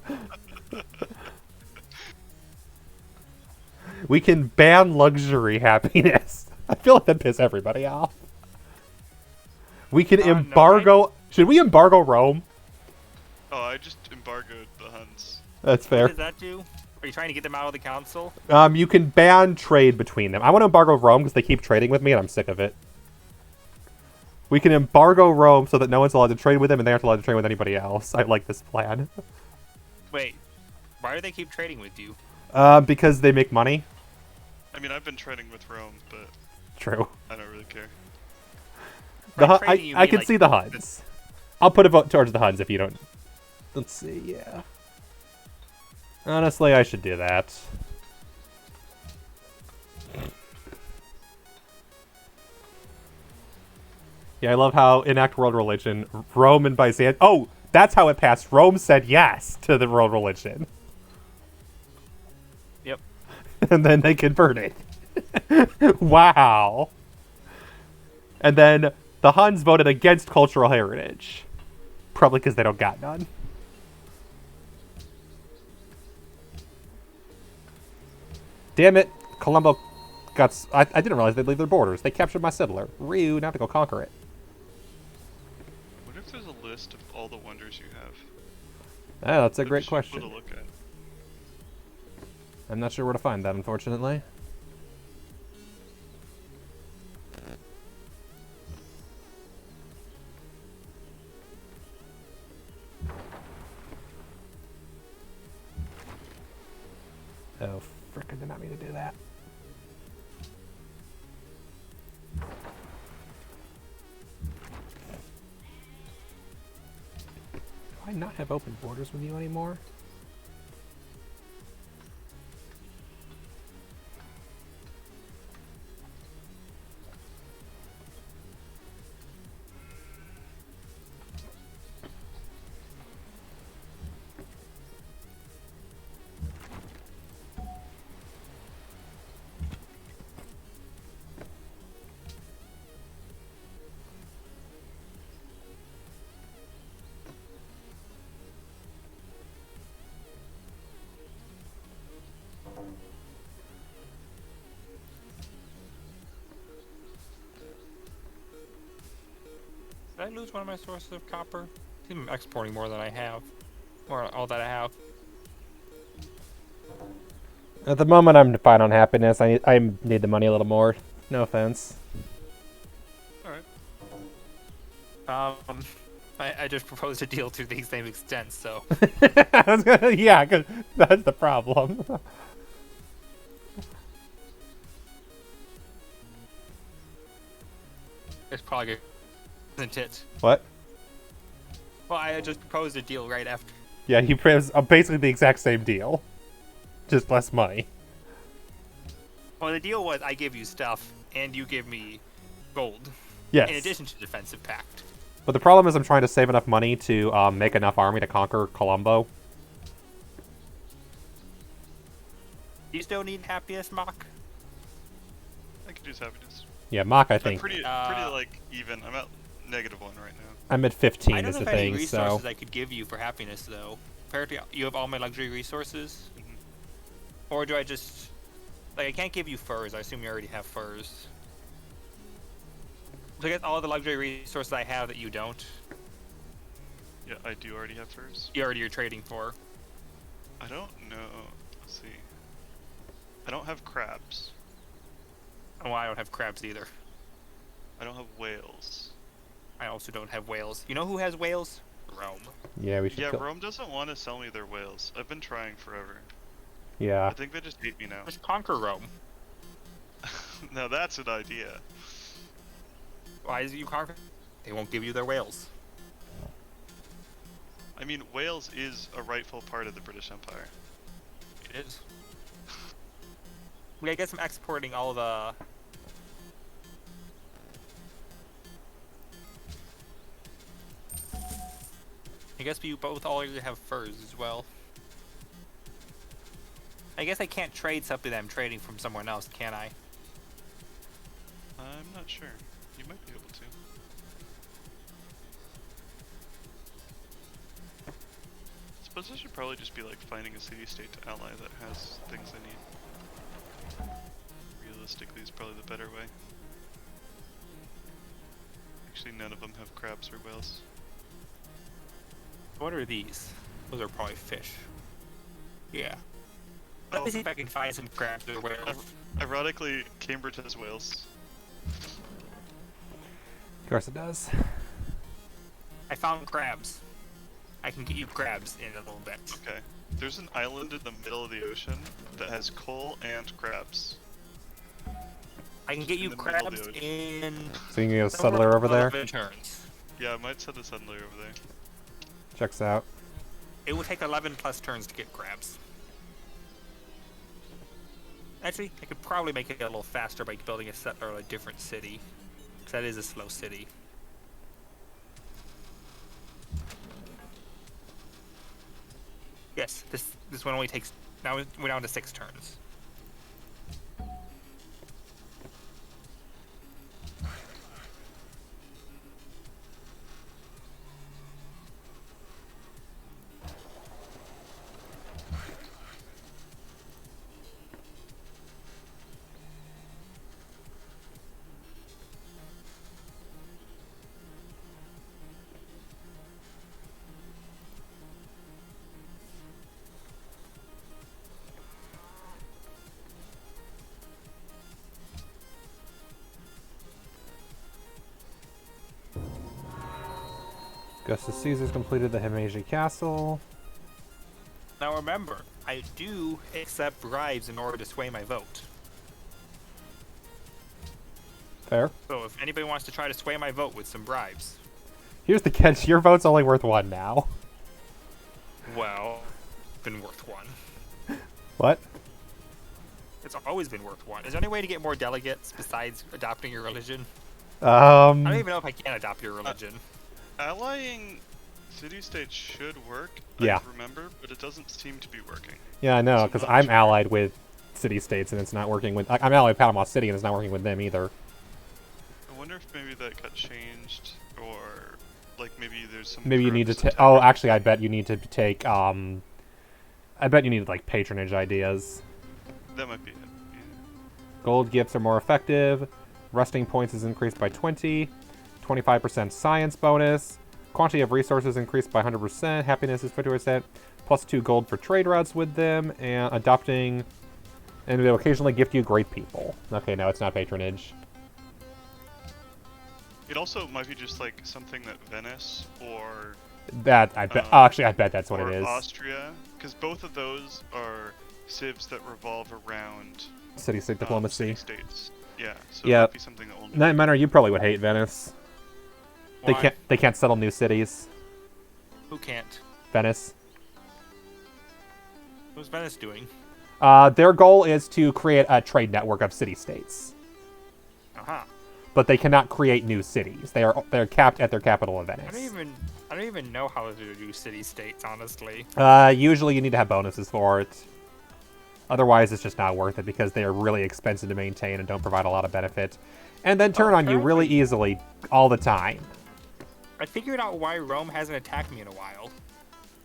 We can ban luxury happiness. I feel like that'd piss everybody off. We can embargo... No, should we embargo Rome? Oh, I just embargoed the Huns. That's fair. What does that do? Are you trying to get them out of the council? You can ban trade between them. I want to embargo Rome because they keep trading with me and I'm sick of it. We can embargo Rome so that no one's allowed to trade with them and they aren't allowed to trade with anybody else. I like this plan. Wait, why do they keep trading with you? Because they make money. I mean, I've been trading with Rome, but... True. I don't really care. I can see the Huns. I'll put a vote towards the Huns if you don't... Let's see, yeah. Honestly, I should do that. Yeah, I love how enact world religion, Rome and Byzantium. Oh, that's how it passed. Rome said yes to the world religion, Yep. and then they converted. Wow. And then the Huns voted against cultural heritage, probably because they don't got none. Damn it, Colombo got. I didn't realize they'd leave their borders. They captured my settler. Ryu, now to go conquer it. What if there's a list of all the wonders you have? Oh, that's a That we great should be able question. to look at. I'm not sure where to find that, unfortunately. Oh, frick, I did not mean to do that. Do I not have open borders with you anymore? Did I lose one of my sources of copper? I think I'm exporting more than I have. Or all that I have. At the moment, I'm fine on happiness. I need the money a little more. No offense. Alright. I just proposed a deal to the same extent, so. I was gonna, yeah, 'cause that's the problem. It's probably good, isn't it? What? Well, I just proposed a deal right after. Yeah, he proposed basically the exact same deal, just less money. Well, the deal was I give you stuff, and you give me gold. Yes. In addition to defensive pact. But the problem is I'm trying to save enough money to make enough army to conquer Colombo. Do you still need happiness, Mock? I could use happiness. Yeah, Mach, I I'm think. pretty like even. I'm at -1 right now. I'm at 15 I don't is know the if any thing, resources so... I could give you for happiness, though. Apparently, you have all my luxury resources. Mhm. Or do I just... Like, I can't give you furs. I assume you already have furs. So I guess all the luxury resources I have that you don't, Yeah, I do already have furs. you're trading for. I don't know. Let's see. I don't have crabs. Oh, I don't have crabs either. I don't have whales. I also don't have whales. You know who has whales? Rome. Yeah, we should Yeah, go... Rome doesn't want to sell me their whales. I've been trying forever. Yeah. I think they just hate me now. Let's conquer Rome. Now that's an idea. Why is it you conquer? They won't give you their whales. I mean, Wales is a rightful part of the British Empire. It is. I guess I'm exporting all the... I guess you both already have furs as well. I guess I can't trade something that I'm trading from someone else, can I? I'm not sure. You might be able to. I suppose I should probably just be like finding a city-state to ally that has things I need. Realistically is probably the better way. Actually, none of them have crabs or whales. What are these? Those are probably fish. Yeah. Let me see if I can find some crabs or whales. Ironically, Cambridge has whales. Of course it does. I found crabs. I can get you crabs in a little bit. Okay. There's an island in the middle of the ocean that has coal and crabs. I can get you in the middle of the crabs ocean. in... So you can get a settler over there? Turns. Yeah, I might send a settler over there. Checks out. It will take 11 plus turns to get crabs. Actually, I could probably make it a little faster by building a settler in a different city. Because that is a slow city. Yes, this one only takes. Now we're down to 6 turns. Augustus Caesar's completed the Himeji Castle. Now remember, I do accept bribes in order to sway my vote. Fair. So if anybody wants to try to sway my vote with some bribes, Here's the catch. Your vote's only worth 1 now. well, been worth 1. What? It's always been worth 1. Is there any way to get more delegates besides adopting your religion? I don't even know if I can adopt your religion. Allying city-states should work, Yeah. I remember, but it doesn't seem to be working. Yeah, I know, So because not I'm sure. allied with city-states, and it's not working with... I'm allied with Panama City, and it's not working with them either. I wonder if maybe that got changed, or like maybe there's some. Maybe you need to corrupts take... Oh, attacking- actually, I bet you need to take, I bet you need, like, patronage ideas. That might be it. Yeah. Gold gifts are more effective. Rusting points is increased by 20. 25% science bonus. Quantity of resources increased by 100%. Happiness is 50%. Plus 2 gold for trade routes with them. And adopting... And they'll occasionally gift you great people. Okay, no, it's not patronage. It also might be just like something that Venice or That, I bet... oh, actually, I bet that's what or it is. Austria, because both of those are civs that revolve around City-state diplomacy. states. Yeah, so Yeah. it might be something that only. Night Manor, you probably would hate Venice. Why? They can't settle new cities. Who can't? Venice. What's Venice doing? Their goal is to create a trade network of city-states. Uh-huh. But they cannot create new cities. They're capped at their capital of I Venice. don't even know how to do city-states, honestly. Usually you need to have bonuses for it. Otherwise, it's just not worth it because they are really expensive to maintain and don't provide a lot of benefit. And then turn on you really apparently- easily all the time. I figured out why Rome hasn't attacked me in a while.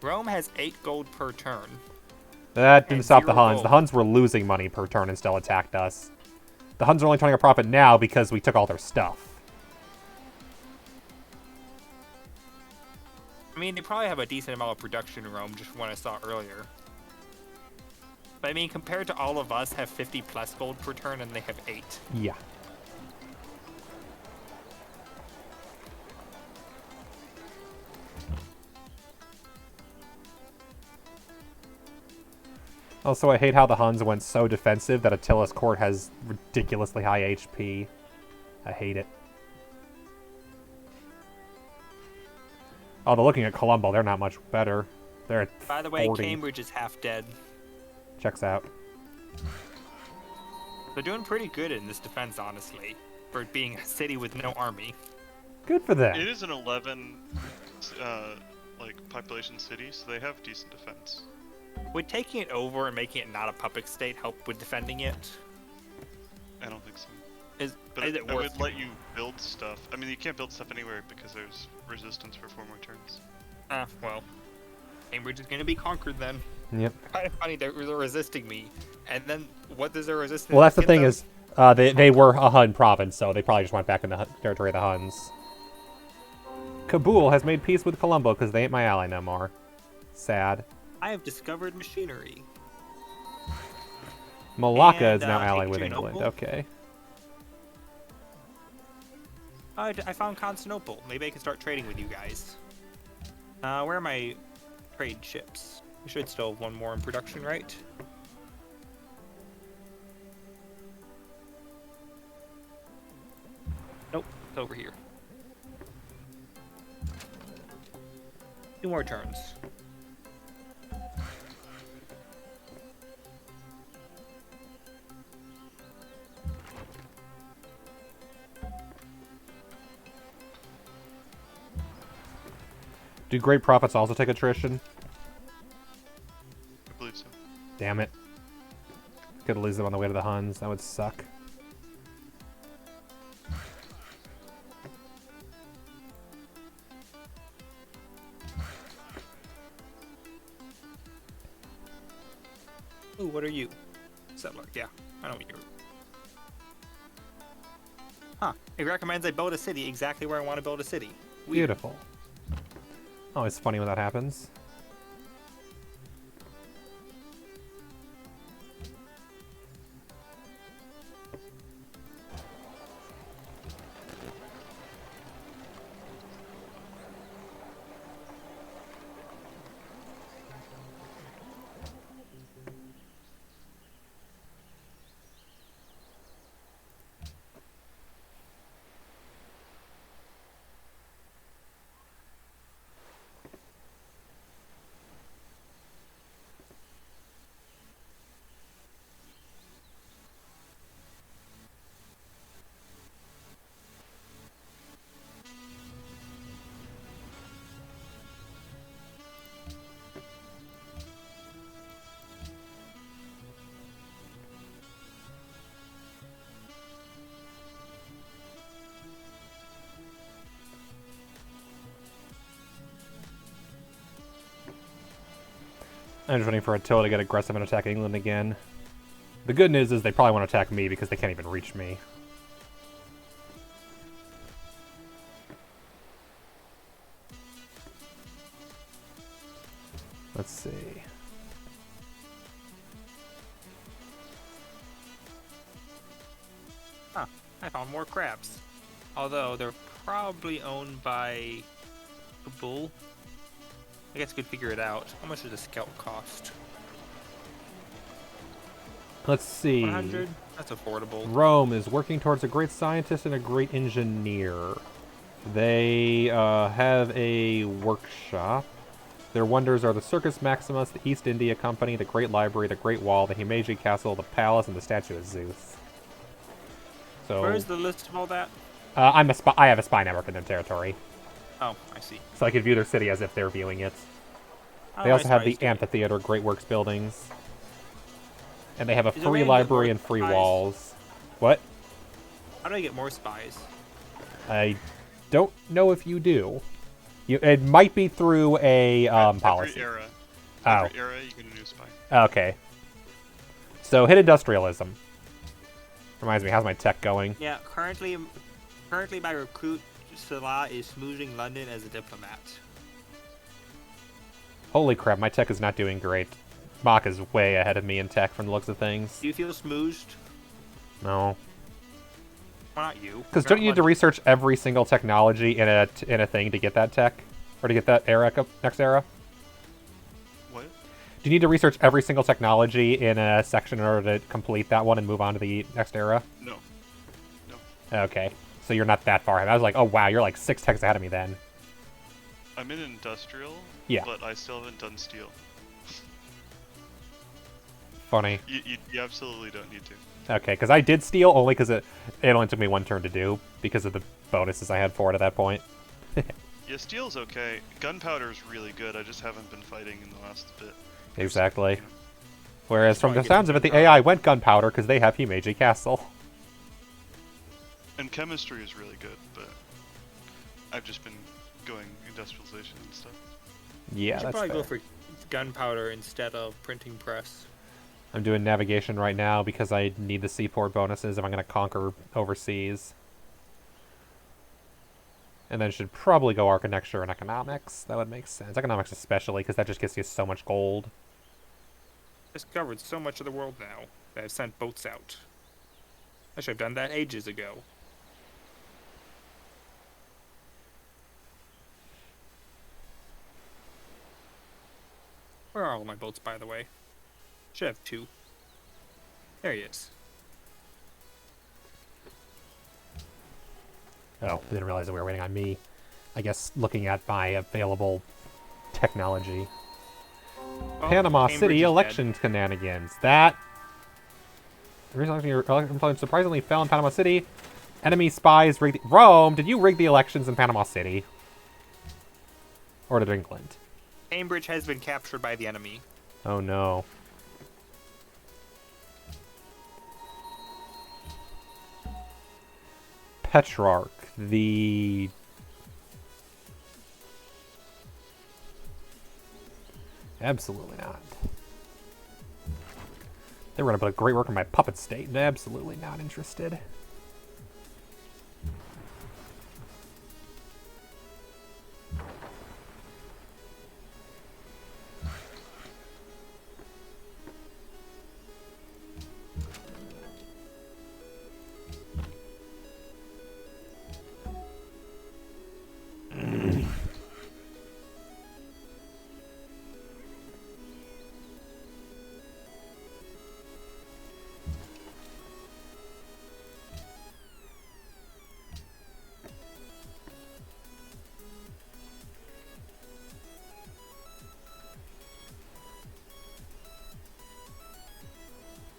Rome has 8 gold per turn. That didn't And stop the 0 Huns. gold. The Huns were losing money per turn and still attacked us. The Huns are only turning a profit now because we took all their stuff. I mean, they probably have a decent amount of production in Rome, just from what I saw earlier. But I mean, compared to all of us have 50 plus gold per turn, and they have 8. Yeah. Also, I hate how the Huns went so defensive that Attila's court has ridiculously high HP. I hate it. Although looking at Colombo, they're not much better. They're at By the way, 40. Cambridge is half dead. Checks out. They're doing pretty good in this defense, honestly, for it being a city with no army. Good for them. It is an 11 like population city, so they have decent defense. Would taking it over and making it not a puppet state help with defending it? I don't think so. But is it I worth would let you build stuff. I mean, you can't build stuff anywhere because there's resistance for 4 more turns. Well, Cambridge is going to be conquered then. Yep. Kind of funny they're resisting me, and then what does their resistance? Well, that's the get thing them? is, they were a Hun province, so they probably just went back in the territory of the Huns. Kabul has made peace with Colombo because they ain't my ally no more. Sad. I have discovered machinery. Malacca And, is now allied with Adrianople? England. Okay. I found Constantinople. Maybe I can start trading with you guys. Where are my trade ships? We should still have 1 more in production, right? Nope, it's over here. 2 more turns. Do great profits also take attrition? Damn it. Could lose them on the way to the Huns. That would suck. Ooh, what are you? Settler. Yeah, I know what you're. Huh. It recommends I build a city exactly where I want to build a city. Weird. Beautiful. Always funny when that happens. I'm just waiting for Attila to get aggressive and attack England again. The good news is they probably want to attack me because they can't even reach me. Let's see. Huh. I found more crabs. Although they're probably owned by a bull. I guess I could figure it out. How much does a scout cost? Let's see. 100? That's affordable. Rome is working towards a great scientist and a great engineer. They have a workshop. Their wonders are the Circus Maximus, the East India Company, the Great Library, the Great Wall, the Himeji Castle, the Palace, and the Statue of Zeus. So, Where's the list of all that? I have a spy network in their territory, Oh, I see. so I could view their city as if they're viewing it. How They do also I have spy the state? amphitheater, Great Works buildings, and they have a Is there a way free to get library more and free spies? walls. What? How do I get more spies? I don't know if you do. It might be through a policy. Every era. Oh. Every era, you get a new spy. Okay. So hit industrialism. Reminds me, how's my tech going? Yeah, currently my recruit Salah is smoozing London as a diplomat. Holy crap, my tech is not doing great. Mach is way ahead of me in tech from the looks of things. Do you feel smoozed? No. Why not you? Because don't you need to research every single technology in a thing to get that tech? Or to get that next era? What? Do you need to research every single technology in a section in order to complete that one and move on to the next era? No. No. Okay. So you're not that far ahead. I was like, oh wow, you're like 6 techs ahead of me then. I'm in industrial, Yeah. but I still haven't done steel. Funny. You absolutely don't need to. Okay, because I did steal only because it only took me 1 turn to do because of the bonuses I had for it at that point. Yeah, steel's okay. Gunpowder's really good. I just haven't been fighting in the last bit. Exactly. Whereas from why I the get sounds of it, the AI went gunpowder because they have Himeji Castle. And chemistry is really good, but I've just been going industrialization and stuff. Yeah, I should that's probably fair. go for gunpowder instead of printing press. I'm doing navigation right now because I need the seaport bonuses if I'm going to conquer overseas. And then should probably go architecture and economics. That would make sense. Economics especially because that just gets you so much gold. Discovered so much of the world now that I've sent boats out. I should have done that ages ago. Where are all my boats, by the way? Should have 2. There he is. Oh, didn't realize that we were waiting on me. I guess looking at my available technology. Well, Panama Cambridge City is election shenanigans. That... The recent election surprisingly fell in Panama City. Enemy spies rigged... Rome, did you rig the elections in Panama City? Or did England? dead. Cambridge has been captured by the enemy. Oh no. Petrarch, the... Absolutely not. They were going to put great work on my puppet state. Absolutely not interested.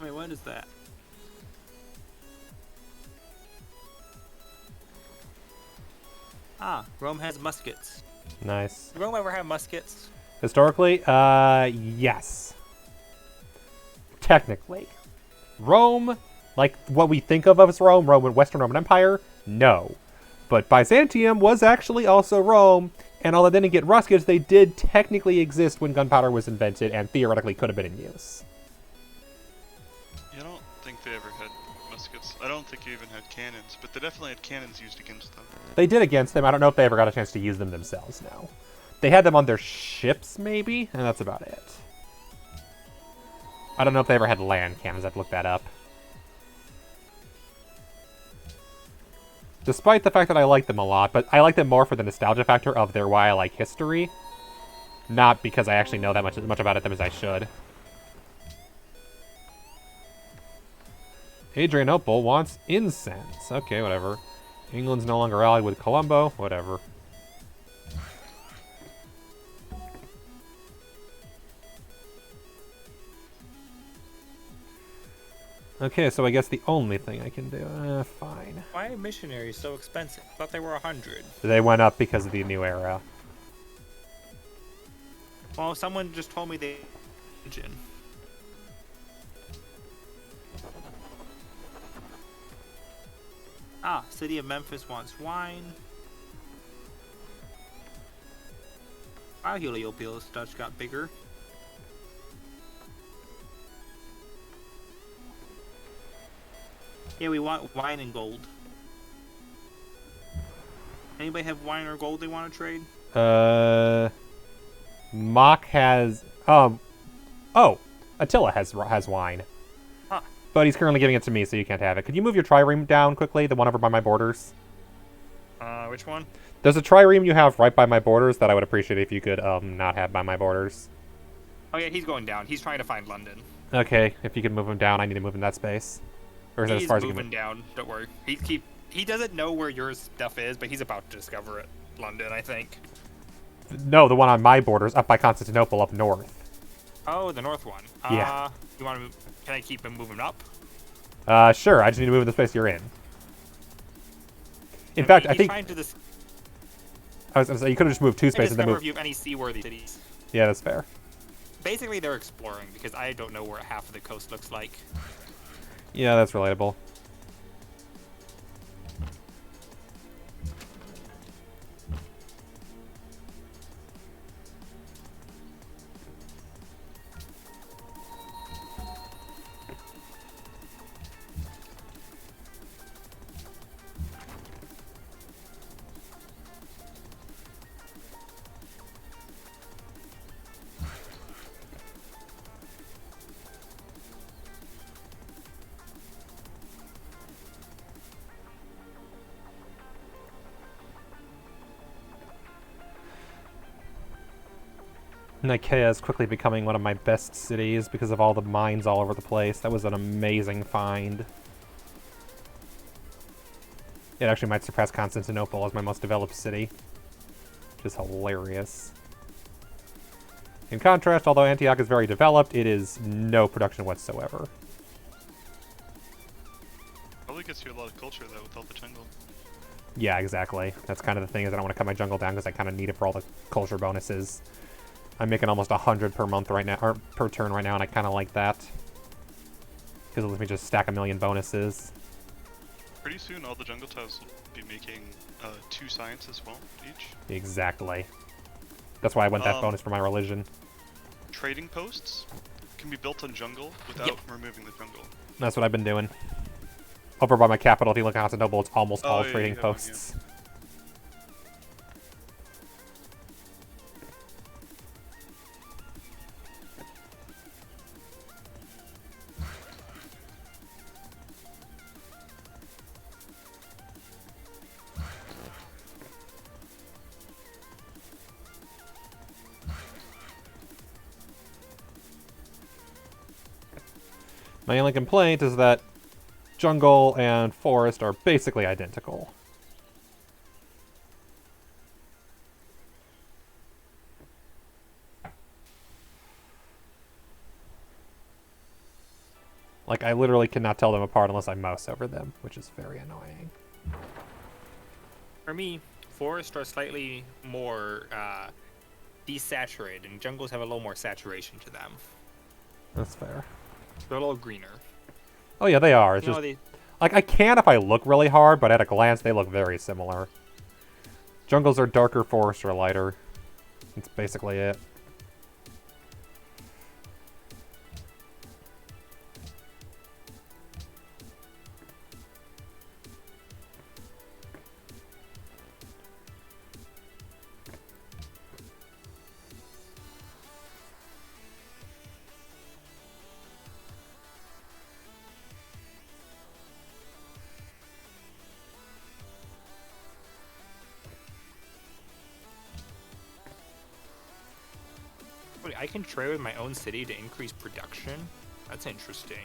Wait, what is that? Ah, Rome has muskets. Nice. Did Rome ever have muskets? Historically, yes. Technically. Rome, like what we think of as Rome, Western Roman Empire, no. But Byzantium was actually also Rome, and although they didn't get muskets, they did technically exist when gunpowder was invented and theoretically could have been in use. I don't think they ever had muskets. I don't think you even had cannons, but they definitely had cannons used against them. They did against them. I don't know if they ever got a chance to use them themselves now. They had them on their ships, maybe, and that's about it. I don't know if they ever had land cannons. I've looked that up. Despite the fact that I like them a lot, but I like them more for the nostalgia factor of their why I like history. Not because I actually know that much about it as I should. Adrianople wants incense. Okay, whatever. England's no longer allied with Colombo. Whatever. Okay, so I guess the only thing I can do... fine. Why are missionaries so expensive? I thought they were 100. They went up because of the new era. Well, someone just told me they... Ah, City of Memphis wants wine. Our Heliopolis Dutch got bigger. Yeah, we want wine and gold. Anybody have wine or gold they want to trade? Mock has... oh, Attila has wine. Huh. But he's currently giving it to me, so you can't have it. Could you move your trireme down quickly? The one over by my borders? Which one? There's a trireme you have right by my borders that I would appreciate if you could, not have by my borders. Oh yeah, he's going down. He's trying to find London. Okay, if you could move him down, I need to move in that space. Or is that as He's far as you moving can move? down. Don't worry. He doesn't know where your stuff is, but he's about to discover it. London, I think. No, the one on my borders, up by Constantinople, up north. Oh, the north one. Yeah. You want to? Can I keep him moving up? Sure. I just need to move in the space you're in. In fact, I think Trying to I was gonna say you could have just moved two spaces and then discover moved. if you have any seaworthy cities. Yeah, that's fair. Basically, they're exploring because I don't know where half of the coast looks like. Yeah, that's relatable. Nicaea is quickly becoming one of my best cities because of all the mines all over the place. That was an amazing find. It actually might surpass Constantinople as my most developed city, which is hilarious. In contrast, although Antioch is very developed, it is no production whatsoever. Probably gets you a lot of culture though with all the jungle. Yeah, exactly. That's kind of the thing, is I don't want to cut my jungle down because I kind of need it for all the culture bonuses. I'm making almost 100 per month right now, or per turn right now, and I kind of like that. Because it lets me just stack a million bonuses. Pretty soon, all the jungle tiles will be making 2 science as well, each. Exactly. That's why I want that bonus for my religion. Trading posts can be built on jungle without removing the jungle. That's what I've been doing. Over by my capital, if you look at Constantinople, it's almost all yeah, trading you have one, posts. My only complaint is that jungle and forest are basically identical. Like, I literally cannot tell them apart unless I mouse over them, which is very annoying. For me, forests are slightly more desaturated, and jungles have a little more saturation to them. That's fair. They're a little greener. Oh yeah, they are. It's You just know, like I can if I look really hard, but at a glance they look very similar. Jungles are darker, forests are lighter. That's basically it. Wait, I can trade with my own city to increase production? That's interesting.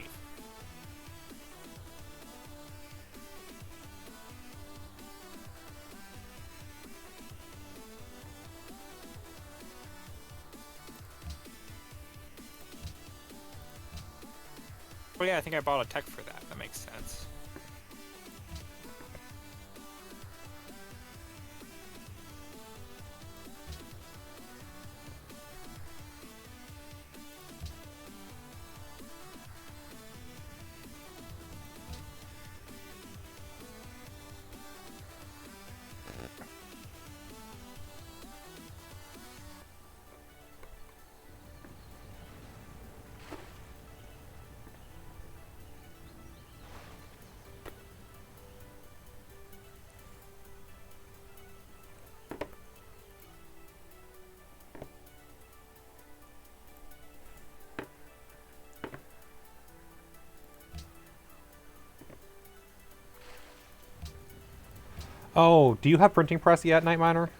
Oh yeah, I think I bought a tech for that. That makes sense. Oh, do you have printing press yet, Night Miner?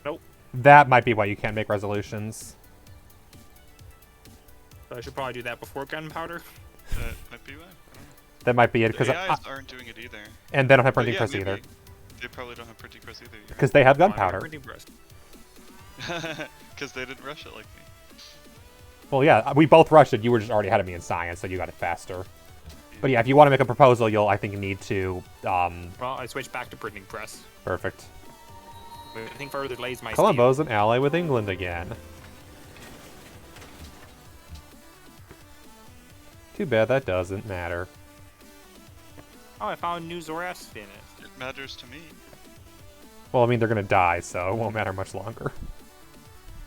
Nope. That might be why you can't make resolutions. So I should probably do that before gunpowder. That might be why. I don't know. That might be it, because The AIs aren't doing it either. and they don't have But printing yeah, press maybe. either, They probably don't have printing press either. because they have Oh, I got gunpowder. printing press. Because they didn't rush it like me. Well, yeah, we both rushed it. You were just already ahead of me in science, so you got it faster. But yeah, if you want to make a proposal, you'll, I think, need to, Well, I switched back to printing press. perfect. I think further delays my Colombo's an ally with England again. Too bad that doesn't matter. Oh, I found new Zoroastrian in it. It matters to me. Well, I mean, they're gonna die, so it won't matter much longer.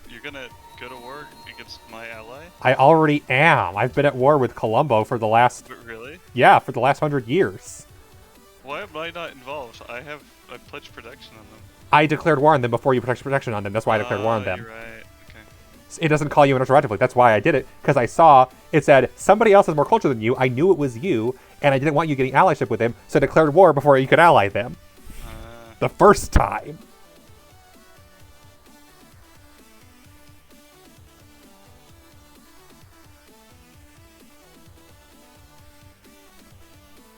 You're gonna go to war against my ally? I already am. I've been at war with Colombo for the last, But really? yeah, for the last 100 years. Why am I not involved? I pledged protection on them. I declared war on them before you pledged protection on them. That's why I declared war on them. You're right. Okay. It doesn't call you in retroactively. That's why I did it, because I saw it said somebody else has more culture than you. I knew it was you, and I didn't want you getting allyship with him, so I declared war before you could ally them. The first time.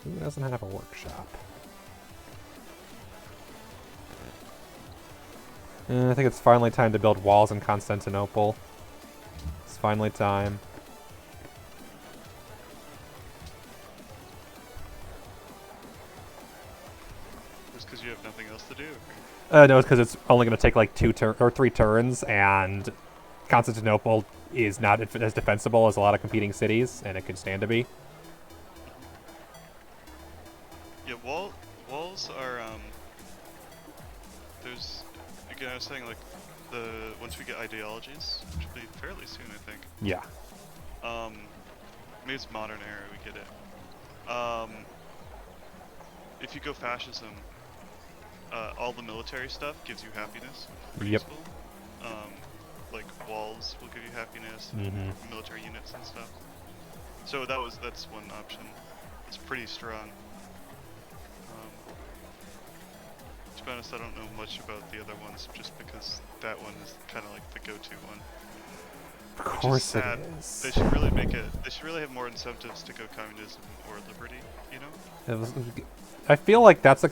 Who doesn't have a workshop? I think it's finally time to build walls in Constantinople. It's finally time. Just because you have nothing else to do? No, it's because it's only going to take like 3 turns, and Constantinople is not as defensible as a lot of competing cities, and it could stand to be. Yeah, generals are there's again I was saying like once we get ideologies, which will be fairly soon I think. Yeah. Maybe it's modern era we get it. If you go fascism, all the military stuff gives you happiness. Pretty Yep. useful. Like walls will give you happiness, military units and stuff. So that's one option. It's pretty strong. To be honest, I don't know much about the other ones, just because that one is kind of like the go-to one. Of course it is. They should really make it. They should really have more incentives to go communism or liberty. You know. I feel like that's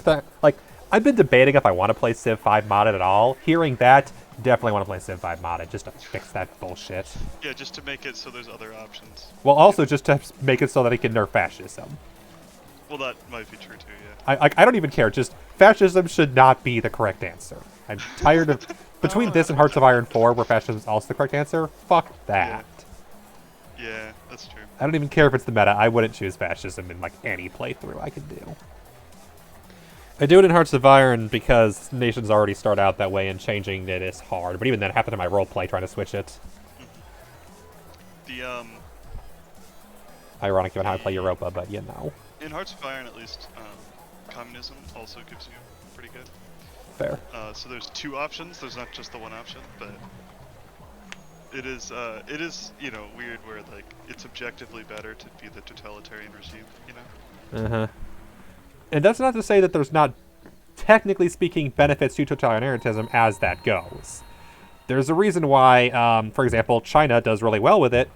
like I've been debating if I want to play Civ 5 modded at all. Hearing that, definitely want to play Civ 5 modded just to fix that bullshit. Yeah, just to make it so there's other options. Well, also just to make it so that it can nerf fascism. Well, that might be true too. Yeah. I don't even care. Just fascism should not be the correct answer. I'm tired of between this and Hearts of Iron 4, where fascism is also the correct answer. Fuck that. Yeah, that's true. I don't even care if it's the meta. I wouldn't choose fascism in like any playthrough I could do. I do it in Hearts of Iron because nations already start out that way, and changing it is hard. But even then, it happened in my roleplay trying to switch it. The Ironic given how I play Europa, but you know. in Hearts of Iron, at least, communism also gives you pretty good. Fair. So there's two options. There's not just the one option, but it is you know weird where like it's objectively better to be the totalitarian regime. You know. Uh-huh. And that's not to say that there's not, technically speaking, benefits to totalitarianism as that goes. There's a reason why, for example, China does really well with it,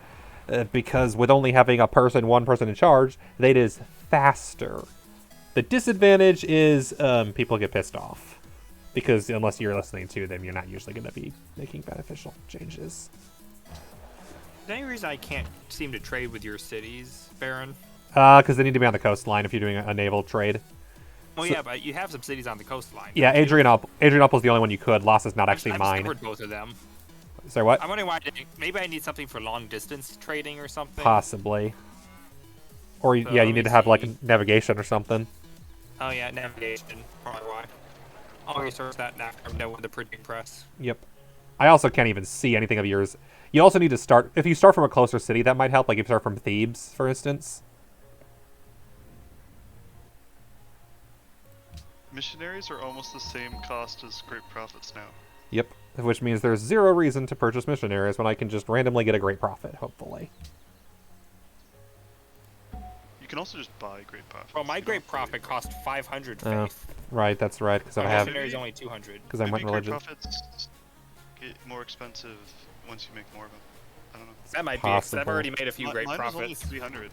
because with only having one person in charge, it is faster. The disadvantage is people get pissed off, because unless you're listening to them, you're not usually going to be making beneficial changes. Is there any reason I can't seem to trade with your cities, Baron? Because they need to be on the coastline if you're doing a naval trade. Well, yeah, but you have some cities on the coastline. Yeah, Adrianople is the only one you could. Lost is not actually I've mine. discovered both of them. Sorry, what? I'm wondering why. Maybe I need something for long distance trading or something. Possibly. Or, So yeah, you let need to me have, like, see. navigation or something. Oh yeah, navigation. Probably why. I'll research that after I'm done with the printing press. Yep. I also can't even see anything of yours. You also need to start... If you start from a closer city, that might help. Like, if you start from Thebes, for instance. Missionaries are almost the same cost as great profits now. Yep. Which means there's zero reason to purchase missionaries when I can just randomly get a great profit, hopefully. You can also just buy great profits. Well, my You don't great have to profit cost 500 Oh, faith. right, that's right, because I My have... missionary's only 200. Because I went Maybe great religious. profits get more expensive once you make more of them. I don't know. That might be it, 'cause I've Possible. already made a few great Mine was only profits. 300.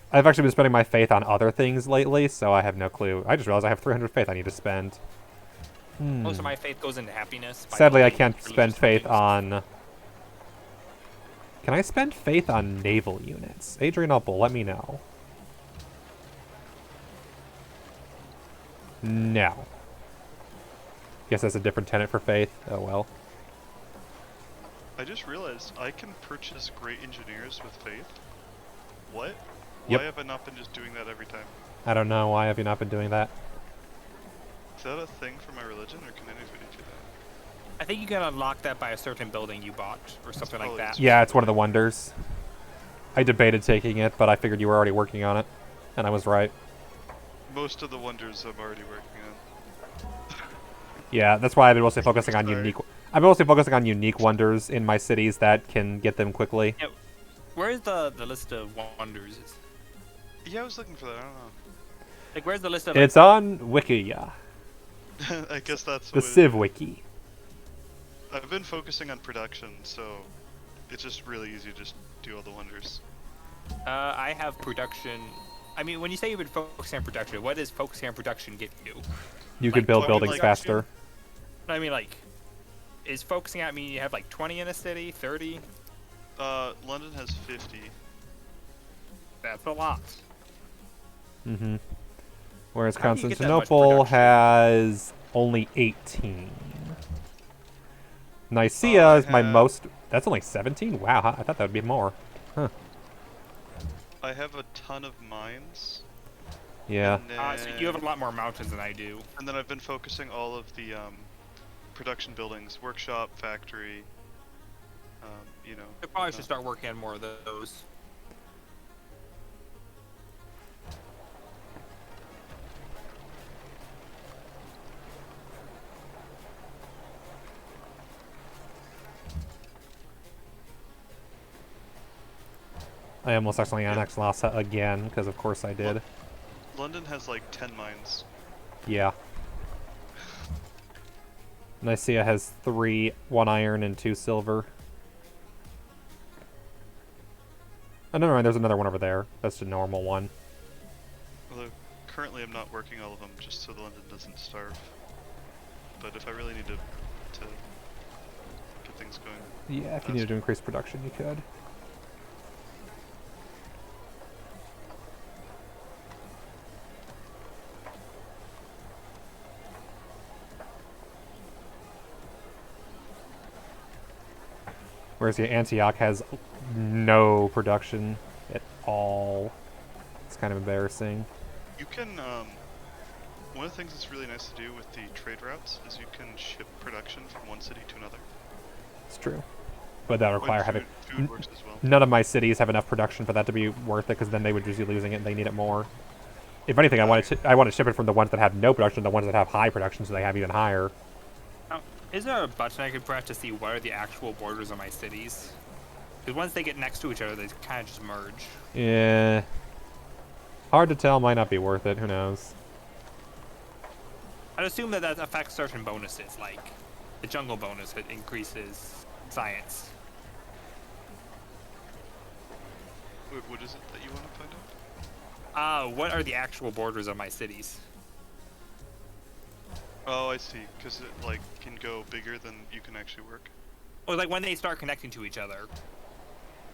I've actually been spending my faith on other things lately, so I have no clue. I just realized I have 300 faith I need to spend. Most of my faith goes into happiness. by Sadly, I building can't religious spend faith buildings. on... Can I spend faith on naval units? Adrianople, let me know. No. Guess that's a different tenant for faith. Oh well. I just realized I can purchase great engineers with faith. What? Yep. Why have I not been just doing that every time? I don't know. Why have you not been doing that? Is that a thing for my religion, or can anybody do that? I think you can unlock that by a certain building you bought, or something like probably that. Yeah, it's one of the wonders. I debated taking it, but I figured you were already working on it. And I was right. Most of the wonders I'm already working on. Yeah, that's why I've been mostly focusing on Sorry. unique... I've been mostly focusing on unique wonders in my cities that can get them quickly. Yeah, where's the list of wonders? Yeah, I was looking for that. I don't Like, where's the list of? It's on Wikia. know. I guess that's The what it- Civ Wiki. I've been focusing on production, so it's just really easy to just do all the wonders. I have production. I mean, when you say you've been focusing on production, what does focusing on production get you? You can Like, build well, buildings like- faster. I mean, like, is focusing on mean you have like 20 in a city, 30? London has 50. That's a lot. Mm-hmm. Whereas How do you get that much Constantinople production? has only 18. Nicaea is my have- most... That's only 17? Wow, I thought that would be more. Huh. I have a ton of mines. Yeah. And then, So you have a lot more mountains than I do. and then I've been focusing all of the production buildings, workshop, factory. You know. I probably should start working on more of those. I almost accidentally annexed Lhasa again, because of course I did. London has like 10 mines. Yeah. Nicaea has 3, 1 iron and 2 silver. Oh, no, there's another one over there. That's the normal one. Although currently I'm not working all of them just so London doesn't starve. But if I really need to get things going. Yeah, if you needed to increase production, you could. Whereas Antioch has no production at all. It's kind of embarrassing. You can, one of the things that's really nice to do with the trade routes is you can ship production from one city to another. It's true. But that require having... Food works as well. None of my cities have enough production for that to be worth it, because then they would just be losing it and they need it more. If anything, I want to ship it from the ones that have no production to the ones that have high production, so they have even higher. Is there a button I could press to see what are the actual borders of my cities? Because once they get next to each other, they kind of just merge. Yeah. Hard to tell, might not be worth it, who knows. I'd assume that that affects certain bonuses, like the jungle bonus that increases science. What is it that you want to find out? What are the actual borders of my cities? Oh, I see. Because it like can go bigger than you can actually work. Or like when they start connecting to each other,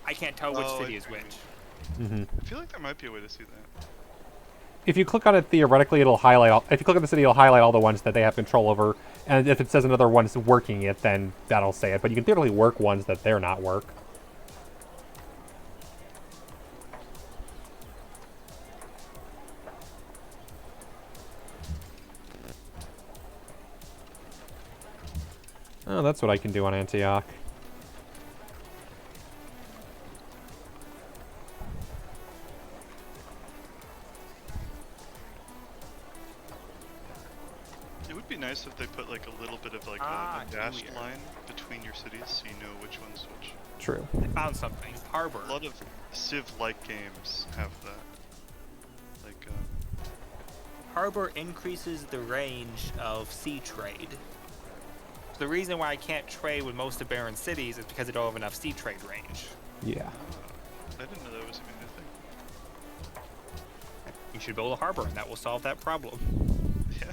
I can't tell which city is which. Mm-hmm. I feel like there might be a way to see that. If you click on it, theoretically, it'll highlight all... If you click on the city, it'll highlight all the ones that they have control over. And if it says another one's working it, then that'll say it. But you can theoretically work ones that they're not work. Oh, that's what I can do on Antioch. It would be nice if they put like a little bit of like a dashed line between your cities so you know which one's which. True. I found something. Harbor. A lot of Civ-like games have that. Like, Harbor increases the range of sea trade. The reason why I can't trade with most of Barren cities is because I don't have enough sea trade range. Yeah. I didn't know that was even a thing. You should build a harbor, and that will solve that problem. Yeah.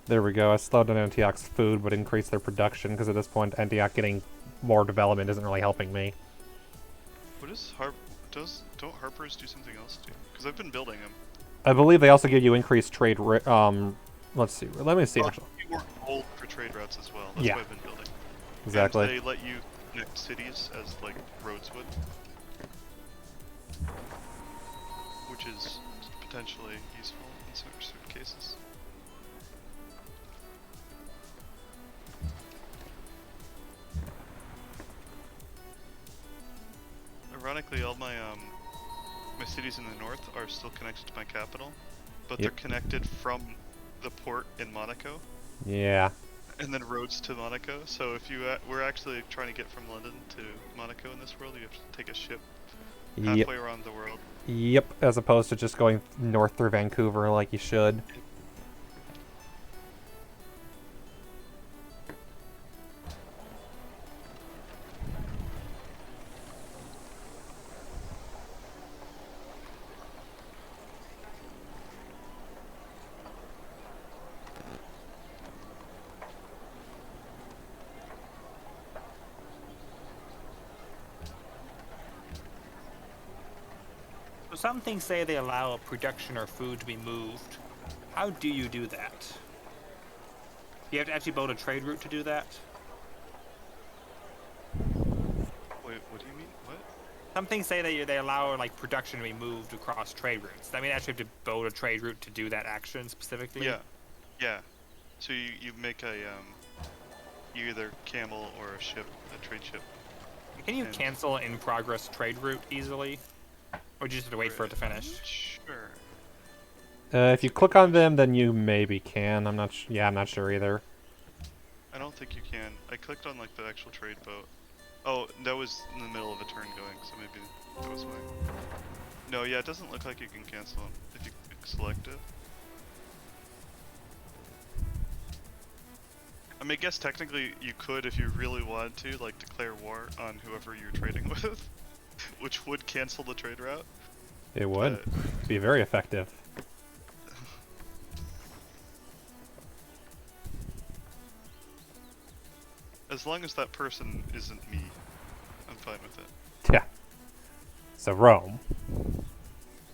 There we go. I slowed down Antioch's food, but increased their production, because at this point, Antioch getting more development isn't really helping me. What is don't harpers do something else too? Because I've been building them. I believe they also give you increased trade... let's see. Let me see, actually. You work gold for trade routes as well. That's Yeah. what I've been building. Exactly. And they let you connect cities as like roads would, which is potentially useful in certain cases. Ironically, all my my cities in the north are still connected to my capital, but they're connected from the port in Monaco. Yeah. And then roads to Monaco. So if you we're actually trying to get from London to Monaco in this world, you have to take a ship halfway around the world. Yep, as opposed to just going north through Vancouver like you should. So some things say they allow a production or food to be moved. How do you do that? You have to actually build a trade route to do that? Wait, what do you mean? What? Some things say that they allow like production to be moved across trade routes. I mean, actually have to build a trade route to do that action specifically. Yeah, yeah. So you make a you either camel or a ship, a trade ship. Can you And- cancel in progress trade route easily, or do you just have to wait for it to finish? Sure. If you click on them, then you maybe can. I'm not. Yeah, I'm not sure either. I don't think you can. I clicked on like the actual trade boat. Oh, that was in the middle of a turn going, so maybe that was why. No, yeah, it doesn't look like you can cancel them if you select it. I mean, I guess technically you could if you really wanted to, like declare war on whoever you're trading with, which would cancel the trade route. It would be very effective. As long as that person isn't me, I'm fine with it. Yeah. So Rome,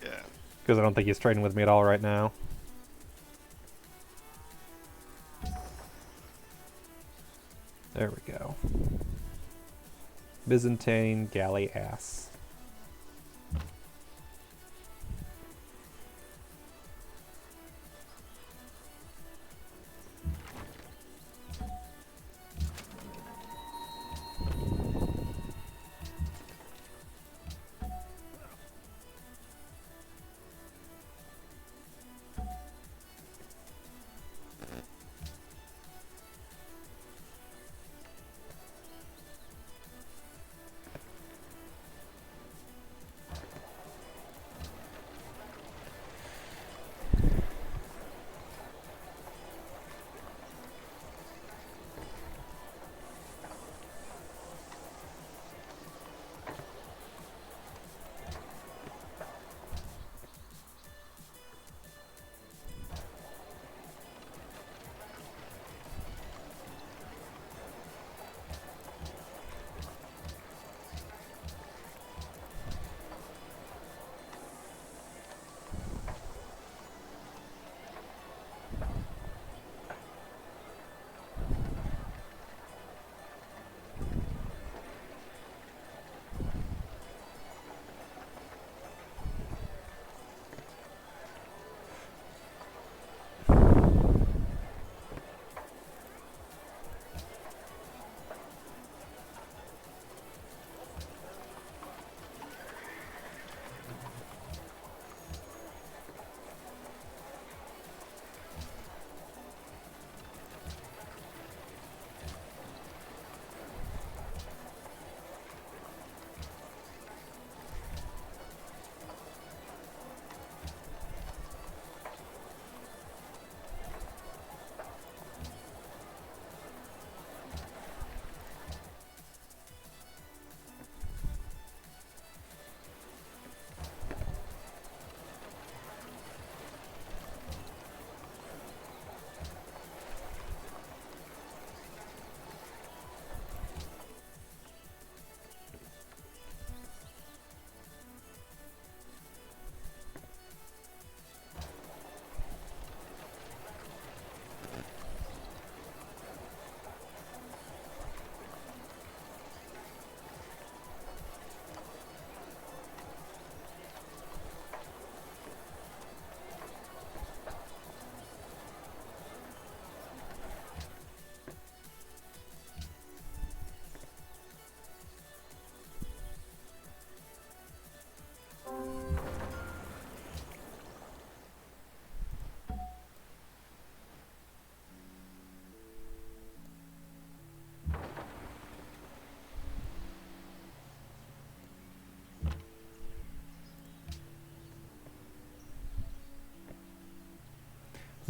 Yeah. because I don't think he's trading with me at all right now. There we go. Byzantine galley ass.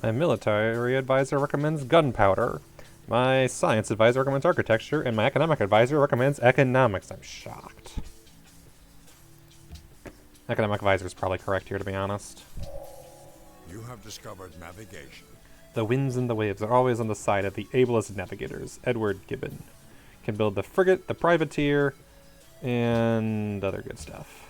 My military advisor recommends gunpowder. My science advisor recommends architecture, and my economic advisor recommends economics. I'm shocked. Economic advisor is probably correct here, to be honest. You have discovered navigation. The winds and the waves are always on the side of the ablest navigators. Edward Gibbon can build the frigate, the privateer, and other good stuff.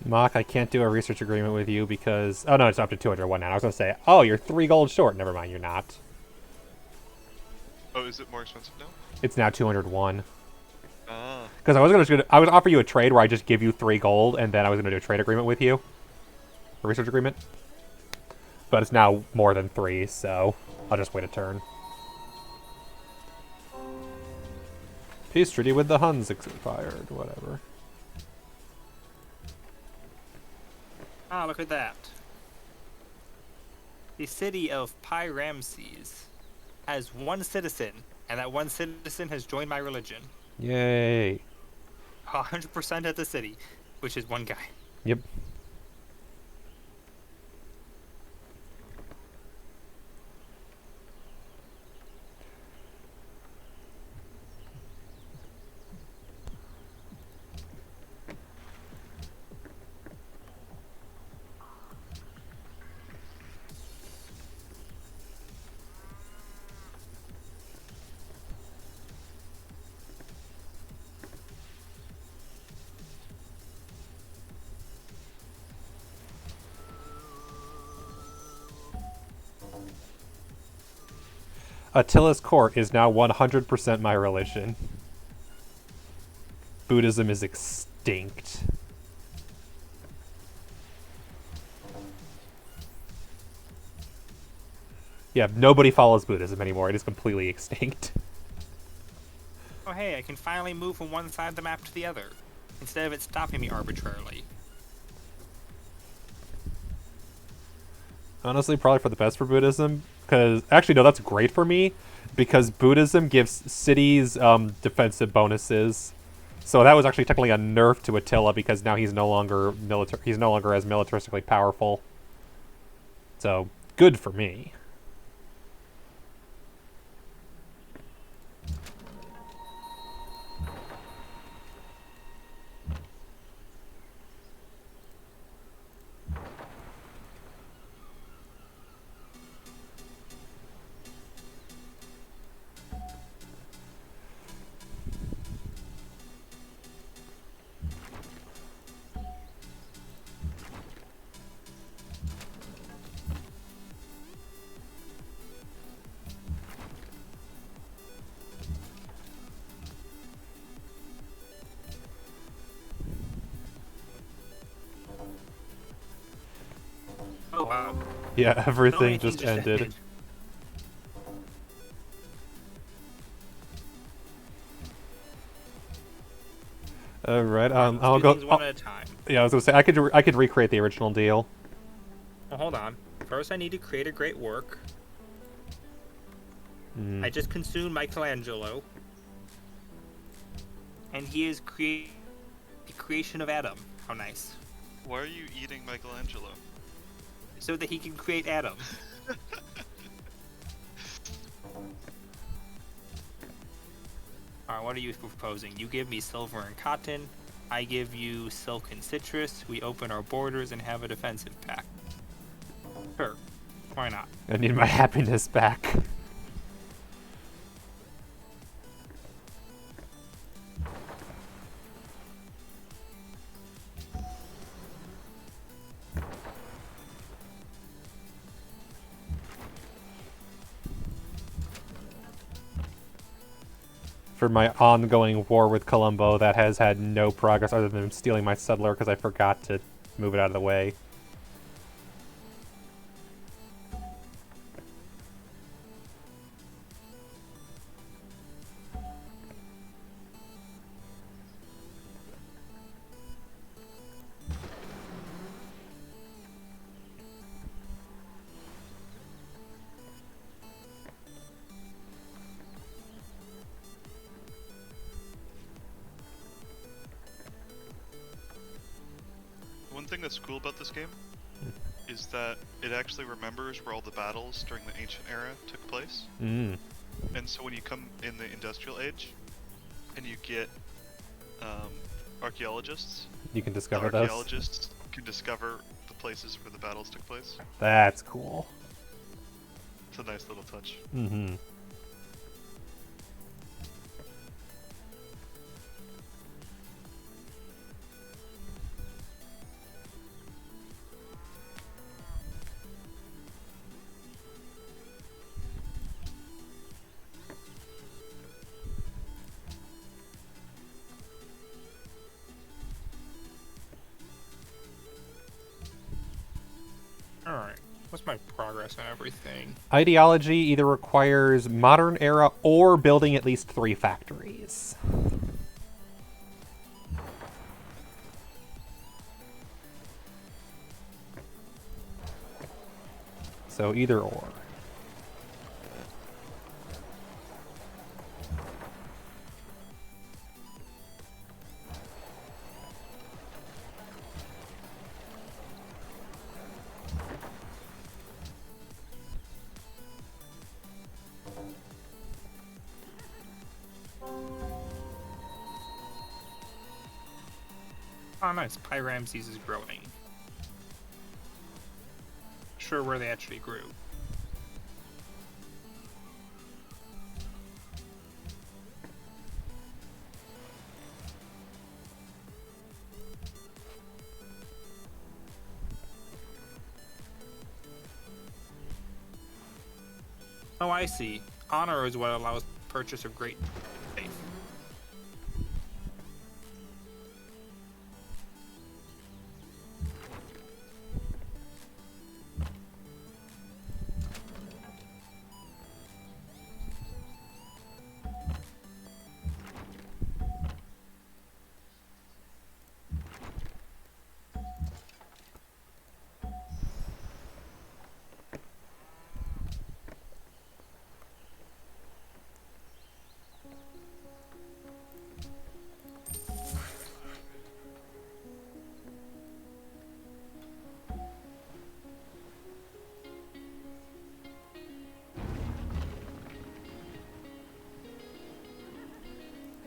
Mock, I can't do a research agreement with you because... Oh, no, it's up to 201 now. I was going to say, oh, you're 3 gold short. Never mind, you're not. Oh, is it more expensive now? It's now 201. Ah. Because I was offer you a trade where I just give you 3 gold, and then I was going to do a trade agreement with you. A research agreement. But it's now more than 3, so I'll just wait a turn. Peace treaty with the Huns expired. Whatever. Ah, look at that. The city of Pyramses has 1 citizen, and that 1 citizen has joined my religion. Yay. 100% of the city, which is 1 guy. Yep. Attila's court is now 100% my religion. Buddhism is extinct. Yeah, nobody follows Buddhism anymore. It is completely extinct. Oh hey, I can finally move from one side of the map to the other, instead of it stopping me arbitrarily. Honestly, probably for the best for Buddhism. Because, actually, no, that's great for me. Because Buddhism gives cities defensive bonuses. So that was actually technically a nerf to Attila because now he's no longer as militaristically powerful. So, good for me. Oh wow. Yeah, everything Anything just ended. All right, I'll go. Things one at a time. Yeah, I was gonna say I could recreate the original deal. Well, hold on. First, I need to create a great work. I just consumed Michelangelo, and he is the creation of Adam. How nice. Why are you eating Michelangelo? So that he can create Adam. Alright, what are you proposing? You give me silver and cotton. I give you silk and citrus. We open our borders and have a defensive pact. Sure. Why not? I need my happiness back. For my ongoing war with Colombo that has had no progress other than stealing my settler because I forgot to move it out of the way. One thing that's cool about this game is that it actually remembers where all the battles during the ancient era took place. Mm. And so when you come in the industrial age and you get archaeologists, You can discover the those. archaeologists can discover the places where the battles took place. That's cool. It's a nice little touch. Mm-hmm. my progress on everything? Ideology either requires modern era or building at least 3 factories. So either or. Oh, nice. Pyramses is growing. Sure where they actually grew. Oh, I see. Honor is what allows purchase of great faith.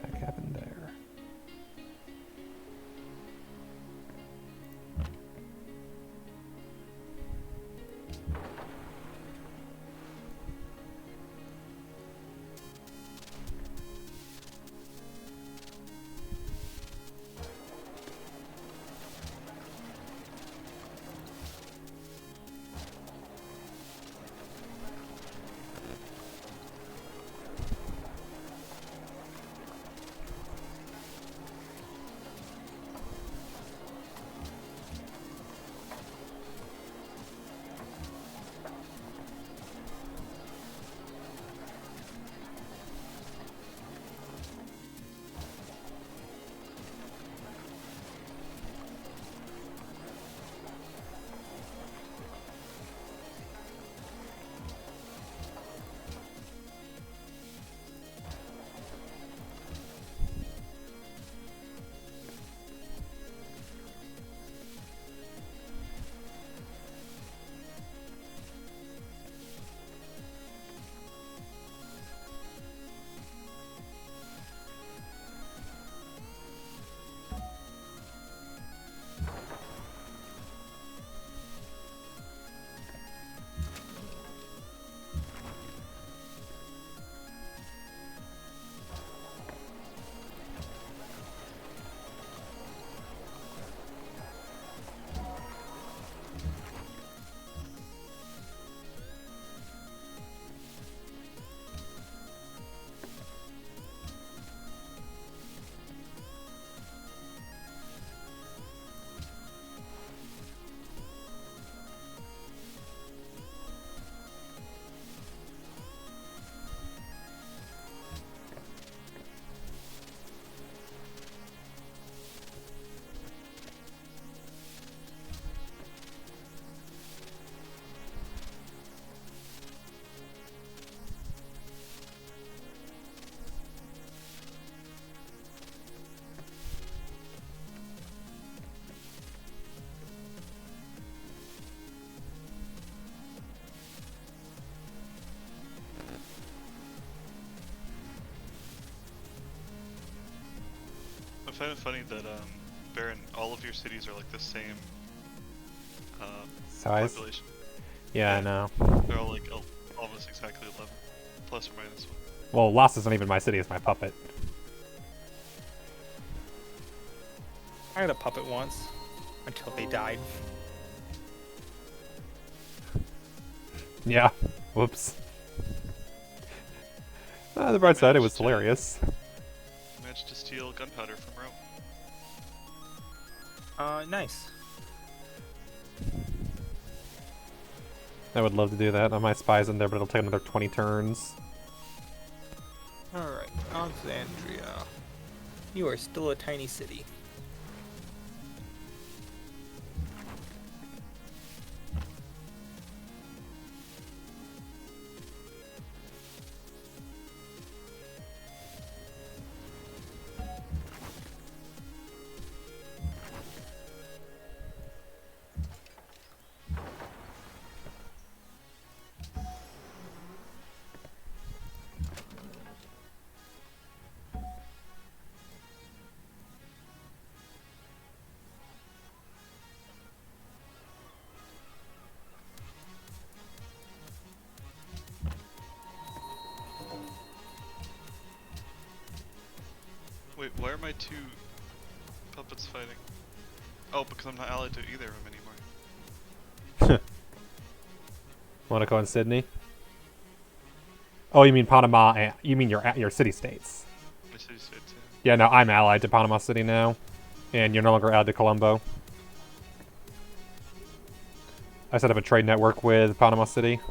Heck happened there? I find it funny that, Baron, all of your cities are like the same Size? population. Yeah, I Yeah. know. They're all like almost exactly 11, plus or minus 1. Well, Lost isn't even my city, it's my puppet. I had a puppet once until they died. Yeah. Whoops. The bright side, it was hilarious. Managed to steal gunpowder from Rome. Nice. I would love to do that. My spy's in there, but it'll take another 20 turns. Alright, Alexandria. You are still a tiny city. Wait, why are my two puppets fighting? Oh, because I'm not allied to either of them anymore. Monaco and Sydney. Oh, you mean Panama? And, you mean your city-states? My city states, Yeah, no, I'm allied to Panama City now, and you're no longer allied to Colombo. I set up a trade network with Panama City.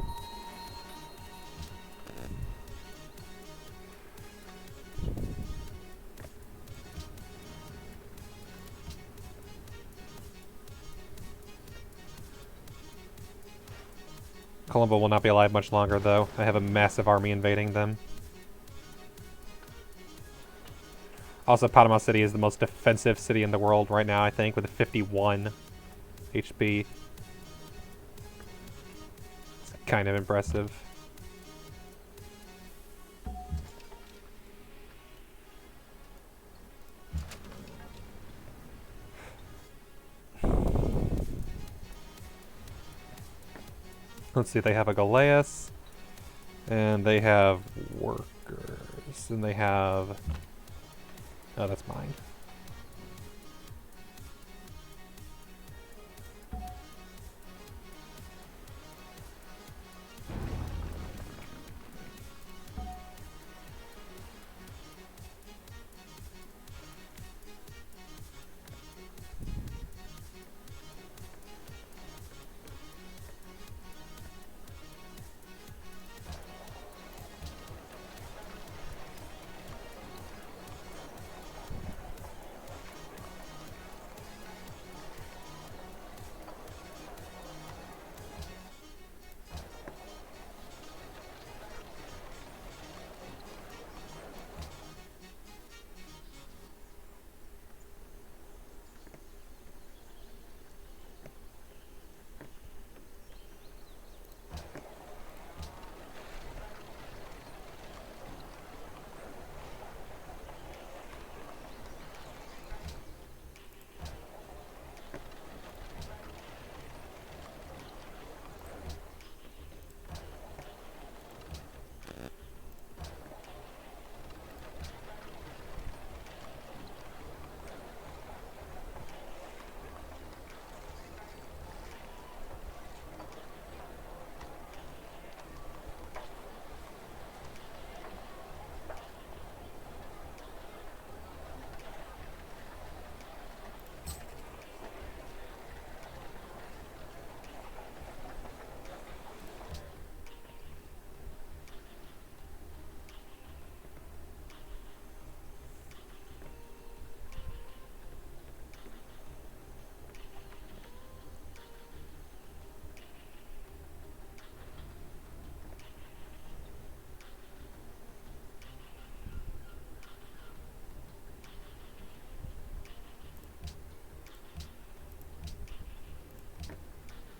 Colombo will not be alive much longer, though. I have a massive army invading them. Also, Panama City is the most defensive city in the world right now, I think, with a 51 HP. It's kind of impressive. Let's see, they have a Galeas, and they have workers, and they have... Oh, that's mine.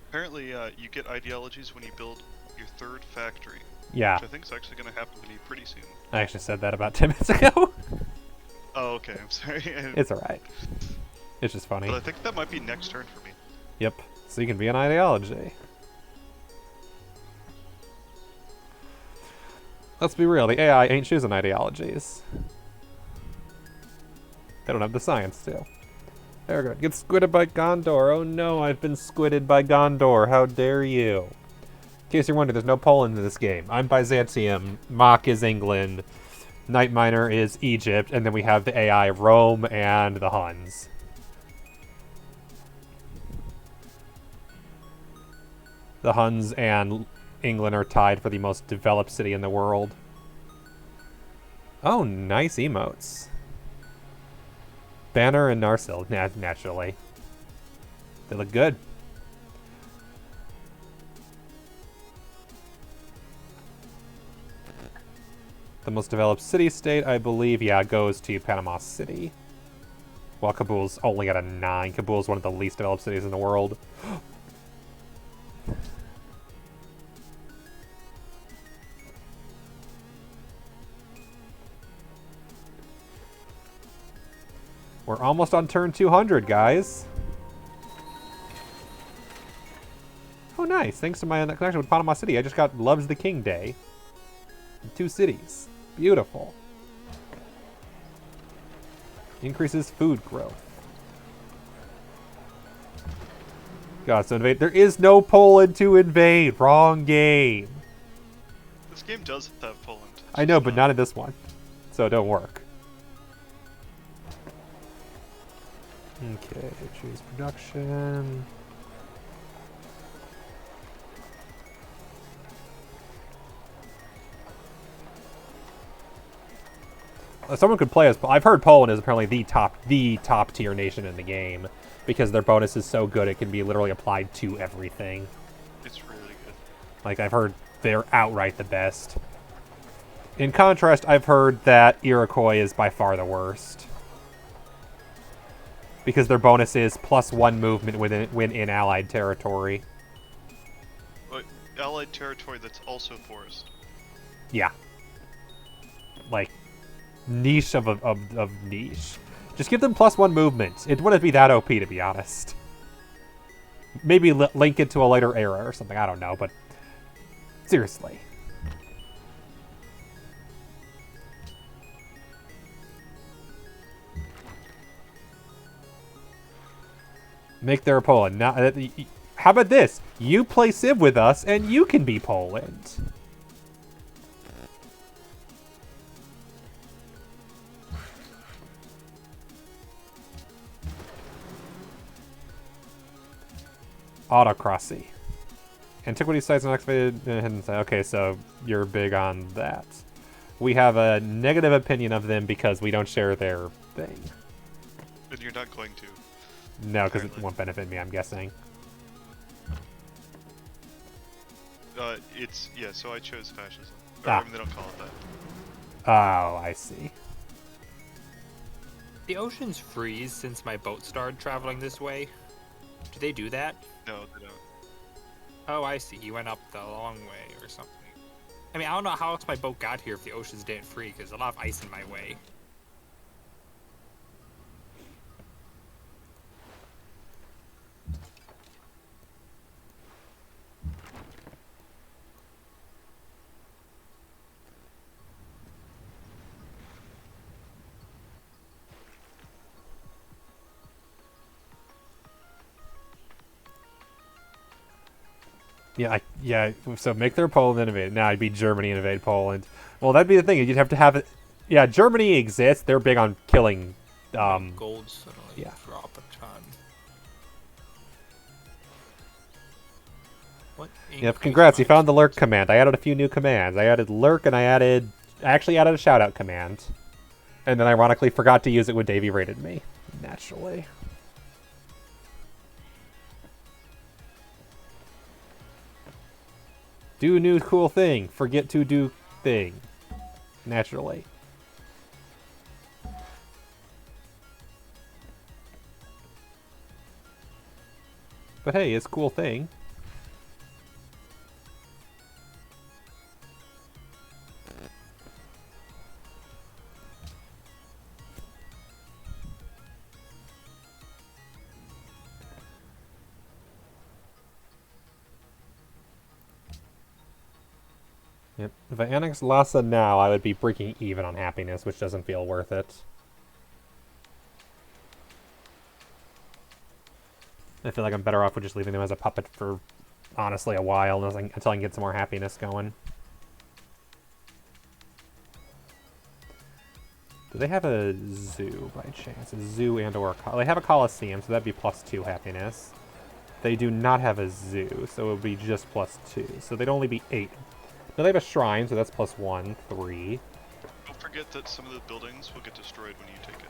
Apparently, you get ideologies when you build your third factory. Yeah, Which I think is actually going to happen to me pretty soon. I actually said that about 10 minutes ago. Oh, okay, I'm sorry. It's alright. It's just funny. But I think that might be next turn for me. Yep, so you can be an ideology. Let's be real, the AI ain't choosing ideologies. They don't have the science to. There we go. Get squidded by Gondor. Oh no, I've been squidded by Gondor. How dare you? In case you're wondering, there's no Poland in this game. I'm Byzantium. Mach is England. Night Miner is Egypt. And then we have the AI Rome and the Huns. The Huns and England are tied for the most developed city in the world. Oh, nice emotes. Banner and Narsil, naturally. They look good. The most developed city-state, I believe, yeah, goes to Panama City. While Kabul's only got a 9. Kabul's one of the least developed cities in the world. We're almost on turn 200, guys. Oh, nice. Thanks to my connection with Panama City, I just got Loves the King Day. In 2 cities. Beautiful. Increases food growth. God, so invade. There is no Poland to invade. Wrong game. This game does have Poland. I know, but not in this one. So it don't work. Okay, choose production. Someone could play as. I've heard Poland is apparently the top tier nation in the game because their bonus is so good it can be literally applied to everything. It's really good. Like I've heard they're outright the best. In contrast, I've heard that Iroquois is by far the worst because their bonus is +1 movement when in allied territory. But allied territory that's also forest. Yeah. Like. Niche of niche. Just give them +1 movement. It wouldn't be that OP, to be honest. Maybe link it to a later era or something. I don't know, but seriously. Make their Poland. Now, how about this? You play Civ with us, and you can be Poland. Autocracy. Antiquity sites and excavated. Okay, so you're big on that. We have a negative opinion of them because we don't share their thing. And you're not going to. No, because it won't benefit me, I'm guessing. Yeah, so I chose fascism. Or, Ah. I mean, they don't call it that. Oh, I see. The oceans freeze since my boat started traveling this way. Do they do that? No, they don't. Oh, I see. You went up the long way or something. I mean, I don't know how else my boat got here if the oceans didn't freeze, because there's a lot of ice in my way. Yeah, so make their Poland invade. Now it'd be Germany invade Poland. Well, that'd be the thing. You'd have to have it. Yeah, Germany exists. They're big on killing. Gold suddenly yeah. drop a ton. What? Yep, congrats. You found the lurk command. I added a few new commands. I added lurk and I actually added a shoutout command. And then ironically forgot to use it when Davey raided me. Naturally. Do new cool thing. Forget to do thing. Naturally. But hey, it's a cool thing. Yep. If I annex Lhasa now, I would be breaking even on happiness, which doesn't feel worth it. I feel like I'm better off with just leaving them as a puppet for, honestly, a while until I can get some more happiness going. Do they have a zoo by chance? A zoo and or they have a coliseum, so that'd be +2 happiness. They do not have a zoo, so it would be just +2. So they'd only be 8. No, they have a shrine, so that's +1, 3. Don't forget that some of the buildings will get destroyed when you take it.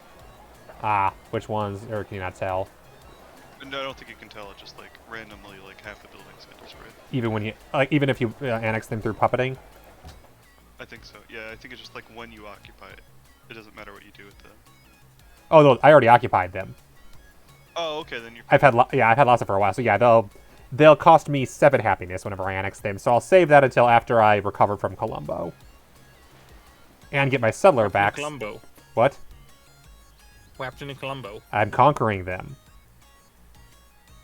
Ah, which ones? Or can you not tell? No, I don't think you can tell. It just like randomly, like half the buildings get destroyed. Even when you, like, even if you annex them through puppeting? I think so. Yeah, I think it's just like when you occupy it. It doesn't matter what you do with them. Oh, no, I already occupied them. Oh, okay, then you're... I've had lots of for a while, so yeah, they'll cost me 7 happiness whenever I annex them, so I'll save that until after I recover from Colombo. And get my settler back. Colombo. What? What happened in Colombo? I'm conquering them.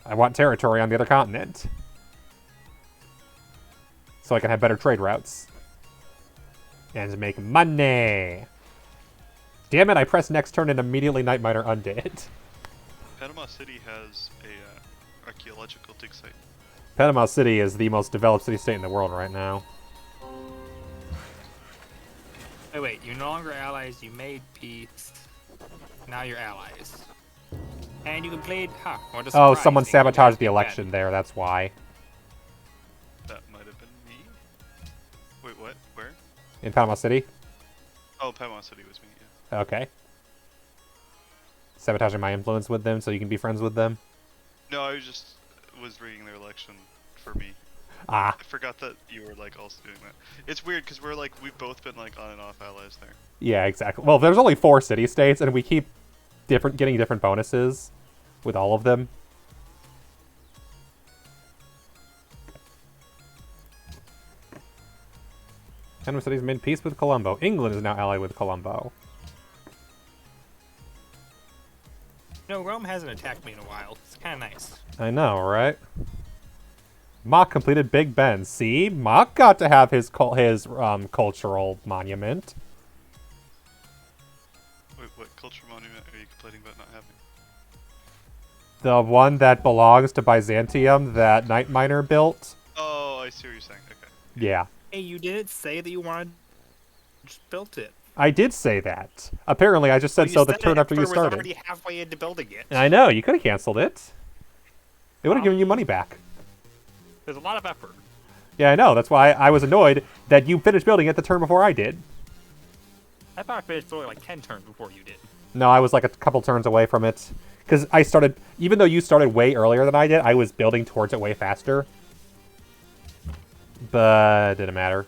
I want territory on the other continent. So I can have better trade routes. And make money! Damn it, I pressed next turn and immediately Night Miner undid. Panama City has a archaeological dig site. Panama City is the most developed city-state in the world right now. Wait, you're no longer allies, you made peace. Now you're allies. And you completed, what a Oh, surprise. someone England sabotaged the again. election there, that's why. That might have been me. Wait, what? Where? In Panama City? Oh, Panama City was me, yeah. Okay. Sabotaging my influence with them so you can be friends with them? No, I was reading their election for me. Ah. I forgot that you were like also doing that. It's weird because we've both been like on and off allies there. Yeah, exactly. Well, there's only 4 city-states, and we keep getting different bonuses with all of them. Panama City's made peace with Colombo. England is now allied with Colombo. No, Rome hasn't attacked me in a while. It's kind of nice. I know, right? Mock completed Big Ben. See? Mock got to have his cultural monument. Wait, what cultural monument are you complaining about not having? The one that belongs to Byzantium that Night Miner built. Oh, I see what you're saying. Okay. Yeah. Hey, you didn't say that you wanted... just built it. I did say that. Apparently, I just said so the turn after you was started. already halfway into building it. I know, you could have canceled it. It would have given you money back. There's a lot of effort. Yeah, I know. That's why I was annoyed that you finished building it the turn before I did. I thought I finished building like 10 turns before you did. No, I was like a couple turns away from it. Because I started, even though you started way earlier than I did, I was building towards it way faster. But it didn't matter.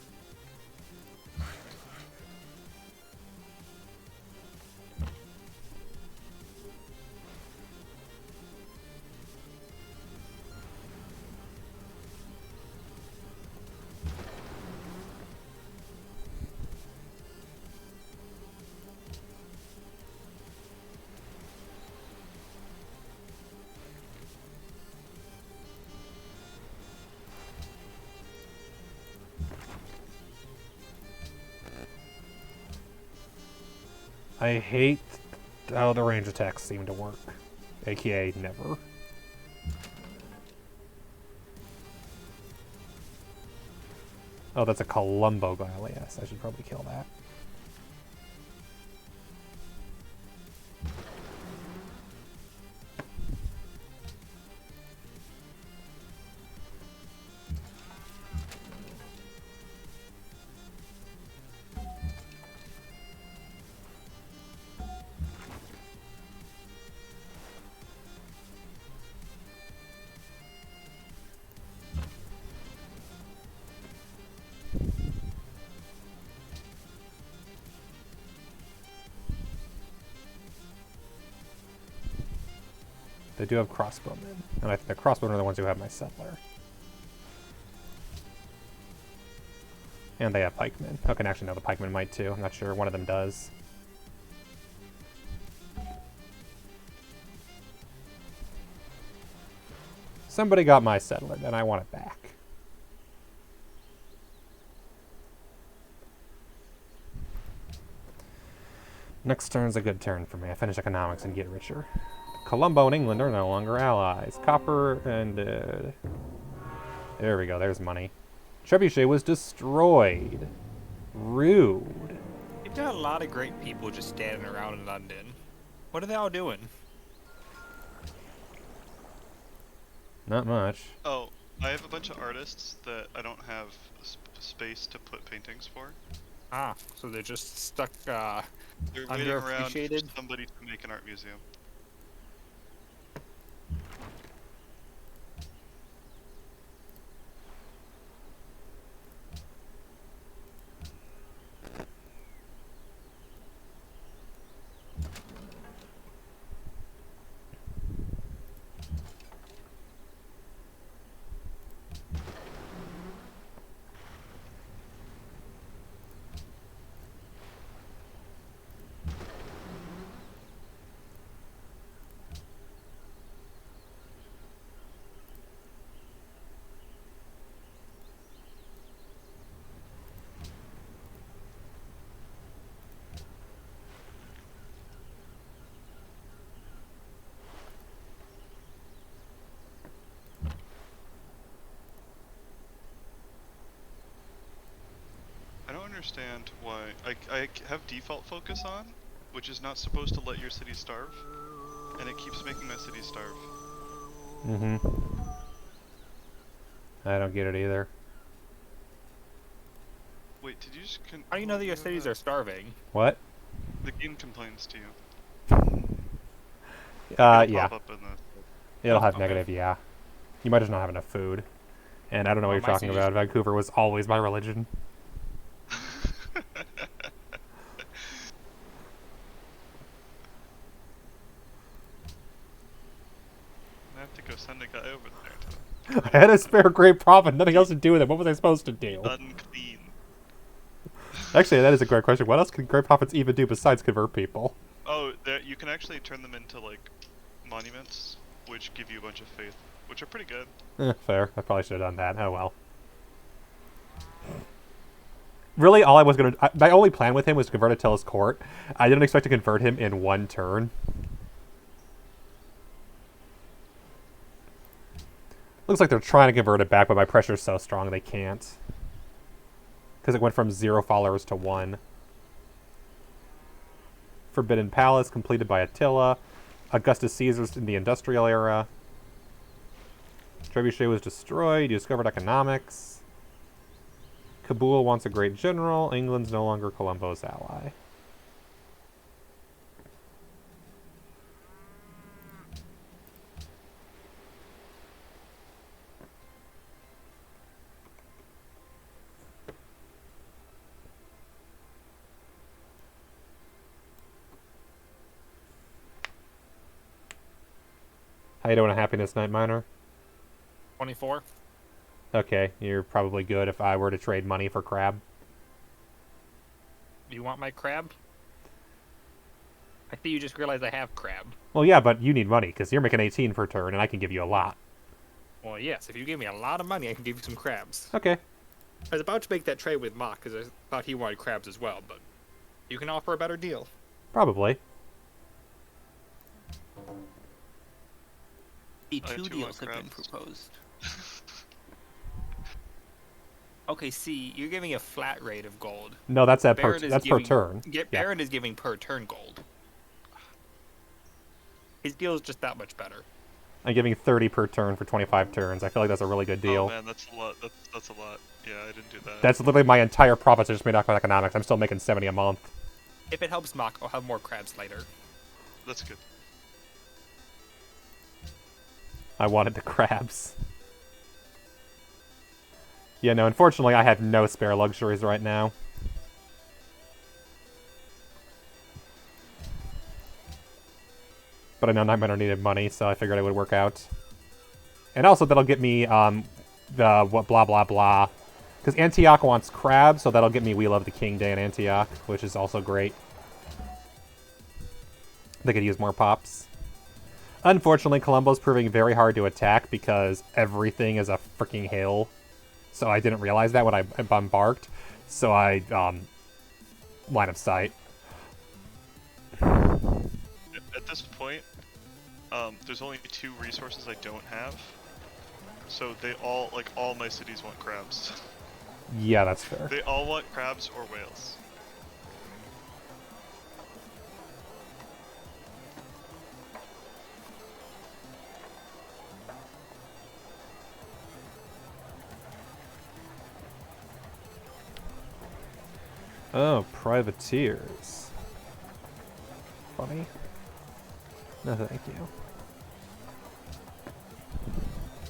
I hate how the range attacks seem to work. AKA never. Oh, that's a Colombo Galleass. I should probably kill that. They do have crossbowmen, and I think the crossbowmen are the ones who have my settler. And they have pikemen. Okay, actually, no, the pikemen might too. I'm not sure. One of them does. Somebody got my settler, and I want it back. Next turn's a good turn for me. I finish economics and get richer. Colombo and England are no longer allies. Copper and... there we go, there's money. Trebuchet was destroyed. Rude. You've got a lot of great people just standing around in London. What are they all doing? Not much. Oh, I have a bunch of artists that I don't have space to put paintings for. Ah, so they're just stuck, They're waiting around for underappreciated? somebody to make an art museum. I don't understand why I have default focus on, which is not supposed to let your city starve, and it keeps making my city starve. Mm-hmm. I don't get it either. Wait, did you just How do you know that your cities are starving? What? The game complains to you. It'll Yeah. pop up in the... It'll have Okay. negative, yeah. You might just not have enough food. And I don't know what Well, you're my talking city's- about. Vancouver was always my religion. I have to go send a guy over there to I had a spare great prophet, nothing else to do with it. What was I supposed to do? unclean. Actually, that is a great question. What else can great prophets even do besides convert people? Oh, there, you can actually turn them into, like, monuments, which give you a bunch of faith, which are pretty good. Fair. I probably should have done that. Oh well. Really, all I was going to... My only plan with him was to convert Attila's court. I didn't expect to convert him in one turn. Looks like they're trying to convert it back, but my pressure's so strong they can't. Because it went from 0 followers to 1. Forbidden Palace, completed by Attila. Augustus Caesar's in the industrial era. Trebuchet was destroyed. You discovered economics. Kabul wants a great general. England's no longer Colombo's ally. How you doing, a happiness night miner? 24? Okay, you're probably good if I were to trade money for crab. Do you want my crab? I see you just realized I have crab. Well, yeah, but you need money, because you're making 18 per turn, and I can give you a lot. Well, yes, if you give me a lot of money, I can give you some crabs. Okay. I was about to make that trade with Mock, because I thought he wanted crabs as well, but you can offer a better deal. Probably. See, I have 2 2 more deals have been crabs. proposed. Okay, see, you're giving a flat rate of gold. No, that's per Barrett is turn. Barrett is giving per turn gold. His deal is just that much better. I'm giving 30 per turn for 25 turns. I feel like that's a really good deal. Oh man, that's a lot. That's a lot. Yeah, I didn't do that. That's literally my entire profits I just made off of economics. I'm still making 70 a month. If it helps Mock, I'll have more crabs later. That's good. I wanted the crabs. Yeah, no, unfortunately, I have no spare luxuries right now. But I know Night Miner needed money, so I figured it would work out. And also, that'll get me, the what blah blah blah. Because Antioch wants crab, so that'll get me We Love the King Day in Antioch, which is also great. They could use more pops. Unfortunately, Colombo's proving very hard to attack because everything is a freaking hill. So I didn't realize that when I embarked. So I, line of sight. At this point, there's only 2 resources I don't have. So they all, like, all my cities want crabs. Yeah, that's fair. They all want crabs or whales. Oh, privateers. Funny. No, thank you.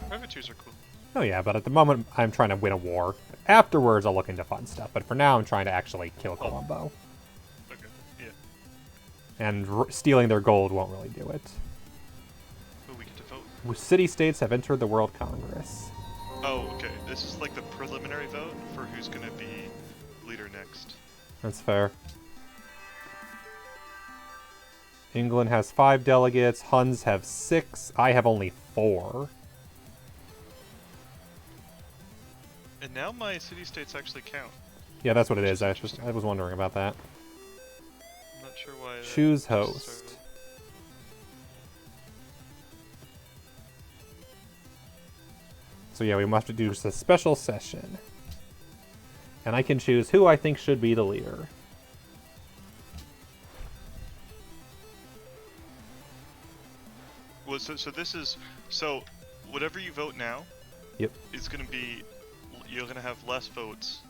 Privateers are cool. Oh yeah, but at the moment I'm trying to win a war. Afterwards I'll look into fun stuff, but for now I'm trying to actually kill Colombo. Okay, yeah. And stealing their gold won't really do it. Oh, we get to vote. City-states have entered the World Congress. Oh, okay. This is like the preliminary vote for who's gonna be leader next. That's fair. England has 5 delegates, Huns have 6, I have only 4. And now my city-states actually count. Yeah, that's what it is. I was wondering about that. I'm not sure why. Choose just host. started. So yeah, we must do just a special session. And I can choose who I think should be the leader. Well, so this is whatever you vote now. Yep. Is gonna be you're gonna have less votes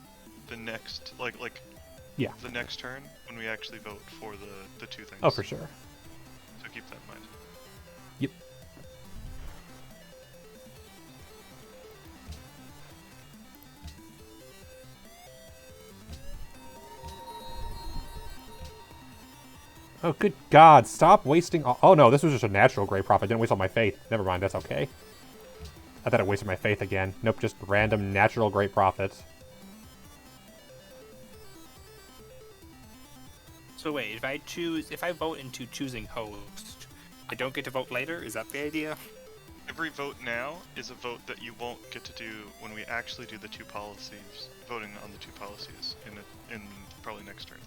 the next Yeah. the next turn when we actually vote for the two things. Oh, for sure. So keep that in mind. Yep. Oh, good God. Stop wasting all... Oh, no, this was just a natural great prophet. Didn't waste all my faith. Never mind, that's okay. I thought I wasted my faith again. Nope, just random natural great prophet. So wait, if I vote into choosing host, I don't get to vote later? Is that the idea? Every vote now is a vote that you won't get to do when we actually do the two policies, voting on the two policies in probably next turn.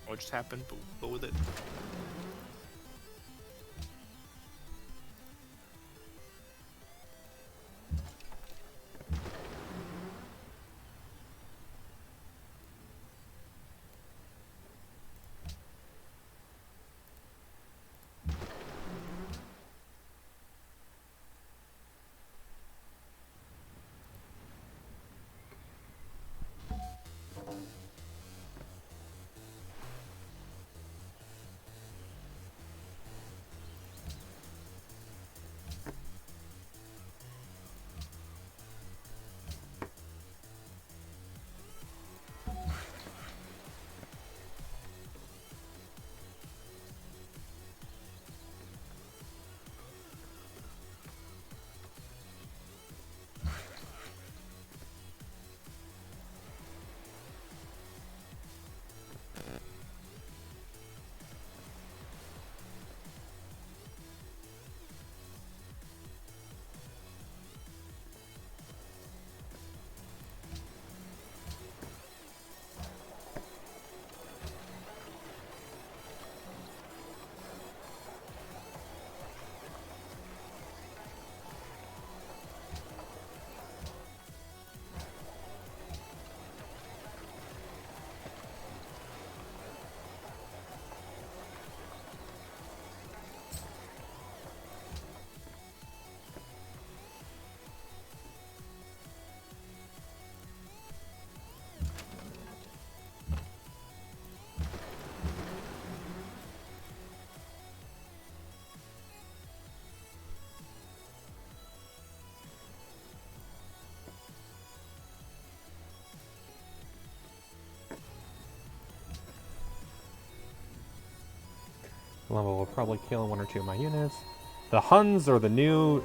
What just happened? But we'll go with it. Colombo will probably kill 1 or 2 of my units. The Huns are the new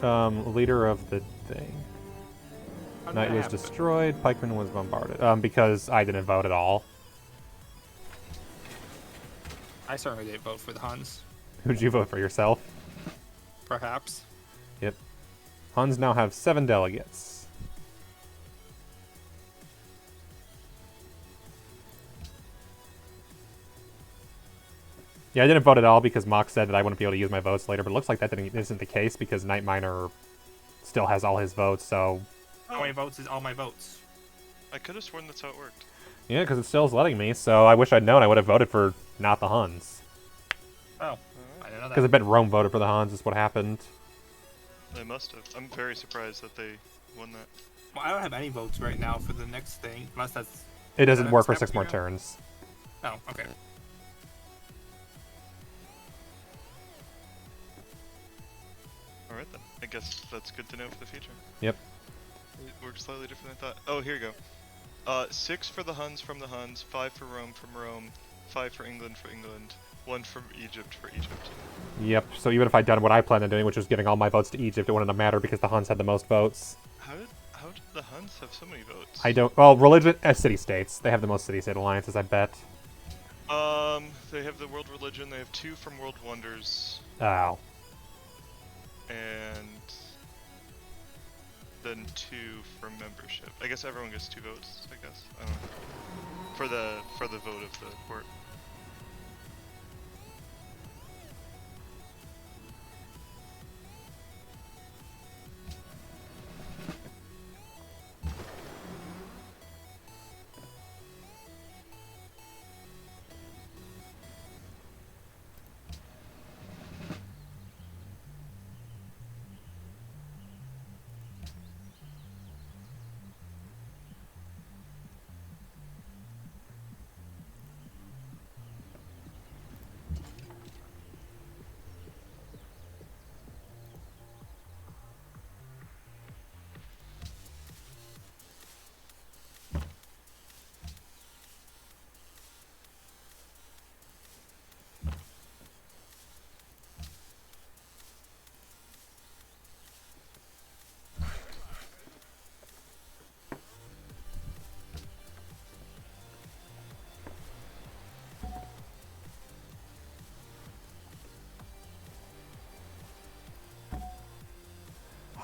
leader of the thing. Knight was destroyed, pikeman was bombarded. Because I didn't vote at all. I certainly didn't vote for the Huns. Who'd you vote for, yourself? Perhaps. Yep. Huns now have 7 delegates. Yeah, I didn't vote at all because Mock said that I wouldn't be able to use my votes later, but it looks like that isn't the case because Night Miner still has all his votes, so... How many votes is all my votes? I could have sworn that's how it worked. Yeah, because it still is letting me, so I wish I'd known I would have voted for not the Huns. Oh, I didn't know Because I that. bet Rome voted for the Huns is what happened. They must have. I'm very surprised that they won that. Well, I don't have any votes right now for the next thing, unless that's... It doesn't work for Snap 6 more Zero? turns. Oh, okay. Alright then. I guess that's good to know for the future. Yep. It works slightly different than I thought. Oh, here you go. 6 for the Huns from the Huns, 5 for Rome from Rome, 5 for England, 1 from Egypt for Egypt. Yep, so even if I'd done what I planned on doing, which was giving all my votes to Egypt, it wouldn't have mattered because the Huns had the most votes. How did the Huns have so many votes? I don't... Well, religion... city-states. They have the most city-state alliances, I bet. They have the World Religion, they have 2 from World Wonders, Oh. and then 2 from membership. I guess everyone gets 2 votes, I guess. I don't know. For the vote of the court.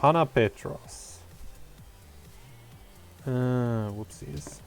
Hana Petros. Whoopsies.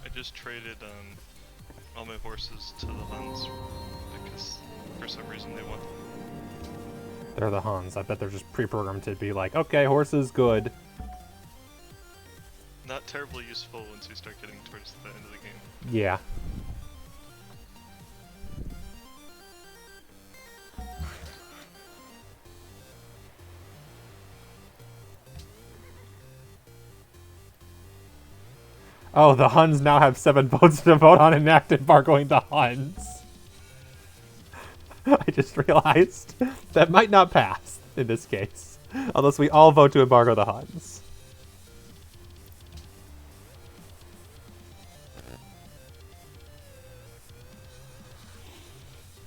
I just traded all my horses to the Huns because for some reason they want them. They're the Huns. I bet they're just pre-programmed to be like, okay, horses, good. Not terribly useful once you start getting towards the end of the game. Yeah. Oh, the Huns now have 7 votes to vote on inactive embargoing the Huns. I just realized that might not pass in this case, unless we all vote to embargo the Huns.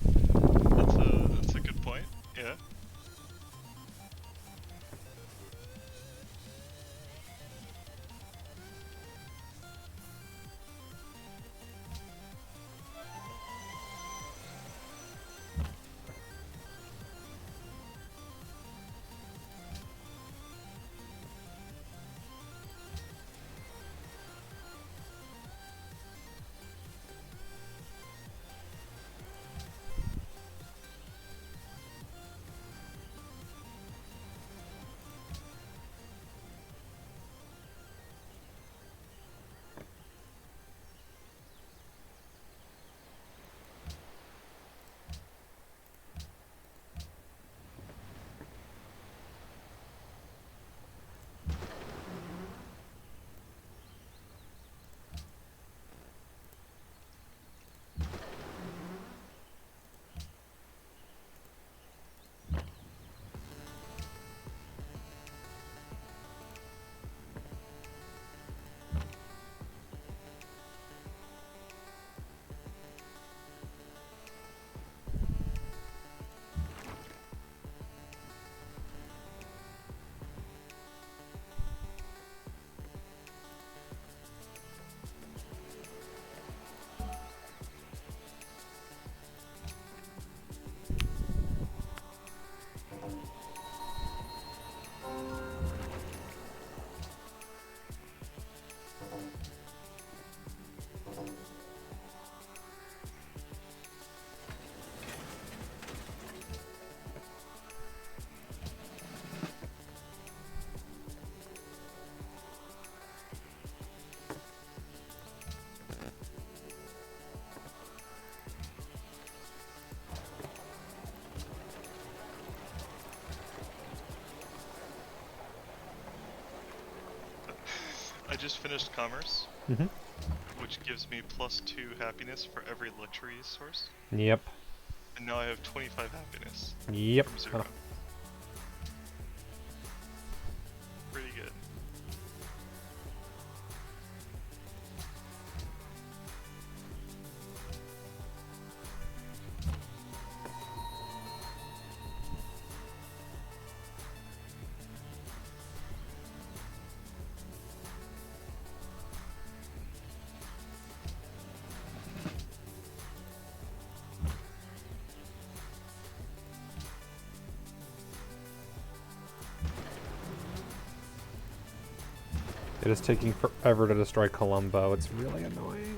That's a good point. Yeah. just finished commerce, Mm-hmm. which gives me +2 happiness for every luxury source. Yep. And now I have 25 happiness Yep. from 0. Pretty good. It is taking forever to destroy Colombo. It's really annoying.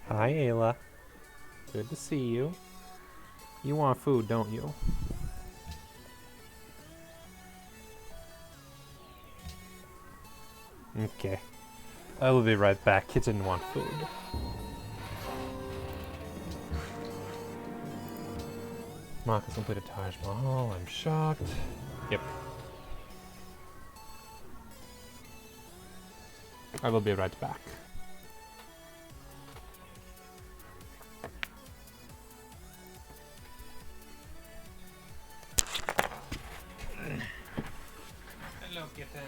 Hi, Ayla. Good to see you. You want food, don't you? Okay. I will be right back. Kitten want food. Marcus completed Taj Mahal. I'm shocked. Yep. I will be right back. Hello, kitten.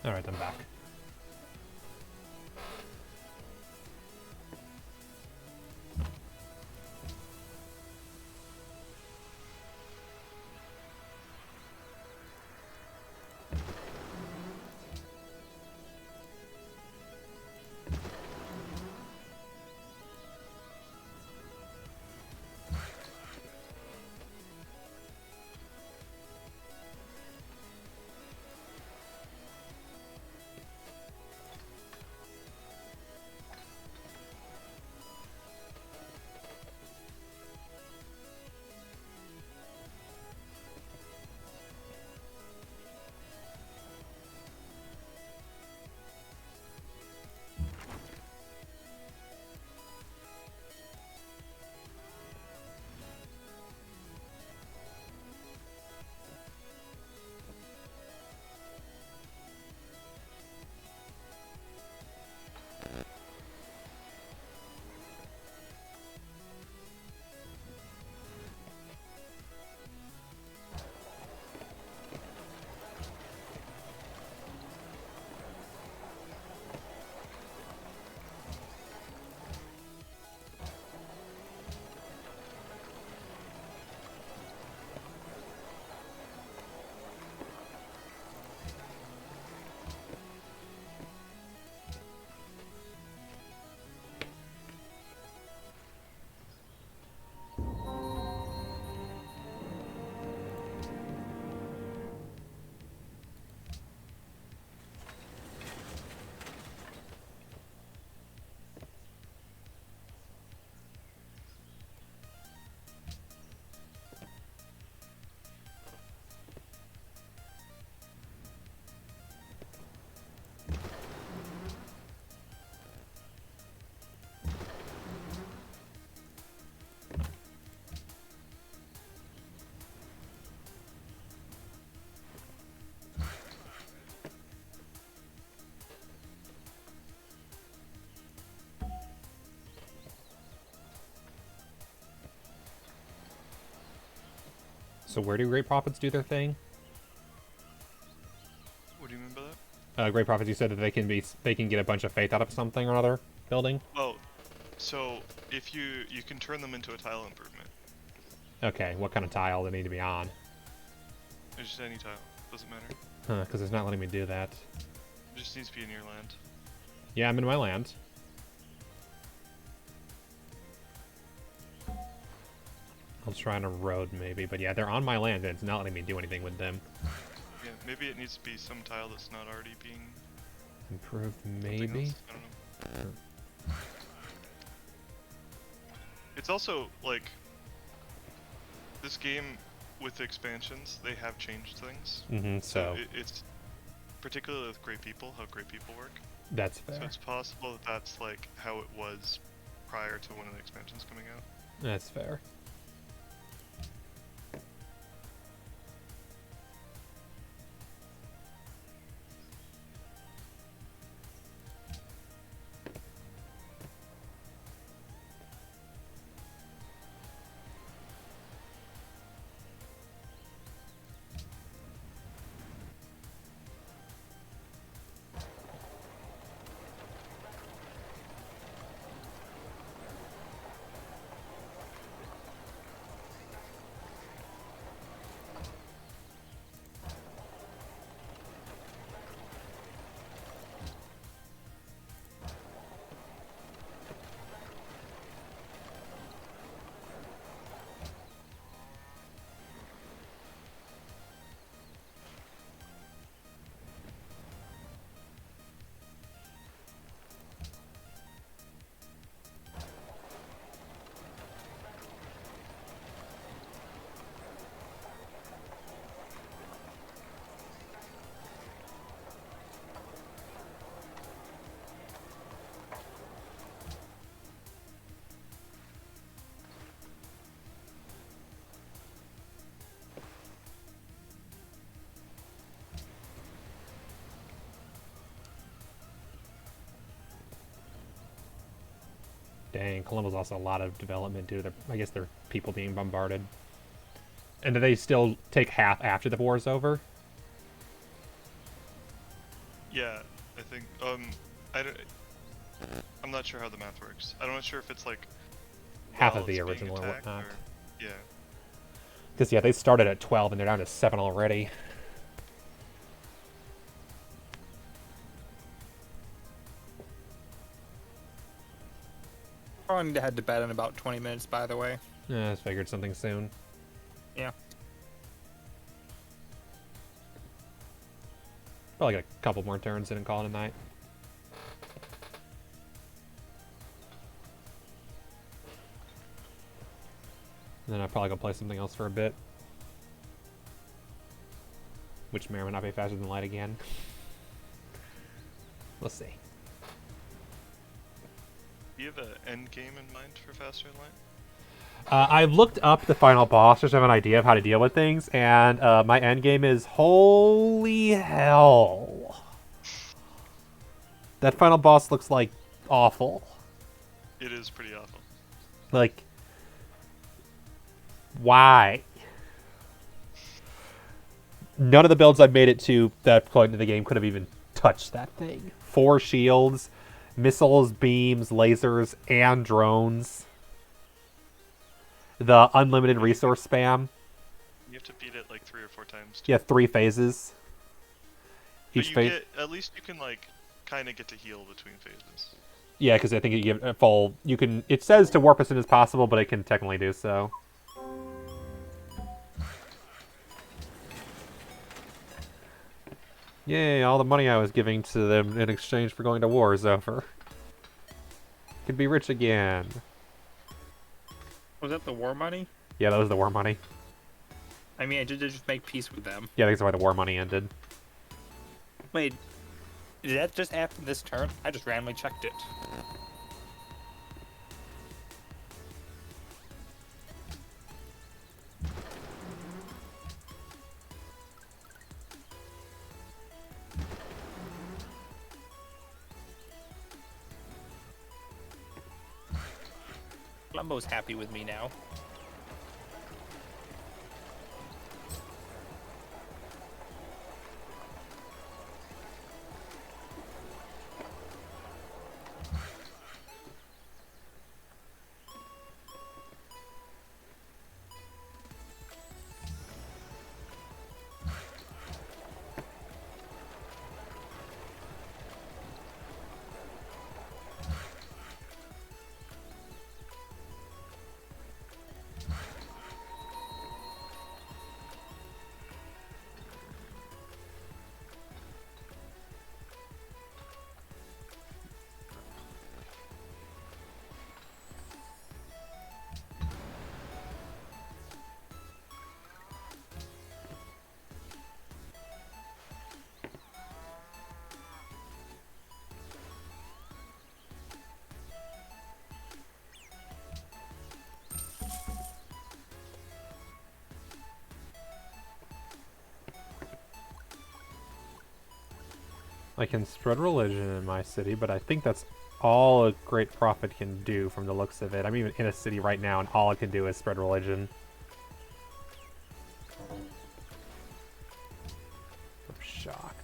Alright, I'm back. So where do Great Prophets do their thing? What do you mean by that? Great Prophets, you said that they can get a bunch of faith out of something or another building? Well, so if you can turn them into a tile improvement. Okay, what kind of tile they need to be on? It's just any tile. Doesn't matter. Huh, because it's not letting me do that. It just needs to be in your land. Yeah, I'm in my land. I'll try on a road maybe, but yeah, they're on my land and it's not letting me do anything with them. Yeah, maybe it needs to be some tile that's not already being Improved something maybe? else. I don't know. It's also like this game with expansions, they have changed things. Mm-hmm, so It's particularly with Great People, how Great People work. that's fair. So it's possible that that's like how it was prior to one of the expansions coming out. That's fair. Dang, Colombo's also a lot of development due to, I guess, their people being bombarded. And do they still take half after the war is over? Yeah, I think. I'm not sure how the math works. I'm not sure if it's like Half while of the it's being original or attacked, whatnot. Yeah. Because, yeah, they started at 12 and they're down to 7 already. Probably need to head to bed in about 20 minutes, by the way. I just figured something soon. Yeah. Probably get a couple more turns in and call it a night. And then I'll probably go play something else for a bit. Which may or may not be faster than light again. We'll see. Do you have an end game in mind for Faster Than Light? I looked up the final boss just to have an idea of how to deal with things, and my end game is holy hell. That final boss looks like awful. It is pretty awful. Like, why? None of the builds I've made it to that point in the game could have even touched that thing. 4 shields, missiles, beams, lasers, and drones. The unlimited resource spam. You have to beat it like 3 or 4 times. You have 3 phases. But Each you phase. at least you can like kind of get to heal between phases. Yeah, because I think you give a full. You can. It says to warp as soon as possible, but it can technically do so. Yay! All the money I was giving to them in exchange for going to war is over. Could be rich again. Was that the war money? Yeah, that was the war money. I mean, I did just make peace with them. Yeah, that's why the war money ended. Wait, did that just happen this turn? I just randomly checked it. Lumbo's happy with me now. I can spread religion in my city, but I think that's all a great prophet can do from the looks of it. I'm even in a city right now, and all it can do is spread religion. I'm shocked.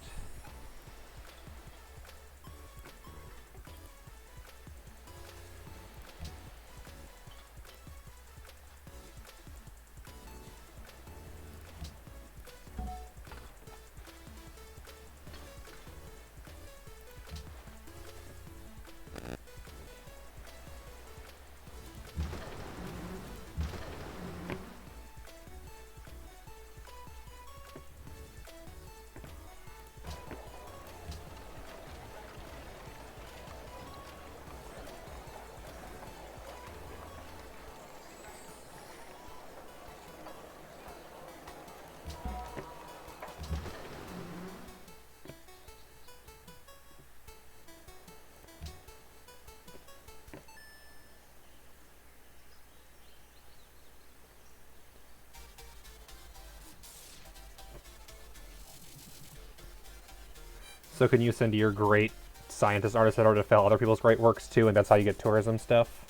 So can you send your great scientist artist in order to fill other people's great works too, and that's how you get tourism stuff?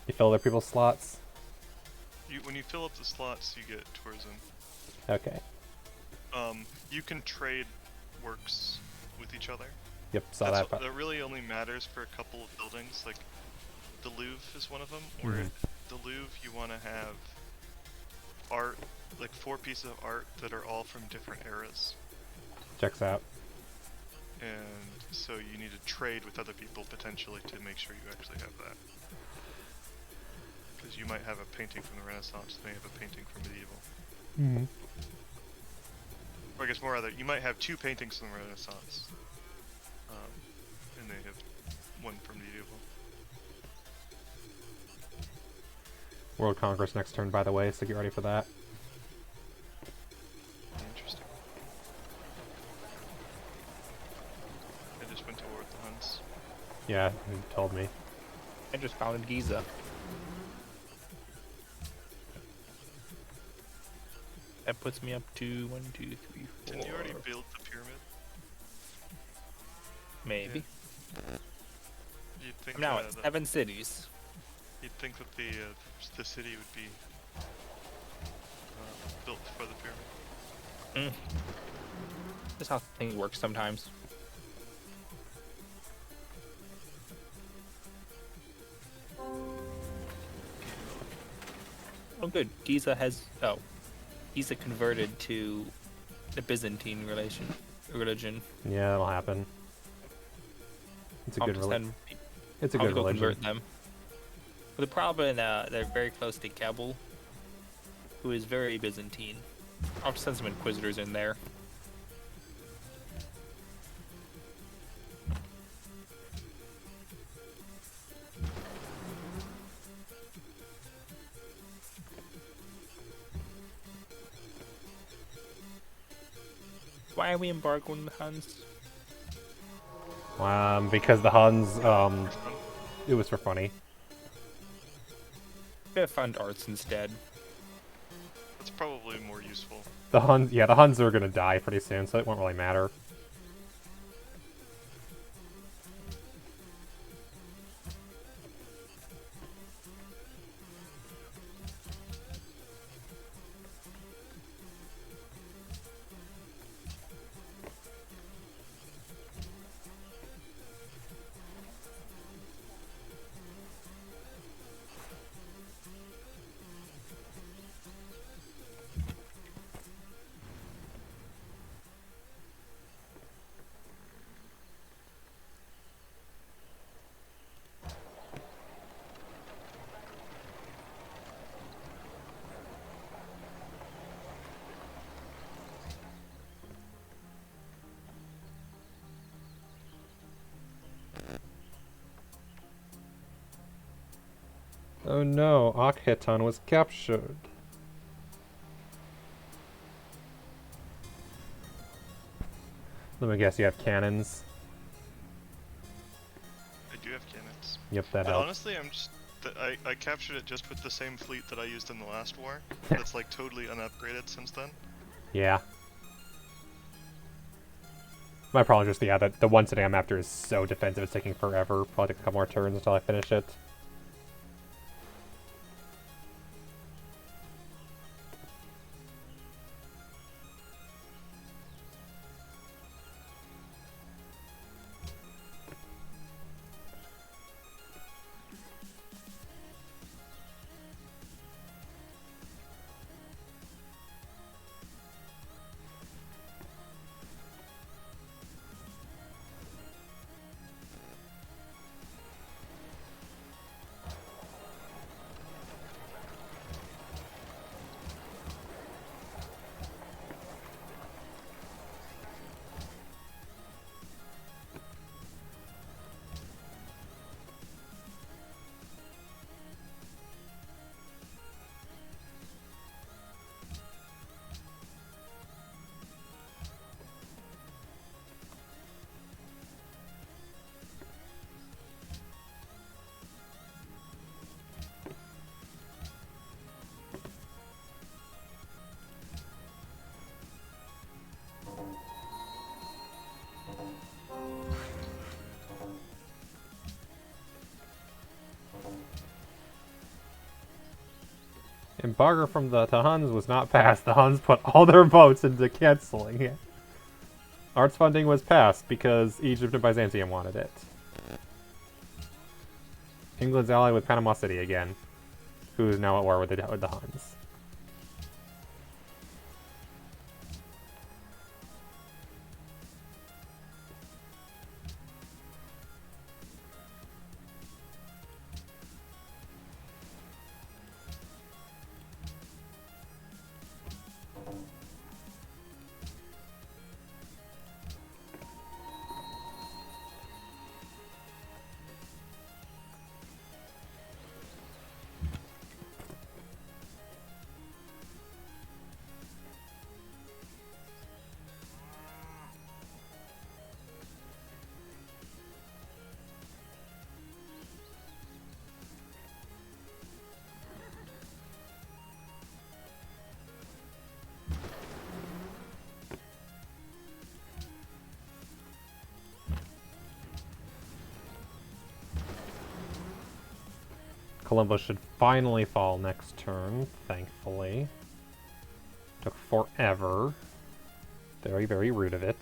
You fill other people's slots? When you fill up the slots, you get tourism. Okay. You can trade works with each other. Yep, saw that. That really only matters for a couple of buildings. Like the Louvre is one of them. Where Mhm. the Louvre, you want to have art, like 4 pieces of art that are all from different eras. Checks out. And so you need to trade with other people potentially to make sure you actually have that. Because you might have a painting from the Renaissance, they have a painting from medieval. Mm-hmm. Or I guess more rather, you might have 2 paintings from the Renaissance, and they have 1 from medieval. World Congress next turn, by the way, so get ready for that. Interesting. I just went to war with the Huns. Yeah, you told me. I just founded Giza. That puts me up to 1, 2, 3, 4. Didn't you already build the pyramid? Maybe. You'd think I'm now that, at 7 cities. you'd think that the city would be built for the pyramid. That's how things work sometimes. Oh, good. Giza converted to the Byzantine religion. Yeah, that'll happen. It's a good religion. It's a I'll good go religion. convert them. But the problem, they're very close to Kabul, who is very Byzantine. I'll send some inquisitors in there. Why are we embargoing the Huns? Because the Huns, it was for funny. I'm gonna fund arts instead. That's probably more useful. The Huns are gonna die pretty soon, so it won't really matter. Oh no, Akheton was captured. Let me guess, you have cannons? I do have cannons. Yep, that But helps. honestly, I captured it just with the same fleet that I used in the last war. That's like totally unupgraded since then. Yeah. My problem is just, yeah, the one sitting I'm after is so defensive, it's taking forever. Probably take a couple more turns until I finish it. Embargo from the Huns was not passed. The Huns put all their votes into canceling it. Arts funding was passed because Egypt and Byzantium wanted it. England's allied with Panama City again, who is now at war with the Huns. Columbus should finally fall next turn, thankfully. Took forever. Very, very rude of it.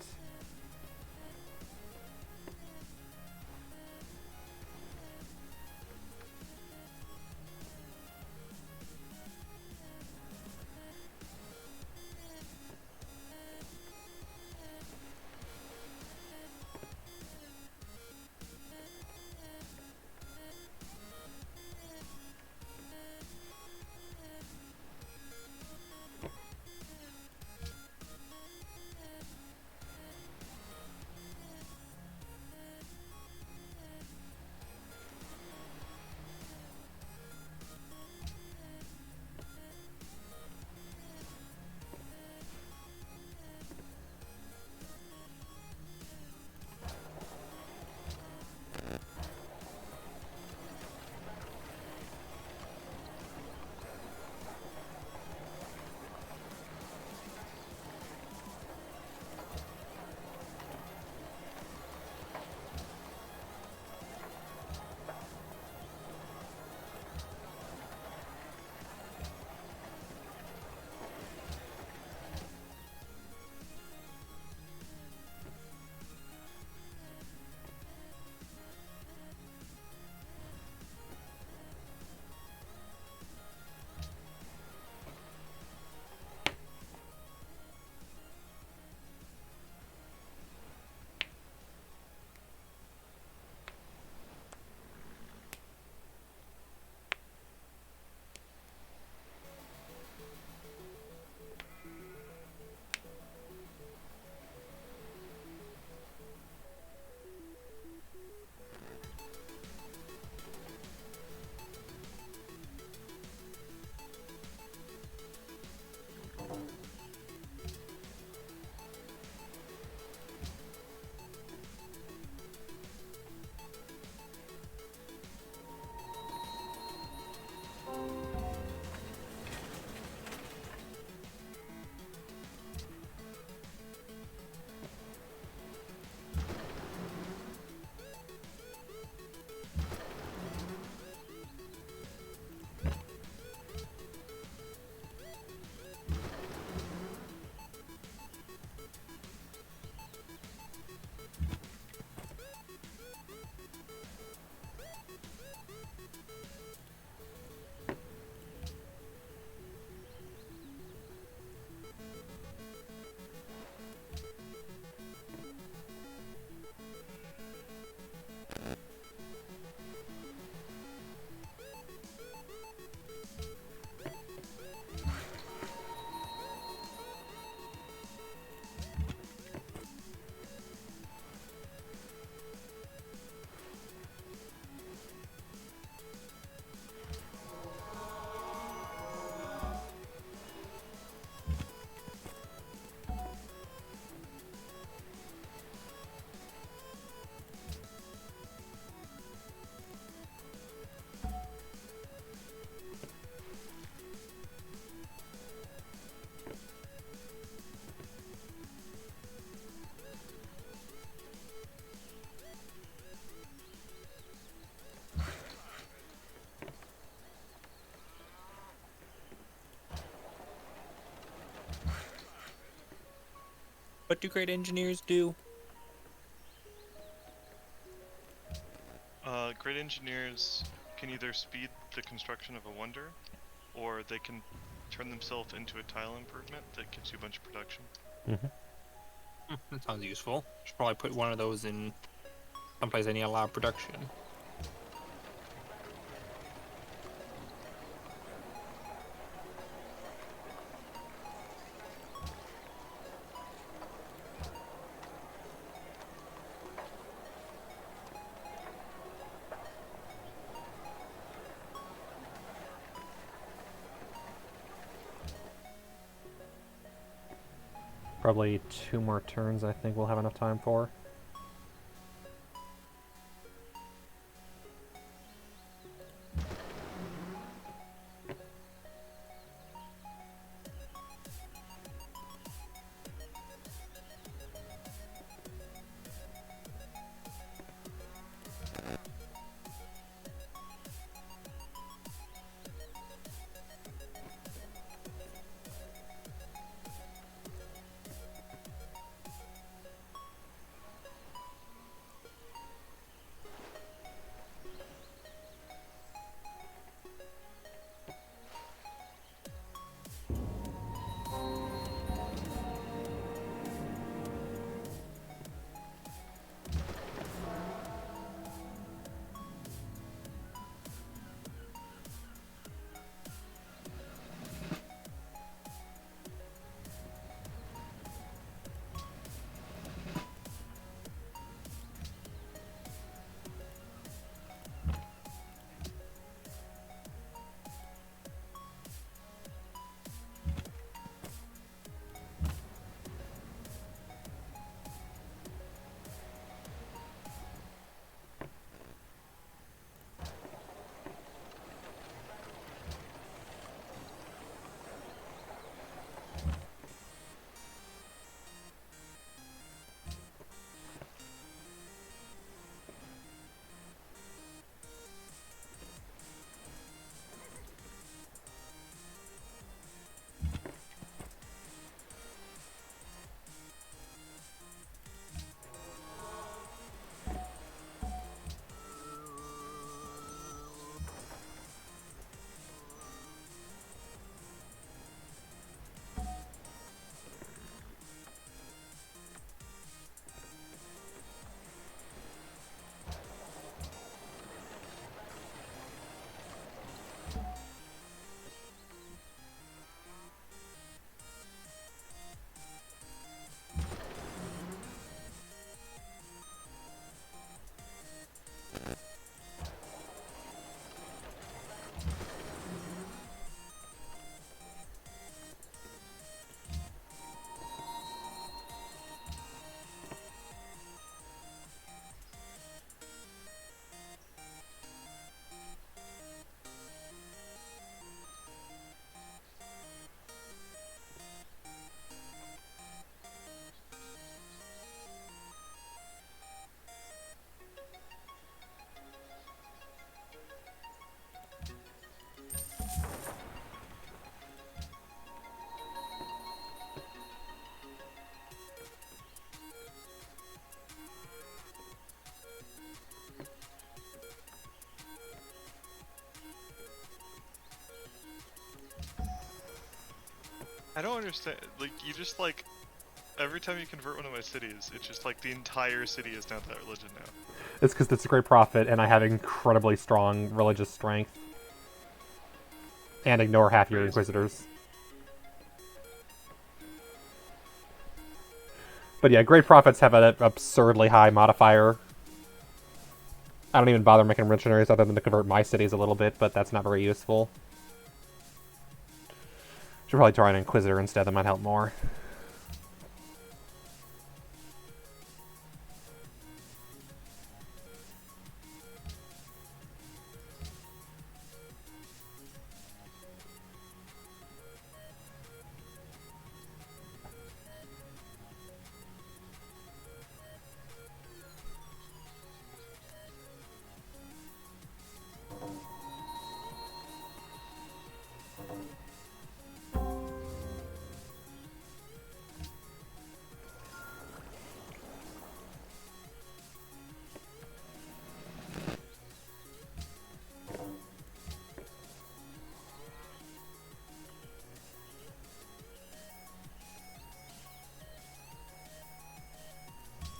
What do great engineers do? Great engineers can either speed the construction of a wonder, or they can turn themselves into a tile improvement that gives you a bunch of production. That sounds useful. Should probably put one of those in someplace I need a lot of production. Probably 2 more turns, I think we'll have enough time for. I don't understand. Like, you just like every time you convert one of my cities, it's just like the entire city is now that religion now. It's because it's a great prophet, and I have incredibly strong religious strength. And ignore half your inquisitors. But yeah, great prophets have an absurdly high modifier. I don't even bother making missionaries other than to convert my cities a little bit, but that's not very useful. Should probably try an Inquisitor instead, that might help more.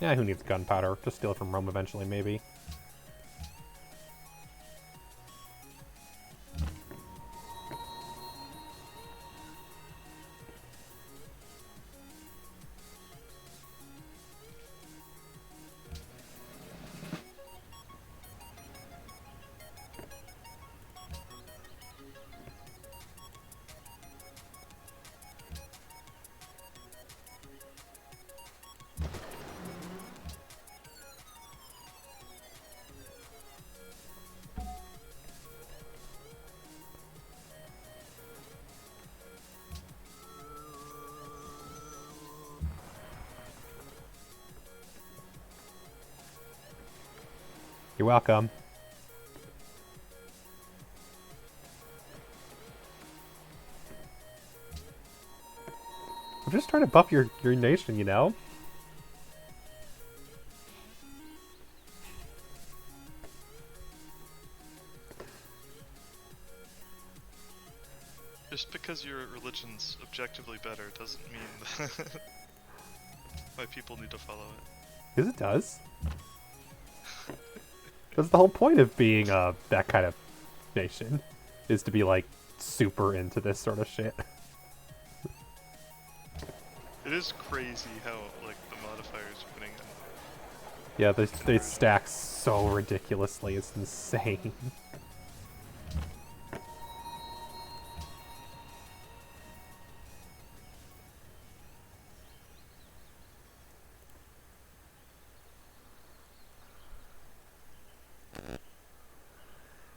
Yeah, who needs gunpowder? Just steal it from Rome eventually, maybe. You're welcome. I'm just trying to buff your nation, you know? Just because your religion's objectively better doesn't mean that why people need to follow it. Because it does. That's the whole point of being that kind of nation, is to be like super into this sort of shit. It is crazy how like the modifiers are putting in. Yeah, they stack so ridiculously, it's insane.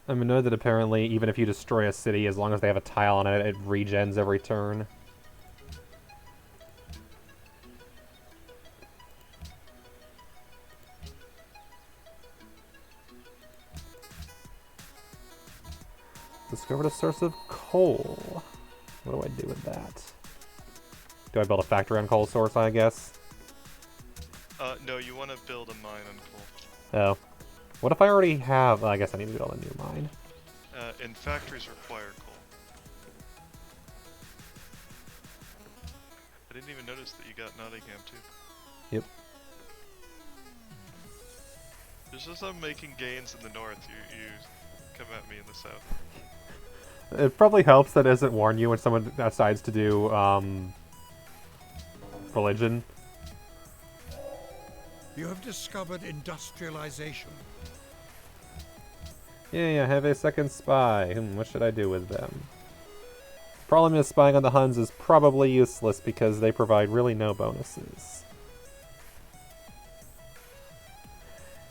I'm annoyed that apparently even if you destroy a city, as long as they have a tile on it, it regens every turn. Discovered a source of coal. What do I do with that? Do I build a factory on coal source, I guess? No, you want to build a mine on coal. Oh. What if I already have... I guess I need to build a new mine. And factories require coal. I didn't even notice that you got Nottingham too. Yep. Just as I'm making gains in the north, you come at me in the south. It probably helps that it doesn't warn you when someone decides to do, religion. You have discovered industrialization. Yeah, have a second spy. What should I do with them? Problem is, spying on the Huns is probably useless because they provide really no bonuses.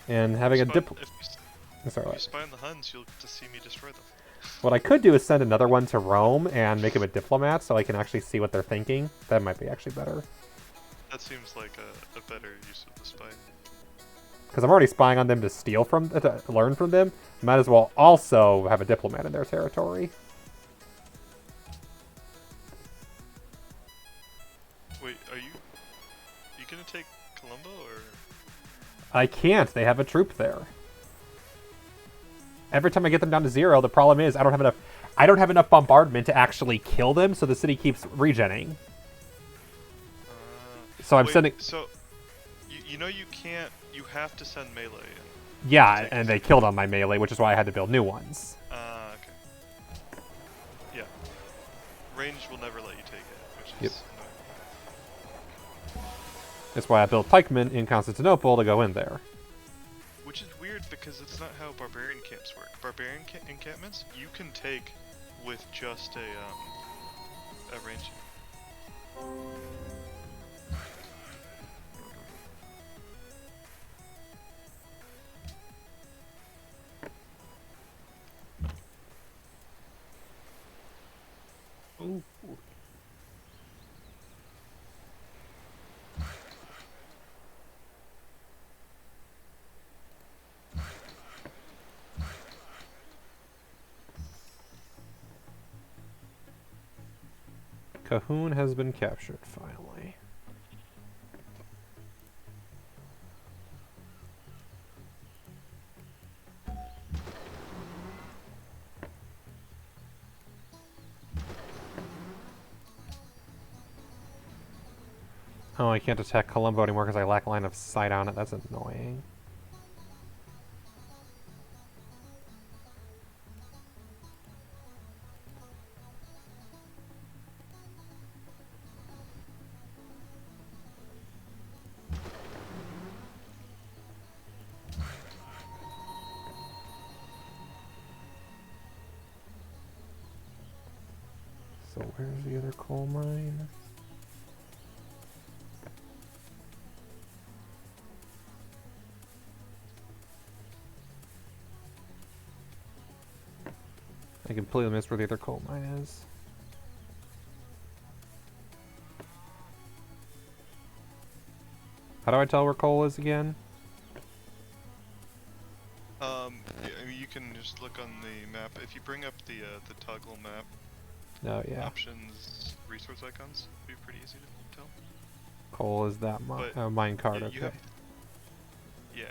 And having a dip... If Sorry, you spy on the Huns, you'll get to see me destroy them. what I could do is send another one to Rome and make him a diplomat so I can actually see what they're thinking. That might be actually better. That seems like a better use of the spy. Because I'm already spying on them to steal from, to learn from them. Might as well also have a diplomat in their territory. Wait, are you gonna take Colombo or? I can't. They have a troop there. Every time I get them down to 0, the problem is I don't have enough bombardment to actually kill them, so the city keeps regenning. So I'm sending. So, you know you can't. You have to send melee in. Yeah, and they killed on my melee, which is why I had to build new ones. Okay. Yeah. Range will never let you take it, which is Yep. annoying. That's why I built pikemen in Constantinople to go in there. Which is weird because it's not how barbarian camps work. Barbarian encampments you can take with just a range. Ooh. Cahoon has been captured, finally. Oh, I can't attack Colombo anymore because I lack line of sight on it. That's annoying. So where's the other coal mine? I completely missed where the other coal mine is. How do I tell where coal is again? Yeah, I mean, you can just look on the map. If you bring up the toggle map Oh yeah. options, resource icons, it'd be pretty easy to tell. Coal is that mine card, You okay. have, yeah,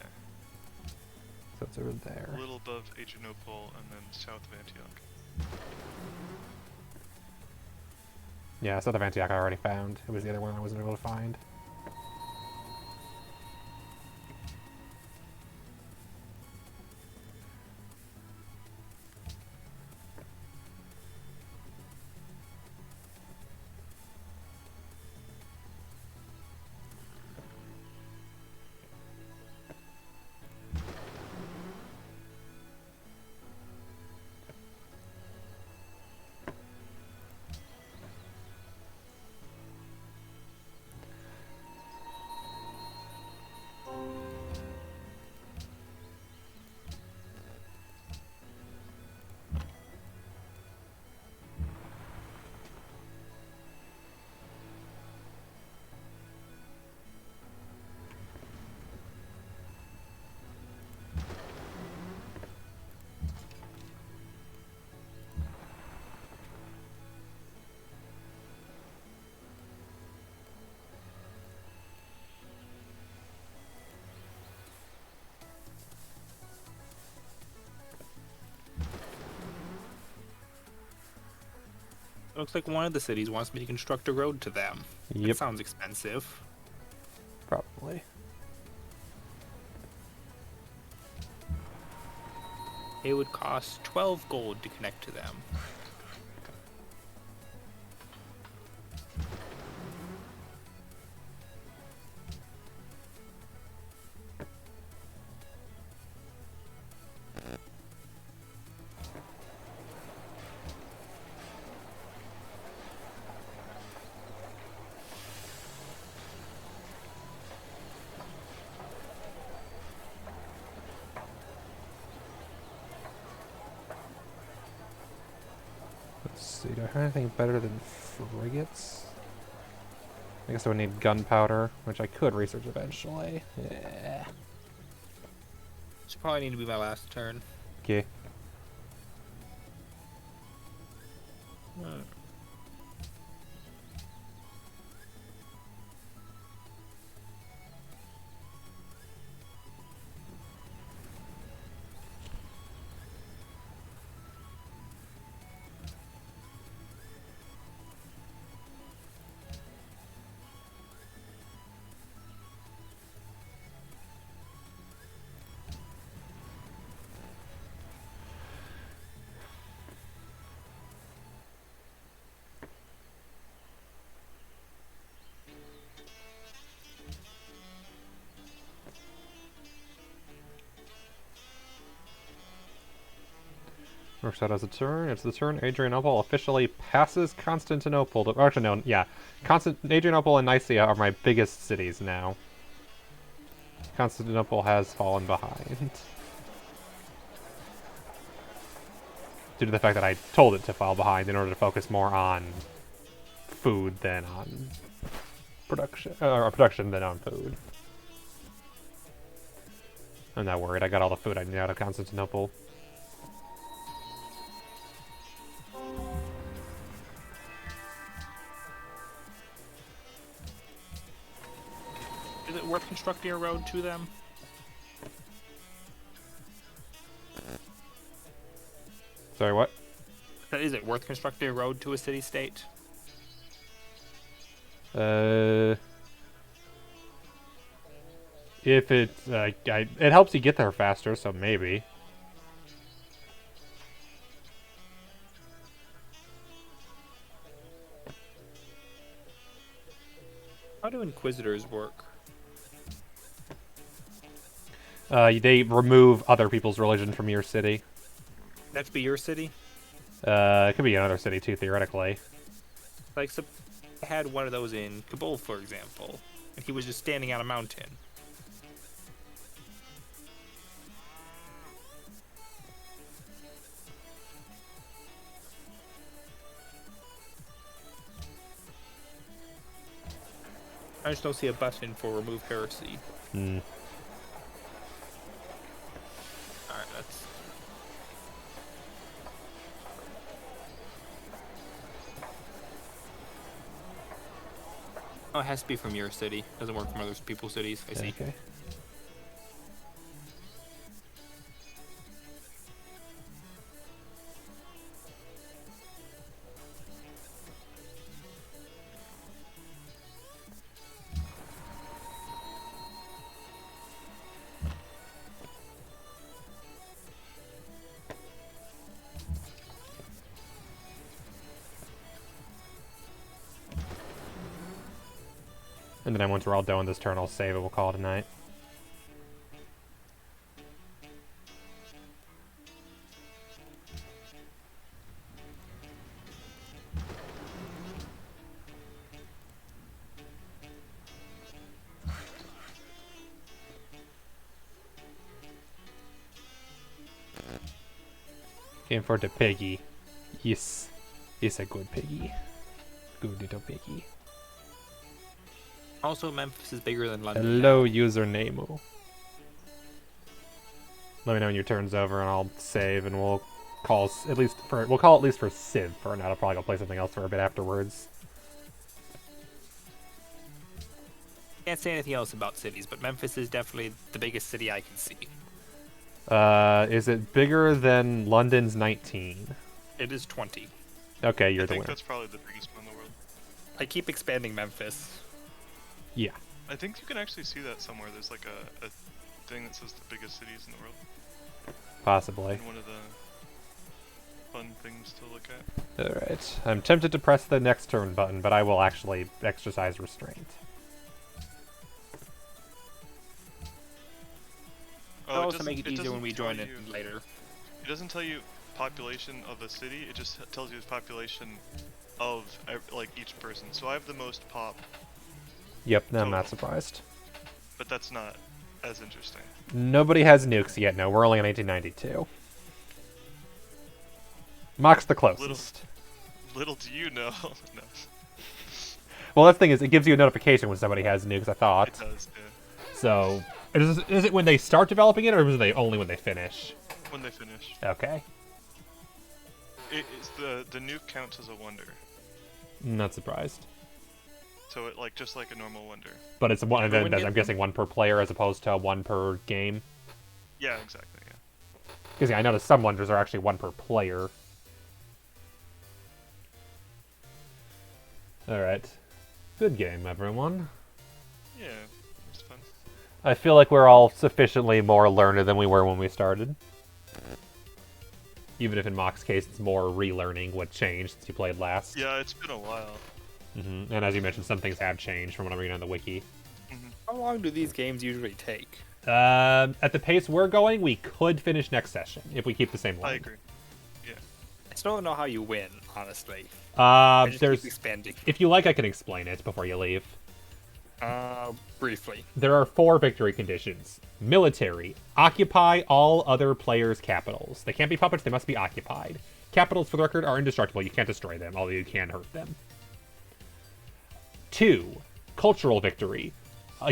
So it's over there. a little above Adrianople and then south of Antioch. Yeah, south of Antioch I already found. It was the other one I wasn't able to find. Looks like one of the cities wants me to construct a road to them. Yep. It sounds expensive. Probably. It would cost 12 gold to connect to them. Let's see, do I have anything better than frigates? I guess I would need gunpowder, which I could research eventually. Yeah. This probably need to be my last turn. Okay. Works out as a turn. It's the turn Adrianople officially passes Constantinople. To, actually, no, yeah. Adrianople and Nicaea are my biggest cities now. Constantinople has fallen behind. Due to the fact that I told it to fall behind in order to focus more on food than on production. Or production than on food. I'm not worried. I got all the food I need out of Constantinople. Is it worth constructing a road to them? Sorry, what? Is it worth constructing a road to a city-state? If it it helps you get there faster, so maybe. How do Inquisitors work? They remove other people's religion from your city. That to be your city? It could be another city too, theoretically. Like, so I had one of those in Kabul, for example, and he was just standing on a mountain. I just don't see a button for remove heresy. Hmm. Alright, that's... Oh, it has to be from your city. Doesn't work from other people's cities. I see. Okay. And then once we're all done with this turn, I'll save it. We'll call it a night. Came for the piggy. Yes. It's a good piggy. Good little piggy. Also, Memphis is bigger than London. Hello, username. Let me know when your turn's over, and I'll save, and we'll call at least for Civ for now. I'll probably go play something else for a bit afterwards. Can't say anything else about cities, but Memphis is definitely the biggest city I can see. Is it bigger than London's 19? It is 20. Okay, you're I the think winner. that's probably the biggest one in the world. I keep expanding Memphis. Yeah. I think you can actually see that somewhere. There's like a thing that says the biggest cities in the world. Possibly. And one of the fun things to look at. Alright. I'm tempted to press the next turn button, but I will actually exercise restraint. It'll Oh, also make it easier doesn't when we tell join it you- later. It doesn't tell you population of the city. It just tells you the population of like each person. So I have the most pop, Yep, I'm Total. not surprised. but that's not as interesting. Nobody has nukes yet. No, we're only in 1892. Mock's the closest. Little do you know. No, Well, that's the thing is, it gives you a notification when somebody has nukes, I thought. it does. Yeah. So, is it when they start developing it, or is it only when they finish? When they finish, Okay. it's the nuke counts as a wonder. Not surprised. So it like just like a normal wonder. But it's one. Everyone I'm gets guessing one per player as opposed to one per game. Yeah, exactly. Yeah. Because I noticed some wonders are actually one per player. All right. Good game, everyone. Yeah, it's fun. I feel like we're all sufficiently more learned than we were when we started. Even if in Mock's case it's more relearning what changed since you played last. Yeah, it's been a while. And as you mentioned, some things have changed from what I'm reading on the wiki. How long do these games usually take? At the pace we're going, we could finish next session if we keep the same line. I agree. Yeah. I still don't know how you win, honestly. I just There's, keep expanding. if you like, I can explain it before you leave. Briefly. There are 4 victory conditions. Military. Occupy all other players' capitals. They can't be puppets, they must be occupied. Capitals, for the record, are indestructible. You can't destroy them, although you can hurt them. 2. Cultural victory.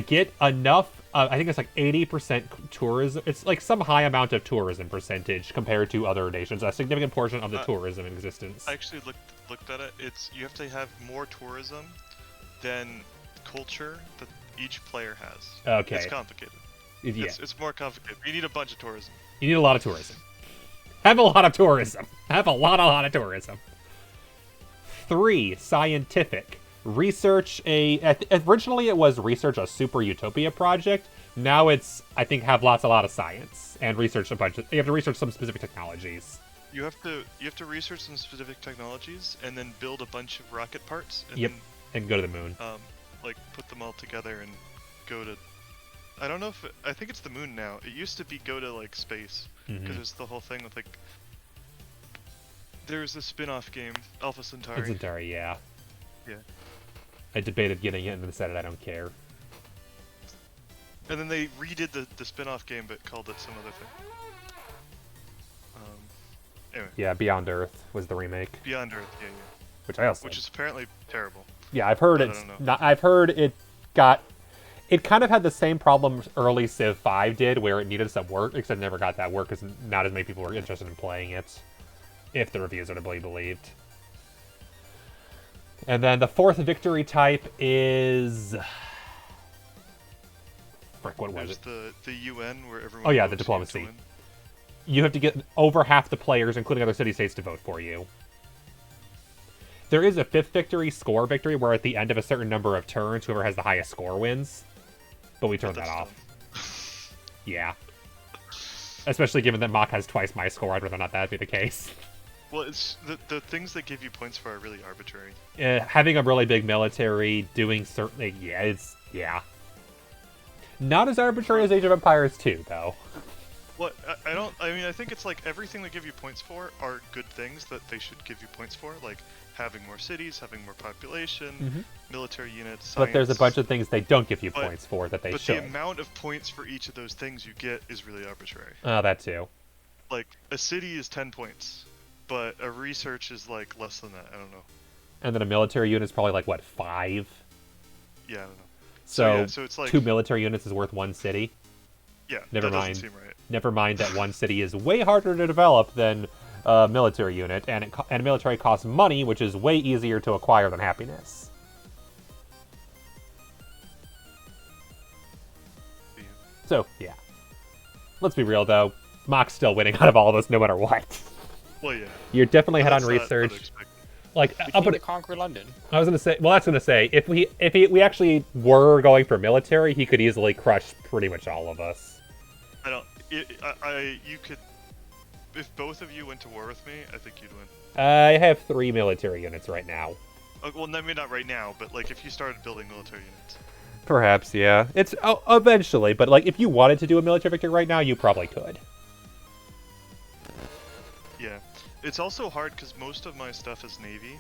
Get enough, I think it's like 80% tourism. It's like some high amount of tourism percentage compared to other nations. A significant portion of the tourism in existence. I actually looked at it. It's you have to have more tourism than culture that each player has. Okay. It's complicated. Yeah. It's more complicated. You need a bunch of tourism. You need a lot of tourism. Have a lot of tourism. Have a lot of tourism. 3. Scientific. Research originally it was research a super utopia project, Now it's, I think, have a lot of science and research a bunch of. You have to research some specific technologies. You have to research some specific technologies and then build a bunch of rocket parts. And Yep, and go to the moon. then, like put them all together and go to. I don't know if I think it's the moon now. It used to be go to like space because Mhm. it's the whole thing with like. There's a spin-off game, Alpha Centauri. Centauri, yeah. Yeah. I debated getting it and then decided I don't care. And then they redid the spin-off game, but called it some other thing. Anyway. Yeah, Beyond Earth was the remake, Beyond Earth, yeah. which I also. Which is apparently terrible. Yeah, I've heard I it's don't know. not. I've heard it got. It kind of had the same problems early Civ 5 did, where it needed some work, except it never got that work because not as many people were interested in playing it, if the reviews are to be believed. And then the fourth victory type is. Frick, what was There's it? the UN where everyone. Oh yeah, the votes you to diplomacy. win. You have to get over half the players, including other city-states, to vote for you. There is a fifth victory, score victory, where at the end of a certain number of turns, whoever has the highest score wins. But we turned that That's off. Yeah. Especially given that Mach has twice my score, I'd rather not that be the case. Well, it's the things that give you points for are really arbitrary. Having a really big military, doing certain... Yeah. Not as arbitrary as Age of Empires 2, though. Well, I mean, I think it's like everything they give you points for are good things that they should give you points for, like having more cities, having more population, military units, science. But there's a bunch of things they don't give you points for that they But should. the amount of points for each of those things you get is really arbitrary. Oh, that too. Like, a city is 10 points, but a research is like less than that, I don't know. And then a military unit is probably like, what, 5? Yeah, I don't know. So, So it's like 2 military units is worth 1 city. Yeah, Never that mind. doesn't seem right. Never mind that 1 city is way harder to develop than a military unit, and military costs money, which is way easier to acquire than happiness. Yeah. So, yeah. Let's be real, though. Mach's still winning out of all of us no matter what. Well, yeah. You're definitely ahead on That's not research. unexpected. Like, We I'll need put to it, conquer London. I was gonna say, well, that's gonna say, if we actually were going for military, he could easily crush pretty much all of us. I don't. You could. If both of you went to war with me, I think you'd win. I have 3 military units right now. Well, maybe not right now, but like if you started building military units. Perhaps, yeah. It's eventually, but like if you wanted to do a military victory right now, you probably could. Yeah, it's also hard because most of my stuff is navy,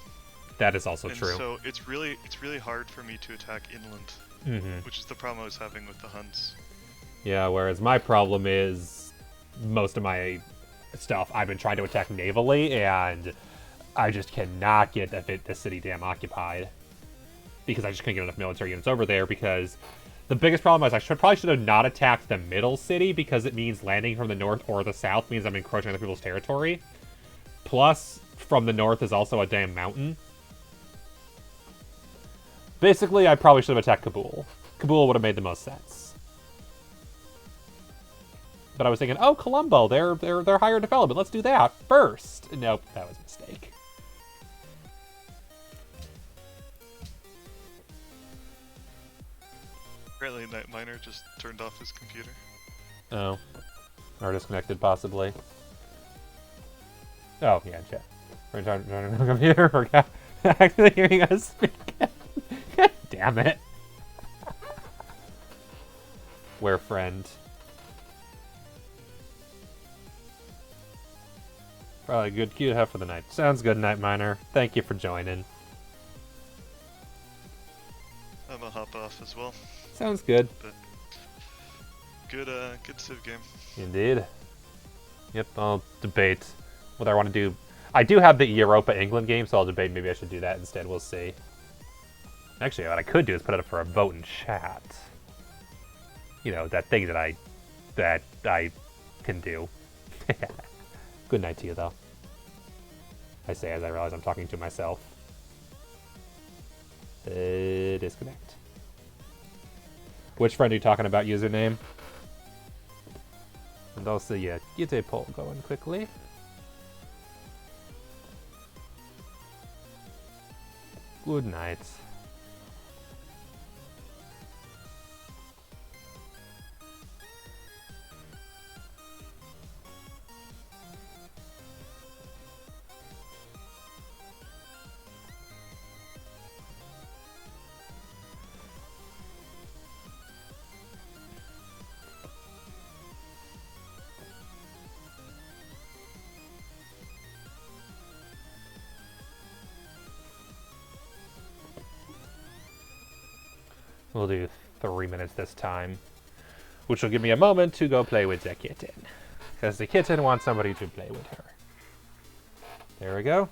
That is also and true. so it's really hard for me to attack inland, Hmm. which is the problem I was having with the Huns. Yeah, whereas my problem is most of my stuff I've been trying to attack navally, and I just cannot get the city damn occupied. Because I just couldn't get enough military units over there, because the biggest problem is I probably should have not attacked the middle city, because it means landing from the north or the south means I'm encroaching on other people's territory. Plus, from the north is also a damn mountain. Basically, I probably should have attacked Kabul. Kabul would have made the most sense. But I was thinking, oh, Colombo, they're higher development. Let's do that first. Nope, that was a mistake. Apparently, Night Miner just turned off his computer. Oh. Or disconnected, possibly. Oh, yeah, chat. We're turning on the computer for actually hearing us speak. Damn it. We're friend. Probably a good cue to have for the night. Sounds good, Night Miner. Thank you for joining. I'm gonna hop off as well. Sounds good. But good Civ game. Indeed. Yep, I'll debate whether I want to do... I do have the Europa England game, so I'll debate maybe I should do that instead. We'll see. Actually, what I could do is put it up for a vote in chat. You know, that thing that I can do. Good night to you, though. I say as I realize I'm talking to myself. Disconnect. Which friend are you talking about, username? And also, yeah, get a poll going quickly. Good night. We'll do 3 minutes this time, which will give me a moment to go play with the kitten. Because the kitten wants somebody to play with her. There we go.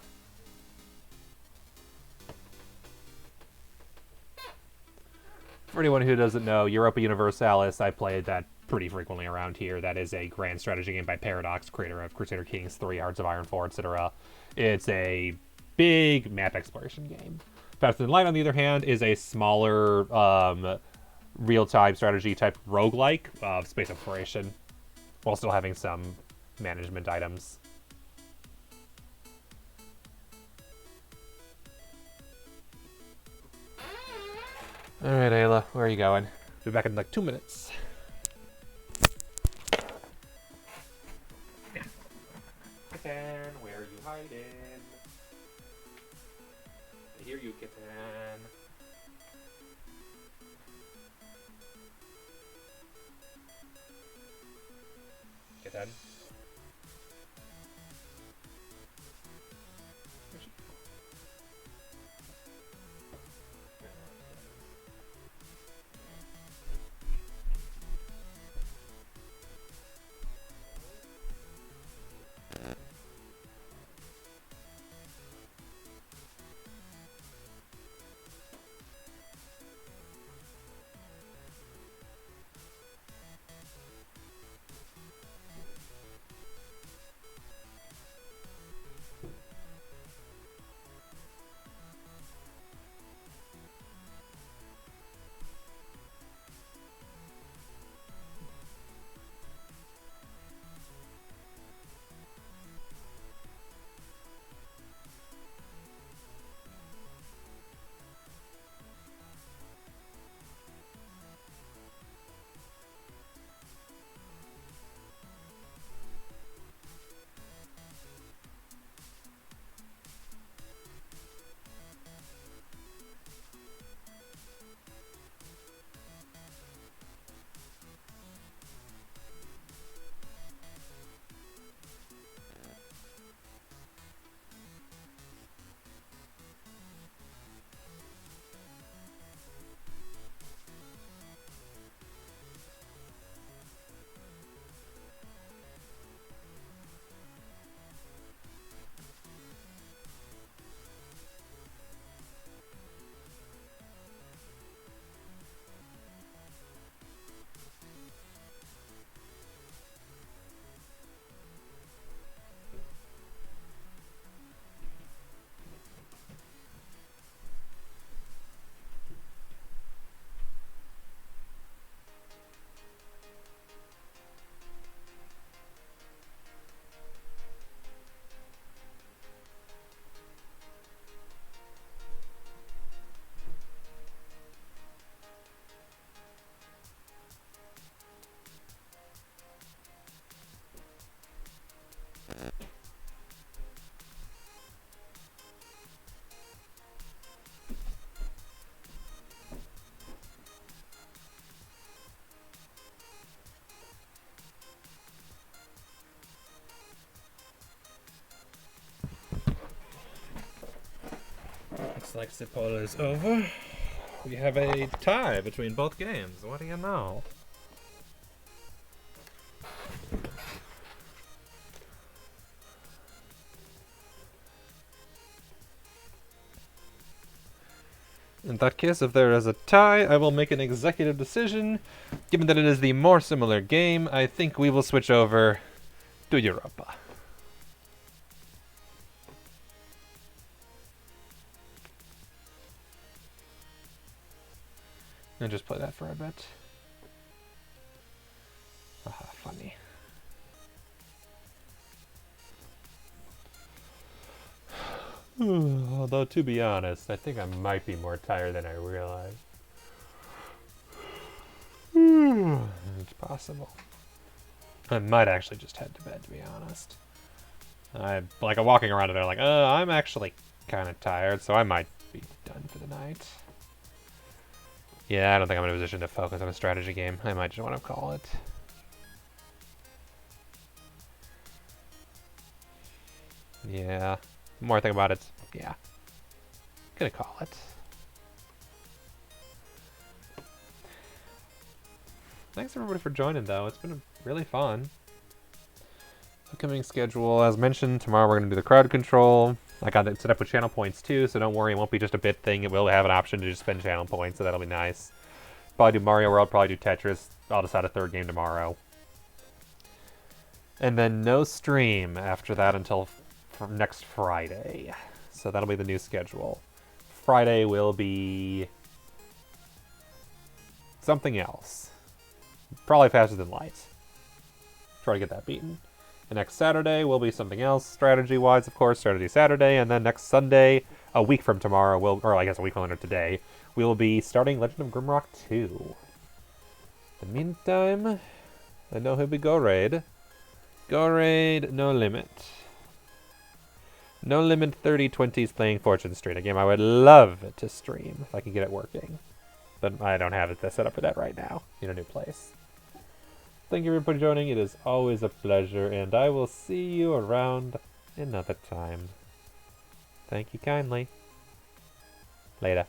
For anyone who doesn't know, Europa Universalis, I played that pretty frequently around here. That is a grand strategy game by Paradox, creator of Crusader Kings 3, Hearts of Iron 4, etc. It's a big map exploration game. Faster Than Light, on the other hand, is a smaller real-time strategy type roguelike of space exploration, while still having some management items. Alright, Ayla, where are you going? Be back in like 2 minutes. Kitten, where are you hiding? I hear you, kitten. Kitten. Looks like Cipolla is over. We have a tie between both games. What do you know? In that case, if there is a tie, I will make an executive decision. Given that it is the more similar game, I think we will switch over to Europa. And just play that for a bit. Haha, funny. Although, to be honest, I think I might be more tired than I realized. It's possible. I might actually just head to bed, to be honest. I'm walking around and I'm like, I'm actually kind of tired, so I might be done for the night. Yeah, I don't think I'm in a position to focus on a strategy game. I might just want to call it. Yeah. The more I think about it, yeah. Gonna call it. Thanks everybody for joining, though. It's been really fun. Upcoming schedule, as mentioned, tomorrow we're going to do the crowd control. I got it set up with channel points too, so don't worry, it won't be just a bit thing. It will have an option to just spend channel points, so that'll be nice. Probably do Mario World, probably do Tetris. I'll decide a third game tomorrow. And then no stream after that until next Friday. So that'll be the new schedule. Friday will be something else. Probably Faster Than Light. Try to get that beaten. And next Saturday will be something else, strategy-wise, of course, Strategy Saturday. And then next Sunday, a week from tomorrow, or I guess a week from today, we will be starting Legend of Grimrock 2. In the meantime, I know he'll be Go Raid. Go Raid, No Limit. No Limit 3020's playing Fortune Street, a game I would love to stream if I can get it working. But I don't have it set up for that right now, in a new place. Thank you everybody for joining. It is always a pleasure, and I will see you around another time. Thank you kindly. Later.